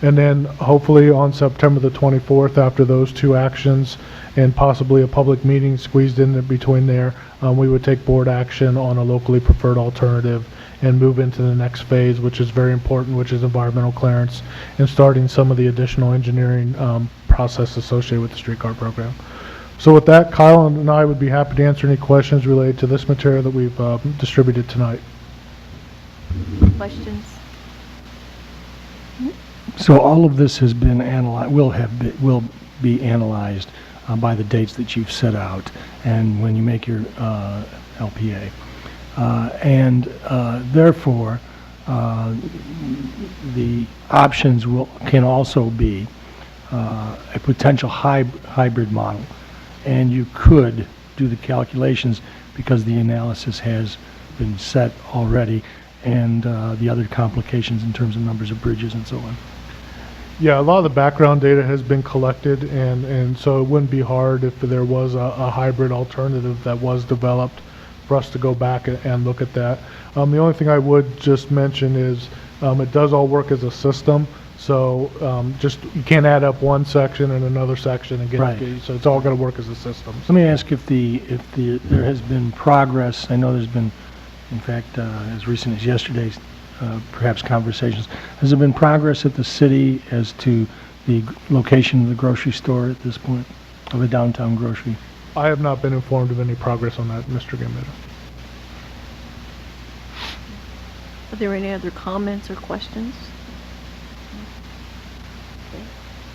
And then hopefully on September the 24th, after those 2 actions and possibly a public meeting squeezed in between there, we would take board action on a locally preferred alternative and move into the next phase, which is very important, which is environmental clearance and starting some of the additional engineering process associated with the streetcar program. So with that, Kyle and I would be happy to answer any questions related to this material that we've distributed tonight. Questions? So all of this has been analyzed, will be analyzed by the dates that you've set out, and when you make your LPA, therefore the options can also be a potential hybrid model, and you could do the calculations because the analysis has been set already, and the other complications in terms of numbers of bridges and so on. Yeah, a lot of the background data has been collected, and so it wouldn't be hard if there was a hybrid alternative that was developed for us to go back and look at that. The only thing I would just mention is it does all work as a system, so just you can't add up one section and another section and get Right. so it's all going to work as a system. Let me ask if there has been progress. I know there's been, in fact, as recent as yesterday's perhaps conversations. Has there been progress at the city as to the location of the grocery store at this point, of a downtown grocery? I have not been informed of any progress on that, Mr. Gambetta. Are there any other comments or questions? Okay.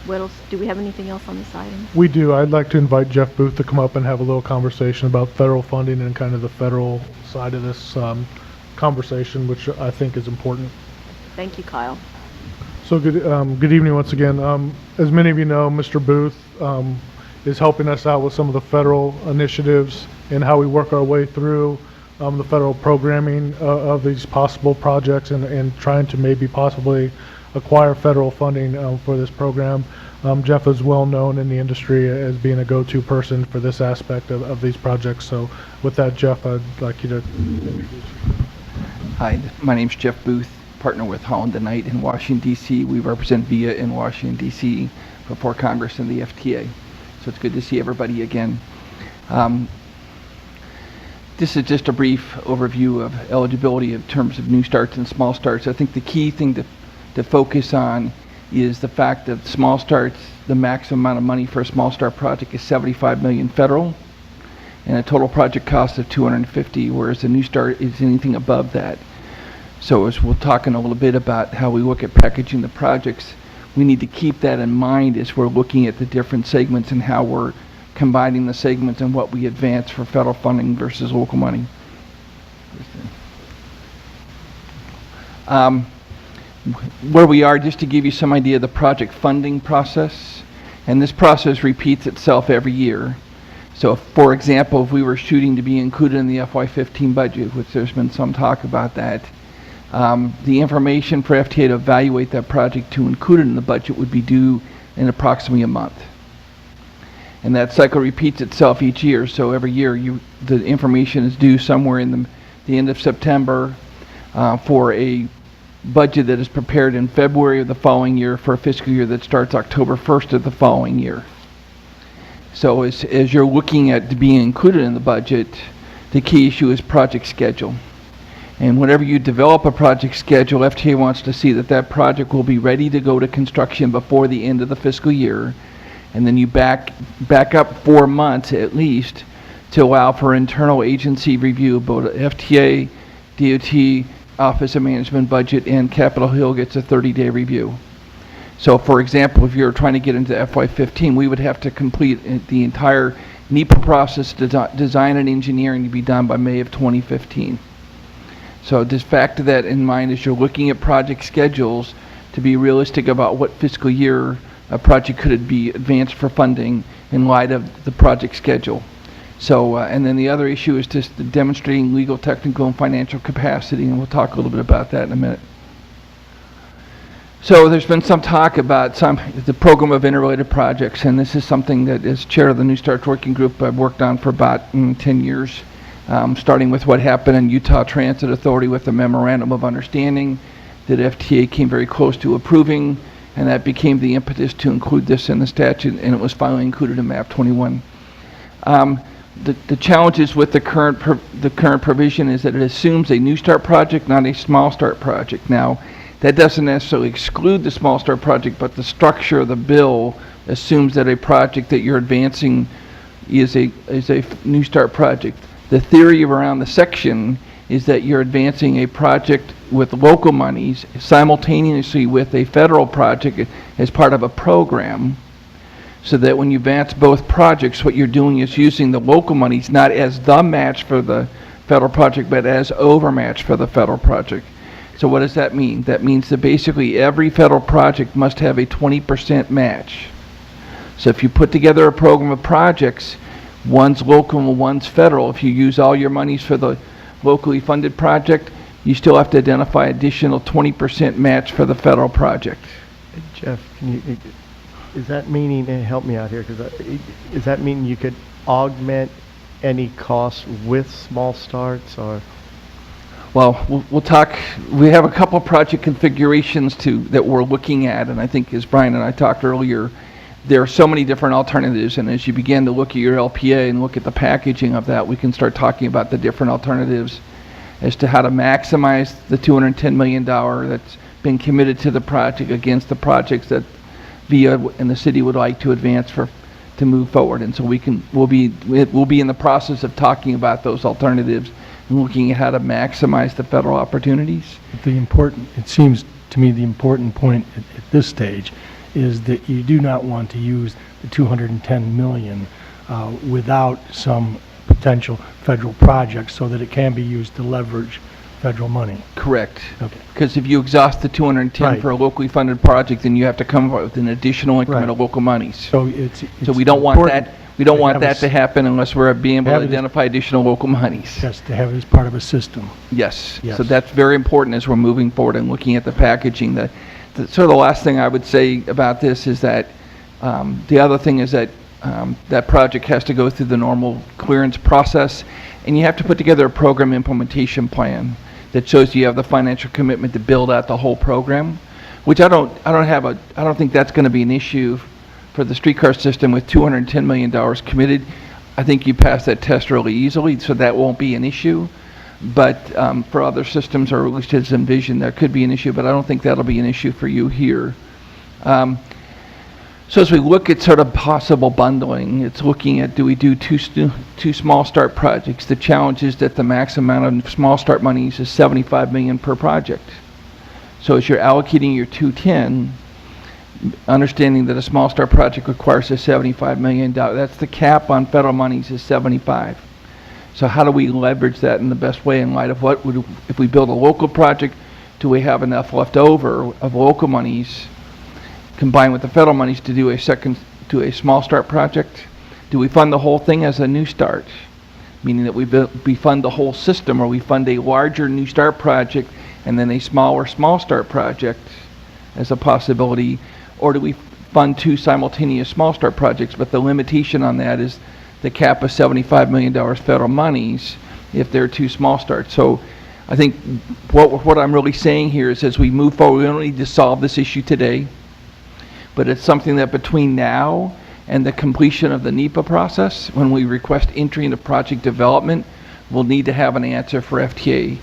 What else? Do we have anything else on this item? We do. I'd like to invite Jeff Booth to come up and have a little conversation about federal funding and kind of the federal side of this conversation, which I think is important. Thank you, Kyle. So good evening once again. As many of you know, Mr. Booth is helping us out with some of the federal initiatives and how we work our way through the federal programming of these possible projects and trying to maybe possibly acquire federal funding for this program. Jeff is well known in the industry as being a go-to person for this aspect of these projects. So with that, Jeff, I'd like you to introduce yourself. Hi, my name's Jeff Booth, partner with Holland & Knight in Washington, D.C. We represent VIA in Washington, D.C. before Congress and the FTA. So it's good to see everybody again. This is just a brief overview of eligibility in terms of new starts and small starts. I think the key thing to focus on is the fact that small starts, the maximum amount of money for a small start project is $75 million federal, and a total project cost of $250, whereas a new start is anything above that. So as we'll talk in a little bit about how we look at packaging the projects, we need to keep that in mind as we're looking at the different segments and how we're combining the segments and what we advance for federal funding versus local money. Where we are, just to give you some idea of the project funding process, and this process repeats itself every year. So, for example, if we were shooting to be included in the FY15 budget, which there's been some talk about that, the information for FTA to evaluate that project to include it in the budget would be due in approximately a month. And that cycle repeats itself each year, so every year the information is due somewhere in the end of September for a budget that is prepared in February of the following year for a fiscal year that starts October 1st of the following year. So as you're looking at being included in the budget, the key issue is project schedule. And whenever you develop a project schedule, FTA wants to see that that project will be ready to go to construction before the end of the fiscal year. And then you back up 4 months at least to allow for internal agency review. Both FTA, DOT, Office of Management Budget, and Capitol Hill gets a 30-day review. So for example, if you're trying to get into FY15, we would have to complete the entire NEPA process, design and engineering, to be done by May of 2015. So just factor that in mind as you're looking at project schedules to be realistic about what fiscal year a project could be advanced for funding in light of the project schedule. So, and then the other issue is just demonstrating legal, technical, and financial capacity, and we'll talk a little bit about that in a minute. So there's been some talk about the program of interrelated projects, and this is something that, as chair of the New Start Working Group, I've worked on for about 10 years, starting with what happened in Utah Transit Authority with the Memorandum of Understanding that FTA came very close to approving, and that became the impetus to include this in the statute, and it was finally included in MAP 21. The challenges with the current provision is that it assumes a New Start project, not a Small Start project. Now, that doesn't necessarily exclude the Small Start project, but the structure of the bill assumes that a project that you're advancing is a New Start project. The theory around the section is that you're advancing a project with local monies simultaneously with a federal project as part of a program, so that when you advance both projects, what you're doing is using the local monies not as the match for the federal project, but as overmatch for the federal project. So what does that mean? That means that basically every federal project must have a 20% match. So if you put together a program of projects, one's local and one's federal, if you use all your monies for the locally funded project, you still have to identify additional 20% match for the federal project. Jeff, is that meaning, and help me out here, because is that meaning you could augment any costs with small starts, or? Well, we'll talk. We have a couple project configurations that we're looking at, and I think as Brian and I talked earlier, there are so many different alternatives, and as you begin to look at your LPA and look at the packaging of that, we can start talking about the different alternatives as to how to maximize the $210 million that's been committed to the project against the projects that VIA and the city would like to advance to move forward. And so we'll be in the process of talking about those alternatives and looking at how to maximize the federal opportunities. It seems to me the important point at this stage is that you do not want to use the $210 million without some potential federal projects so that it can be used to leverage federal money. Correct. Okay. Because if you exhaust the 210 Right. for a locally funded project, then you have to come up with an additional increment Right. of local monies. So So we don't want important that. We don't want have that to happen unless we're being able to have it as- identify additional local monies. Yes, to have it as part of a system. Yes. Yes. So that's very important as we're moving forward and looking at the packaging. Sort of the last thing I would say about this is that the other thing is that that project has to go through the normal clearance process, and you have to put together a program implementation plan that shows you have the financial commitment to build out the whole program, which I don't think that's going to be an issue for the streetcar system with $210 million committed. I think you pass that test really easily, so that won't be an issue. But for other systems, or at least as envisioned, there could be an issue, but I don't think that'll be an issue for you here. So as we look at sort of possible bundling, it's looking at, do we do two small start projects? The challenge is that the max amount of small start monies is $75 million per project. So as you're allocating your 210, understanding that a small start project requires a $75 million, that's the cap on federal monies is 75. So how do we leverage that in the best way in light of if we build a local project, do we have enough left over of local monies combined with the federal monies to do a small start project? Do we fund the whole thing as a new start? Meaning that we fund the whole system, or we fund a larger new start project and then a smaller small start project as a possibility, or do we fund two simultaneous small start projects? But the limitation on that is the cap of $75 million federal monies if there are two small starts. So I think what I'm really saying here is, as we move forward, we don't need to solve this issue today, but it's something that between now and the completion of the NEPA process, when we request entry into project development, we'll need to have an answer for FTA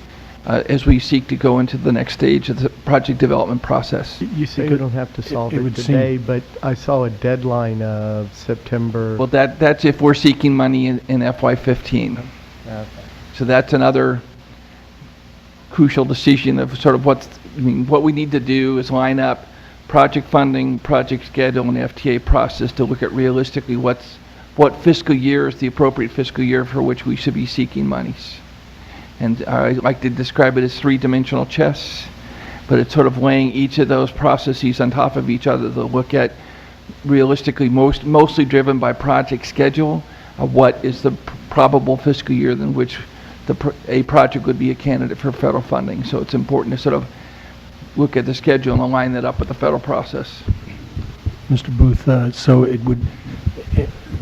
as we seek to go into the next stage of the project development process. You say you don't have to solve it it would today, but I saw a deadline of September. Well, that's if we're seeking money in FY15. Okay. So that's another crucial decision of sort of what we need to do is line up project funding, project schedule, and FTA process to look at realistically what fiscal year is the appropriate fiscal year for which we should be seeking monies. And I like to describe it as three-dimensional chess, but it's sort of laying each of those processes on top of each other to look at realistically, mostly driven by project schedule, of what is the probable fiscal year in which a project would be a candidate for federal funding. So it's important to sort of look at the schedule and align that up with the federal process. Mr. Booth,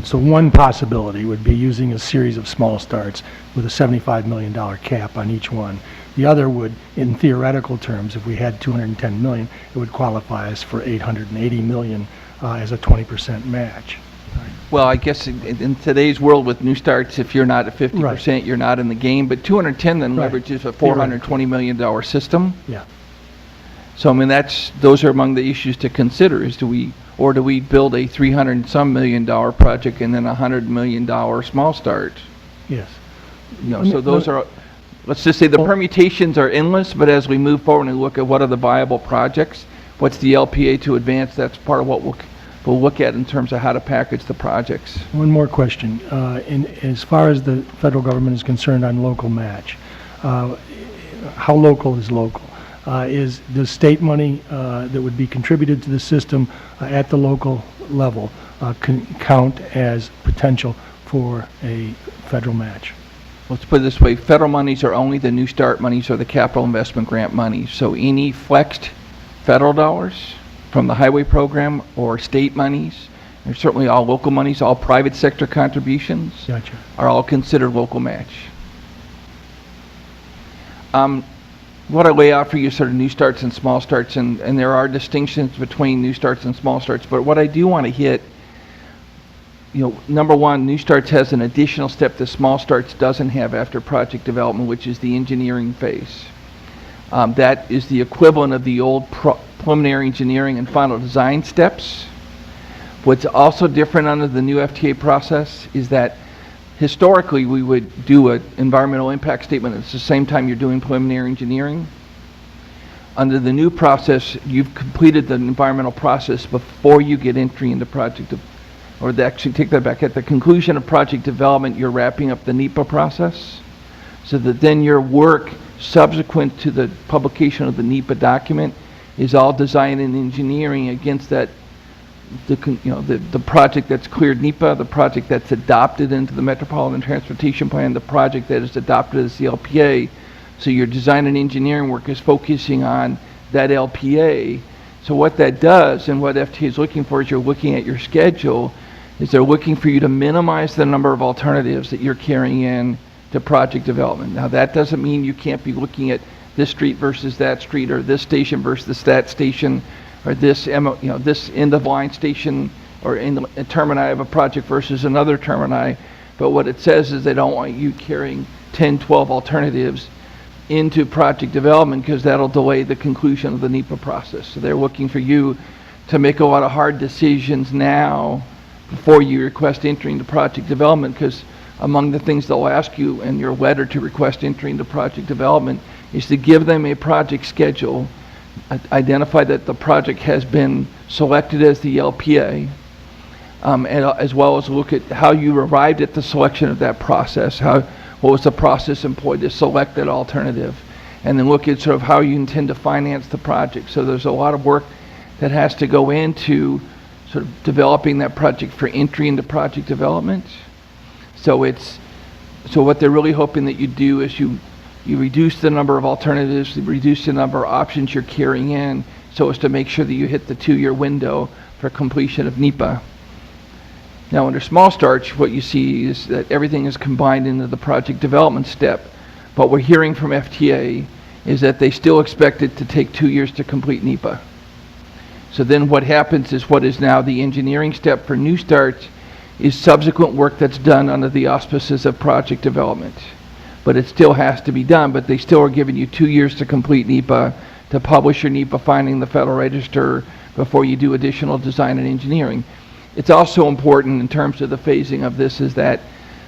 so one possibility would be using a series of small starts with a $75 million cap on each one. The other would, in theoretical terms, if we had $210 million, it would qualify us for $880 million as a 20% match. Well, I guess in today's world with new starts, if you're not at 50%, you're not in the game. But 210 then leverages a $420 million system. Yeah. So I mean, those are among the issues to consider: is do we build a $300-some million project and then a $100 million small start? Yes. So those are. Let's just say the permutations are endless, but as we move forward and look at what are the viable projects, what's the LPA to advance, that's part of what we'll look at in terms of how to package the projects. One more question. As far as the federal government is concerned on local match, how local is local? Is the state money that would be contributed to the system at the local level count as potential for a federal match? Let's put it this way, federal monies are only the New Start monies or the capital investment grant monies. So any flexed federal dollars from the highway program or state monies, and certainly all local monies, all private sector contributions, Gotcha. are all considered local match. What I lay out for you sort of new starts and small starts, and there are distinctions between new starts and small starts, but what I do want to hit, number one, new starts has an additional step that small starts doesn't have after project development, which is the engineering phase. That is the equivalent of the old preliminary engineering and final design steps. What's also different under the new FTA process is that historically we would do an environmental impact statement at the same time you're doing preliminary engineering. Under the new process, you've completed the environmental process before you get entry into project, actually take that back. At the conclusion of project development, you're wrapping up the NEPA process, so that then your work subsequent to the publication of the NEPA document is all design and engineering against that, the project that's cleared NEPA, the project that's adopted into the Metropolitan Transportation Plan, the project that is adopted as the LPA. So your design and engineering work is focusing on that LPA. So what that does, and what FTA is looking for, is you're looking at your schedule, is they're looking for you to minimize the number of alternatives that you're carrying in to project development. Now that doesn't mean you can't be looking at this street versus that street, or this station versus that station, or this this end of line station, or in the termini of a project versus another termini. But what it says is they don't want you carrying 10, 12 alternatives into project development, because that'll delay the conclusion of the NEPA process. So they're looking for you to make a lot of hard decisions now before you request entry into project development, because among the things they'll ask you in your letter to request entry into project development is to give them a project schedule, identify that the project has been selected as the LPA, and as well as look at how you arrived at the selection of that process, what was the process employed to select that alternative, and then look at sort of how you intend to finance the project. So there's a lot of work that has to go into sort of developing that project for entry into project development. So what they're really hoping that you do is you reduce the number of alternatives, you reduce the number of options you're carrying in, so as to make sure that you hit the 2-year window for completion of NEPA. Now, under small starts, what you see is that everything is combined into the project development step. What we're hearing from FTA is that they still expect it to take 2 years to complete NEPA. So then what happens is what is now the engineering step for new starts is subsequent work that's done under the auspices of project development. But it still has to be done, but they still are giving you 2 years to complete NEPA, to publish your NEPA finding in the Federal Register before you do additional design and engineering. It's also important in terms of the phasing of this is that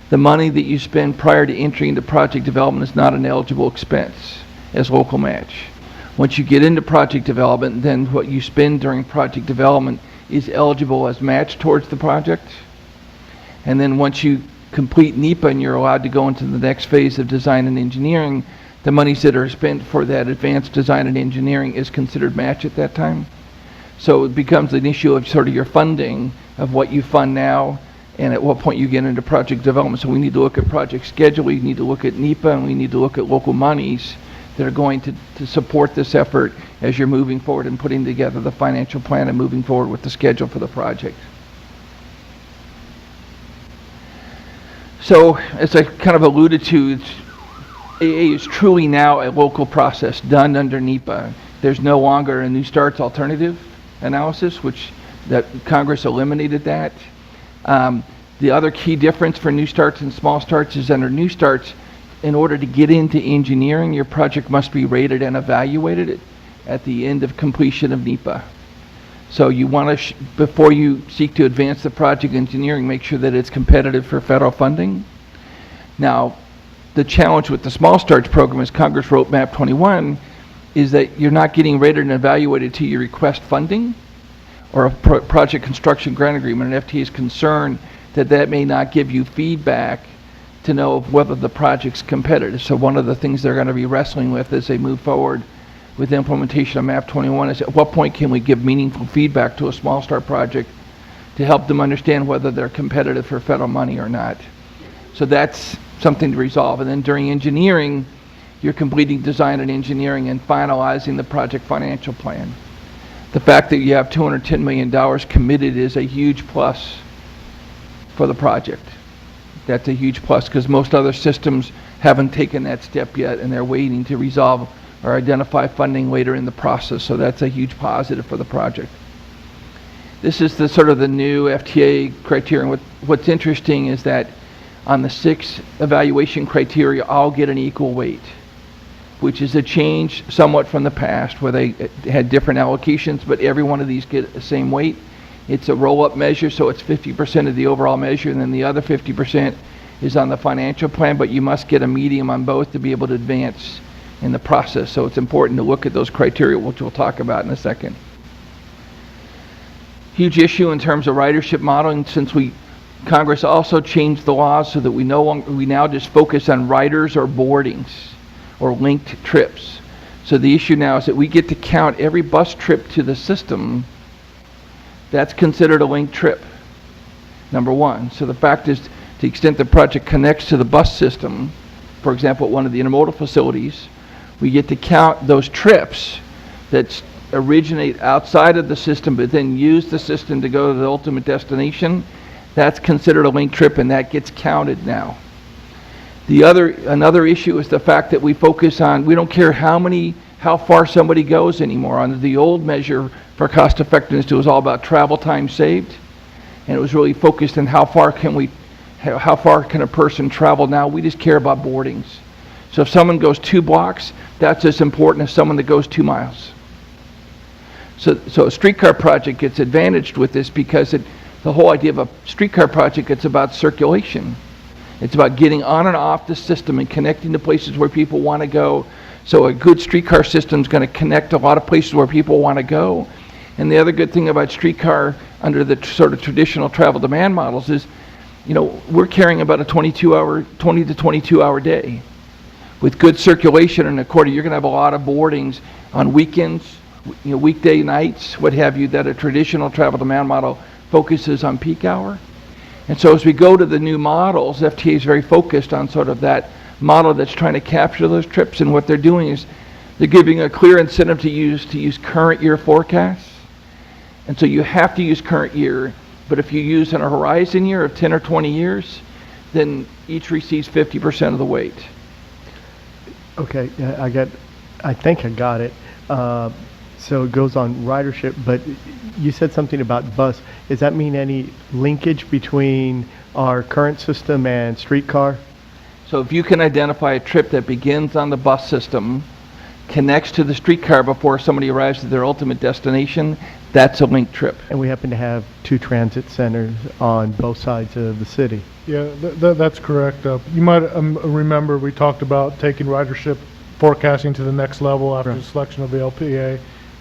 the money that you spend prior to entering into project development is not an eligible expense as local match. Once you get into project development, then what you spend during project development is eligible as match towards the project. And then once you complete NEPA and you're allowed to go into the next phase of design and engineering, the monies that are spent for that advanced design and engineering is considered match at that time. So it becomes an issue of sort of your funding of what you fund now and at what point you get into project development. So we need to look at project schedule, we need to look at NEPA, and we need to look at local monies that are going to support this effort as you're moving forward and putting together the financial plan and moving forward with the schedule for the project. So as I kind of alluded to, AA is truly now a local process done under NEPA. There's no longer a new starts alternative analysis, which that Congress eliminated that. The other key difference for new starts and small starts is under new starts, in order to get into engineering, your project must be rated and evaluated at the end of completion of NEPA. So you want to, before you seek to advance the project engineering, make sure that it's competitive for federal funding. Now, the challenge with the small starts program, as Congress wrote MAP 21, is that you're not getting rated and evaluated till you request funding or a project construction grant agreement. And FTA is concerned that that may not give you feedback to know whether the project's competitive. So one of the things they're going to be wrestling with as they move forward with the implementation of MAP 21 is at what point can we give meaningful feedback to a small start project to help them understand whether they're competitive for federal money or not. So that's something to resolve. And then during engineering, you're completing design and engineering and finalizing the project financial plan. The fact that you have $210 million committed is a huge plus for the project. That's a huge plus because most other systems haven't taken that step yet and they're waiting to resolve or identify funding later in the process. So that's a huge positive for the project. This is the sort of the new FTA criteria. What's interesting is that on the 6 evaluation criteria, all get an equal weight, which is a change somewhat from the past where they had different allocations, but every one of these get the same weight. It's a roll-up measure, so it's 50% of the overall measure, and then the other 50% is on the financial plan, but you must get a medium on both to be able to advance in the process. So it's important to look at those criteria, which we'll talk about in a second. Huge issue in terms of ridership modeling, since Congress also changed the laws so that we now just focus on riders or boardings or linked trips. So the issue now is that we get to count every bus trip to the system. That's considered a linked trip, number one. So the fact is, to the extent the project connects to the bus system, for example, at one of the intermodal facilities, we get to count those trips that originate outside of the system but then use the system to go to the ultimate destination. That's considered a linked trip and that gets counted now. Another issue is the fact that we focus on, we don't care how far somebody goes anymore. Under the old measure for cost effectiveness, it was all about travel time saved, and it was really focused on how far can a person travel. Now we just care about boardings. So if someone goes 2 blocks, that's as important as someone that goes 2 miles. So a streetcar project gets advantaged with this because the whole idea of a streetcar project, it's about circulation. It's about getting on and off the system and connecting to places where people want to go. So a good streetcar system is going to connect a lot of places where people want to go. And the other good thing about streetcar under the sort of traditional travel demand models is, we're carrying about a 20 to 22 hour day. with good circulation in a quarter, you're going to have a lot of boardings on weekends, weekday nights, what have you, that a traditional travel demand model focuses on peak hour. And so as we go to the new models, FTA is very focused on sort of that model that's trying to capture those trips, and what they're doing is they're giving a clear incentive to use current year forecasts. And so you have to use current year, but if you use in a horizon year of 10 or 20 years, then each receives 50% of the weight. Okay, yeah, I think I got it. So it goes on ridership, but you said something about bus. Does that mean any linkage between our current system and streetcar? So if you can identify a trip that begins on the bus system, connects to the streetcar before somebody arrives at their ultimate destination, that's a linked trip. And we happen to have 2 transit centers on both sides of the city. Yeah, that's correct. You might remember we talked about taking ridership forecasting to the next level after the selection of the LPA.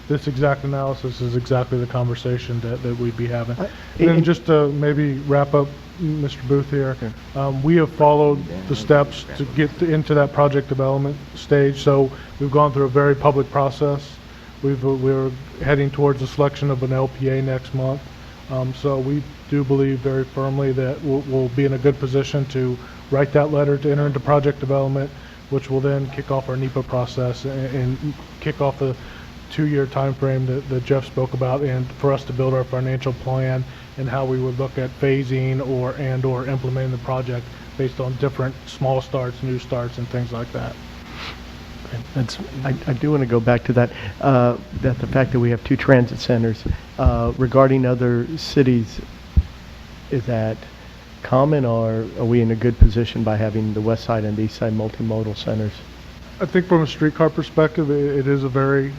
This exact analysis is exactly the conversation that we'd be having. And then just to maybe wrap up, Mr. Booth here, we have followed the steps to get into that project development stage. So we've gone through a very public process. We're heading towards the selection of an LPA next month. So we do believe very firmly that we'll be in a good position to write that letter to enter into project development, which will then kick off our NEPA process and kick off the 2-year time frame that Jeff spoke about, and for us to build our financial plan and how we would look at phasing or implementing the project based on different small starts, new starts, and things like that. I do want to go back to that, that the fact that we have 2 transit centers. Regarding other cities, is that common, or are we in a good position by having the west side and the east side multimodal centers? I think from a streetcar perspective, it is a very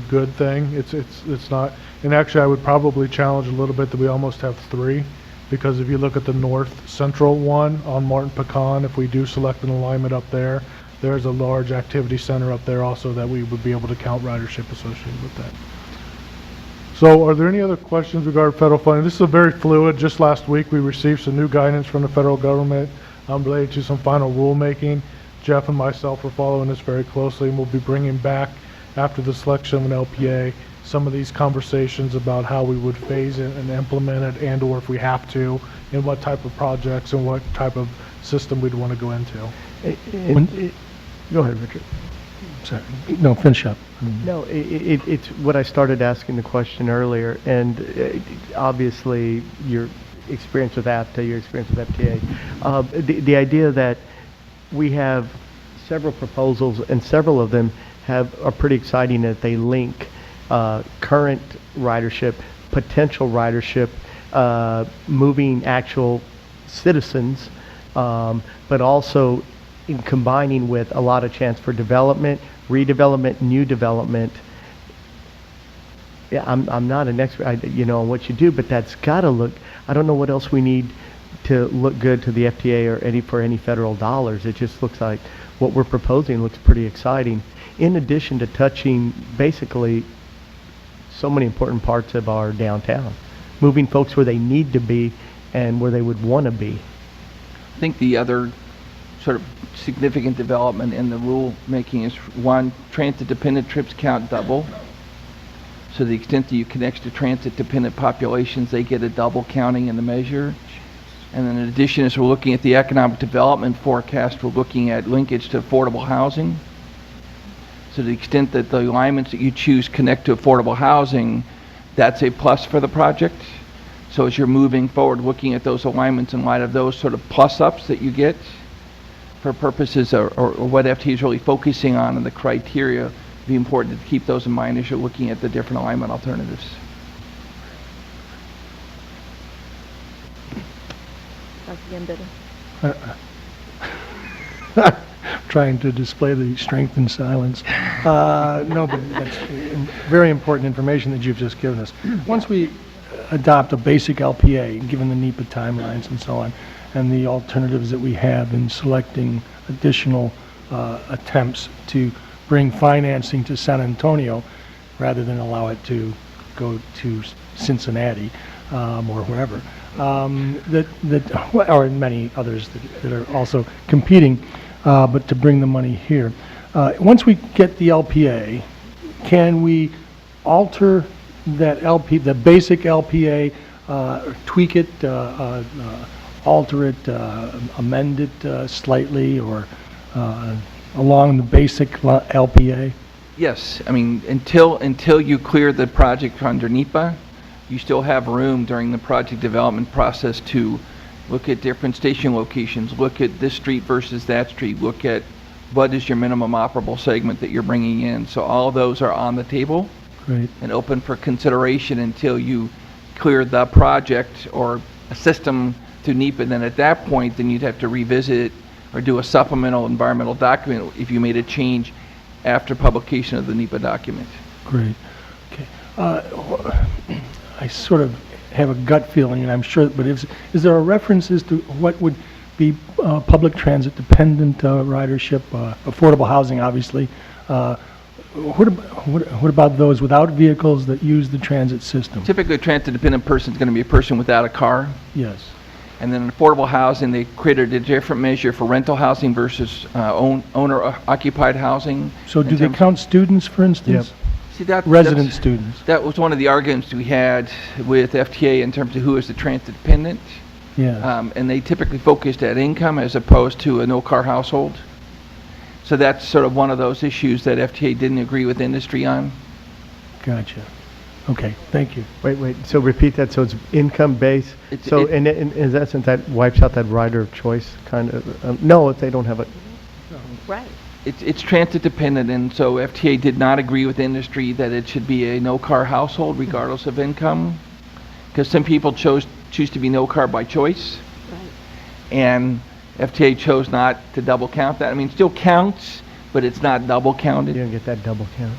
good thing. It's not, and actually I would probably challenge a little bit that we almost have 3, because if you look at the north central one on Martin Pecan, if we do select an alignment up there, there's a large activity center up there also that we would be able to count ridership associated with that. So are there any other questions regarding federal funding? This is a very fluid. Just last week we received some new guidance from the federal government related to some final rulemaking. Jeff and myself are following this very closely, and we'll be bringing back, after the selection of an LPA, some of these conversations about how we would phase it and implement it, and or if we have to, and what type of projects and what type of system we'd want to go into. Go ahead, Richard. Sorry. No, finish up. No, it's what I started asking the question earlier, and obviously your experience with AFTA, your experience with FTA. The idea that we have several proposals, and several of them are pretty exciting, that they link current ridership, potential ridership, moving actual citizens, but also in combining with a lot of chance for development, redevelopment, new development. Yeah, I'm not an expert, on what you do, but that's got to look. I don't know what else we need to look good to the FTA or for any federal dollars. It just looks like what we're proposing looks pretty exciting. In addition to touching basically so many important parts of our downtown, moving folks where they need to be and where they would want to be. I think the other sort of significant development in the rule making is, one, transit dependent trips count double. So the extent that you connect to transit dependent populations, they get a double counting in the measure. And then in addition, as we're looking at the economic development forecast, we're looking at linkage to affordable housing. So to the extent that the alignments that you choose connect to affordable housing, that's a plus for the project. So as you're moving forward, looking at those alignments in light of those sort of plus-ups that you get for purposes or what FT is really focusing on and the criteria, it'd be important to keep those in mind as you're looking at the different alignment alternatives. Dr. Gambetta. Trying to display the strength in silence. No, but that's very important information that you've just given us. Once we adopt a basic LPA, given the NEPA timelines and so on, and the alternatives that we have in selecting additional attempts to bring financing to San Antonio, rather than allow it to go to Cincinnati or wherever, or many others that are also competing, but to bring the money here. Once we get the LPA, can we alter that the basic LPA, tweak it, alter it, amend it slightly, or along the basic LPA? Yes, I mean, until you clear the project under NEPA, you still have room during the project development process to look at different station locations, look at this street versus that street, look at what is your minimum operable segment that you're bringing in. So all of those are on the table. Great. And open for consideration until you clear the project or a system to NEPA. Then at that point, then you'd have to revisit it or do a supplemental environmental document if you made a change after publication of the NEPA document. Great. Okay. I sort of have a gut feeling, and I'm sure, but is there a reference as to what would be public transit dependent ridership, affordable housing, obviously? What about those without vehicles that use the transit system? Typically, a transit-dependent person is going to be a person without a car. Yes. And then in affordable housing, they created a different measure for rental housing versus owner-occupied housing. So do they count students, for instance? Yep. See, resident students. That was one of the arguments we had with FTA in terms of who is the transit-dependent. Yeah. And they typically focused at income as opposed to a no-car household. So that's sort of one of those issues that FTA didn't agree with industry on. Gotcha. Okay, thank you. Wait, so repeat that, so it's income-based? So in essence, that wipes out that rider of choice kind of, no, if they don't have it. Right. It's transit-dependent, and so FTA did not agree with industry that it should be a no-car household regardless of income, because some people choose to be no-car by choice. Right. And FTA chose not to double count that. I mean, it still counts, but it's not double counted. You don't get that double count.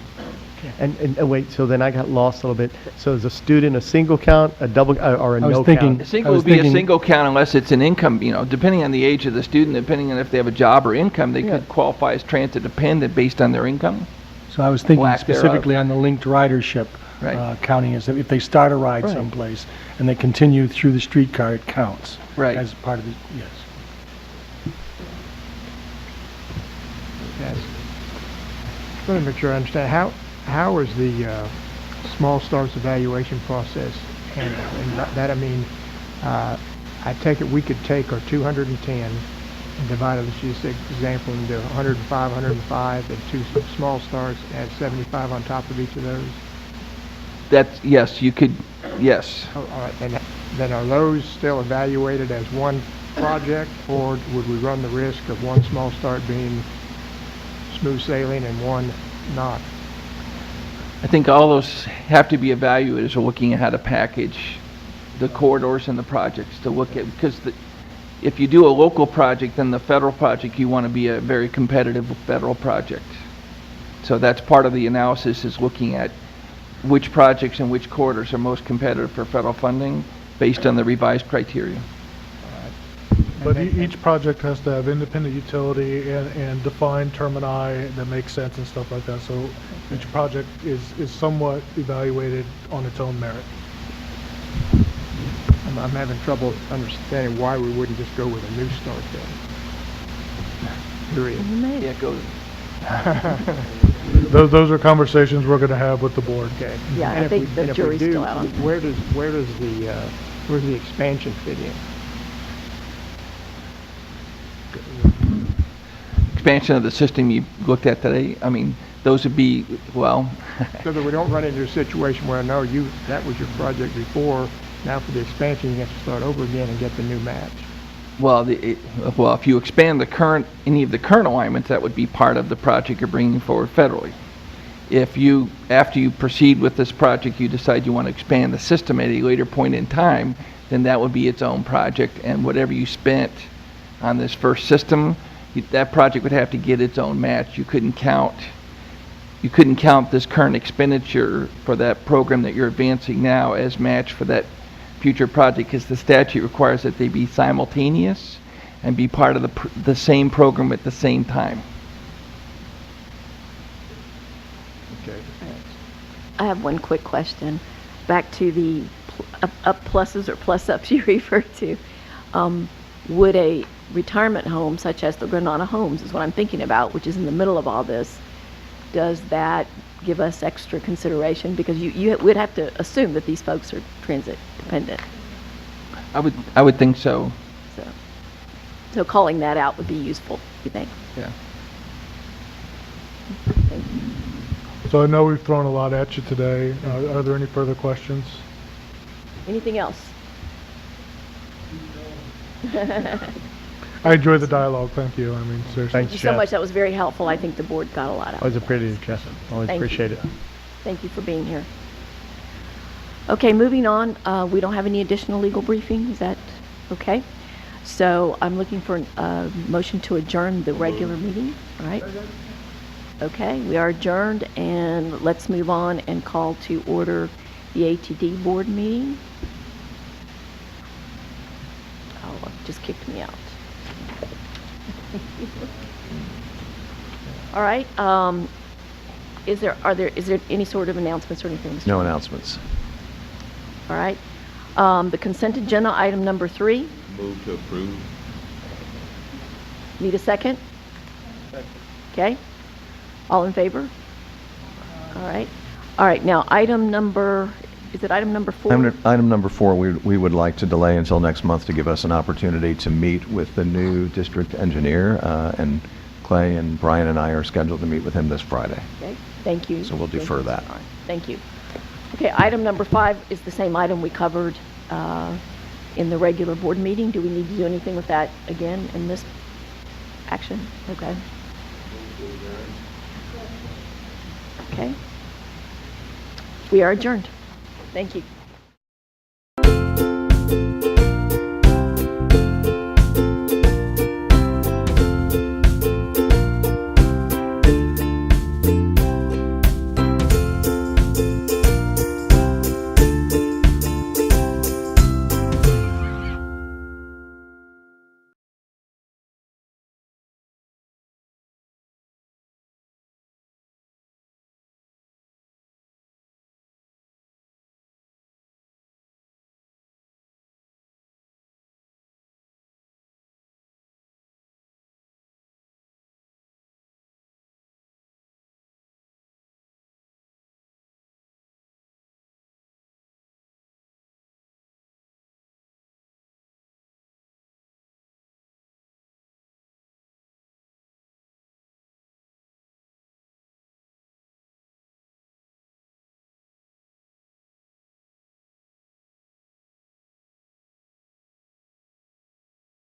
And wait, so then I got lost a little bit. So is a student a single count, a double, or a no count? A single would be a single count unless it's an income, depending on the age of the student, depending on if they have a job or income, they could qualify as transit dependent based on their income. So I was thinking Lack specifically on the linked ridership counting, as if they start a ride someplace and they continue through the streetcar, it counts. Right. As part of the, yes. Yes. I want to make sure I understand, how is the small starts evaluation process handled? And that, I mean, I take it we could take our 210 and divide it, let's use the example, into 105, 105, and two small starts, add 75 on top of each of those? Yes, you could, yes. Oh, all right, and then are those still evaluated as one project, or would we run the risk of one small start being smooth sailing and one not? I think all those have to be evaluated as we're looking at how to package the corridors and the projects to look at, because if you do a local project, then the federal project, you want to be a very competitive federal project. So that's part of the analysis, is looking at which projects and which corridors are most competitive for federal funding based on the revised criteria. But each project has to have independent utility and defined termini that make sense and stuff like that. So each project is somewhat evaluated on its own merit. I'm having trouble understanding why we wouldn't just go with a new start then. Period. Yeah, go. Those are conversations we're going to have with the board. Okay. Yeah, I think the jury's still out on that. Where's the expansion fit in? Expansion of the system you looked at today, I mean, those would be, well... So that we don't run into a situation where, no, that was your project before, now for the expansion you have to start over again and get the new match. Well, if you expand any of the current alignments, that would be part of the project you're bringing forward federally. If you, after you proceed with this project, you decide you want to expand the system at a later point in time, then that would be its own project, and whatever you spent on this first system, that project would have to get its own match. You couldn't count this current expenditure for that program that you're advancing now as match for that future project, because the statute requires that they be simultaneous and be part of the same program at the same time. Okay. I have one quick question. Back to the up pluses or plus ups you referred to. would a retirement home such as the Granada Homes is what I'm thinking about, which is in the middle of all this, does that give us extra consideration? Because you would have to assume that these folks are transit dependent. I would think so. So calling that out would be useful, you think? Yeah. Thank you. So I know we've thrown a lot at you today. Are there any further questions? Anything else? I enjoyed the dialogue. Thank you. I mean, seriously. Thank you so much. That was very helpful. I think the board got a lot out of it. Always appreciate it, Jeff. Always Thank you. appreciate it. Thank you for being here. Okay, moving on. We don't have any additional legal briefing. Is that okay? So I'm looking for a motion to adjourn the regular meeting. All right. Okay, we are adjourned, and let's move on and call to order the ATD board meeting. Oh, it just kicked me out. All right. Is there any sort of announcements or anything? Mr. No announcements. All right. The consent agenda, item number 3. Move to approve. Need a second? Okay. All in favor? All right. All right. Now, item number 4? Item number 4, we would like to delay until next month to give us an opportunity to meet with the new district engineer, and Clay and Brian and I are scheduled to meet with him this Friday. Okay. Thank you. So we'll defer that. All right. Thank you. Okay. Item number 5 is the same item we covered in the regular board meeting. Do we need to do anything with that again in this action? Okay. Okay. We are adjourned. Thank you.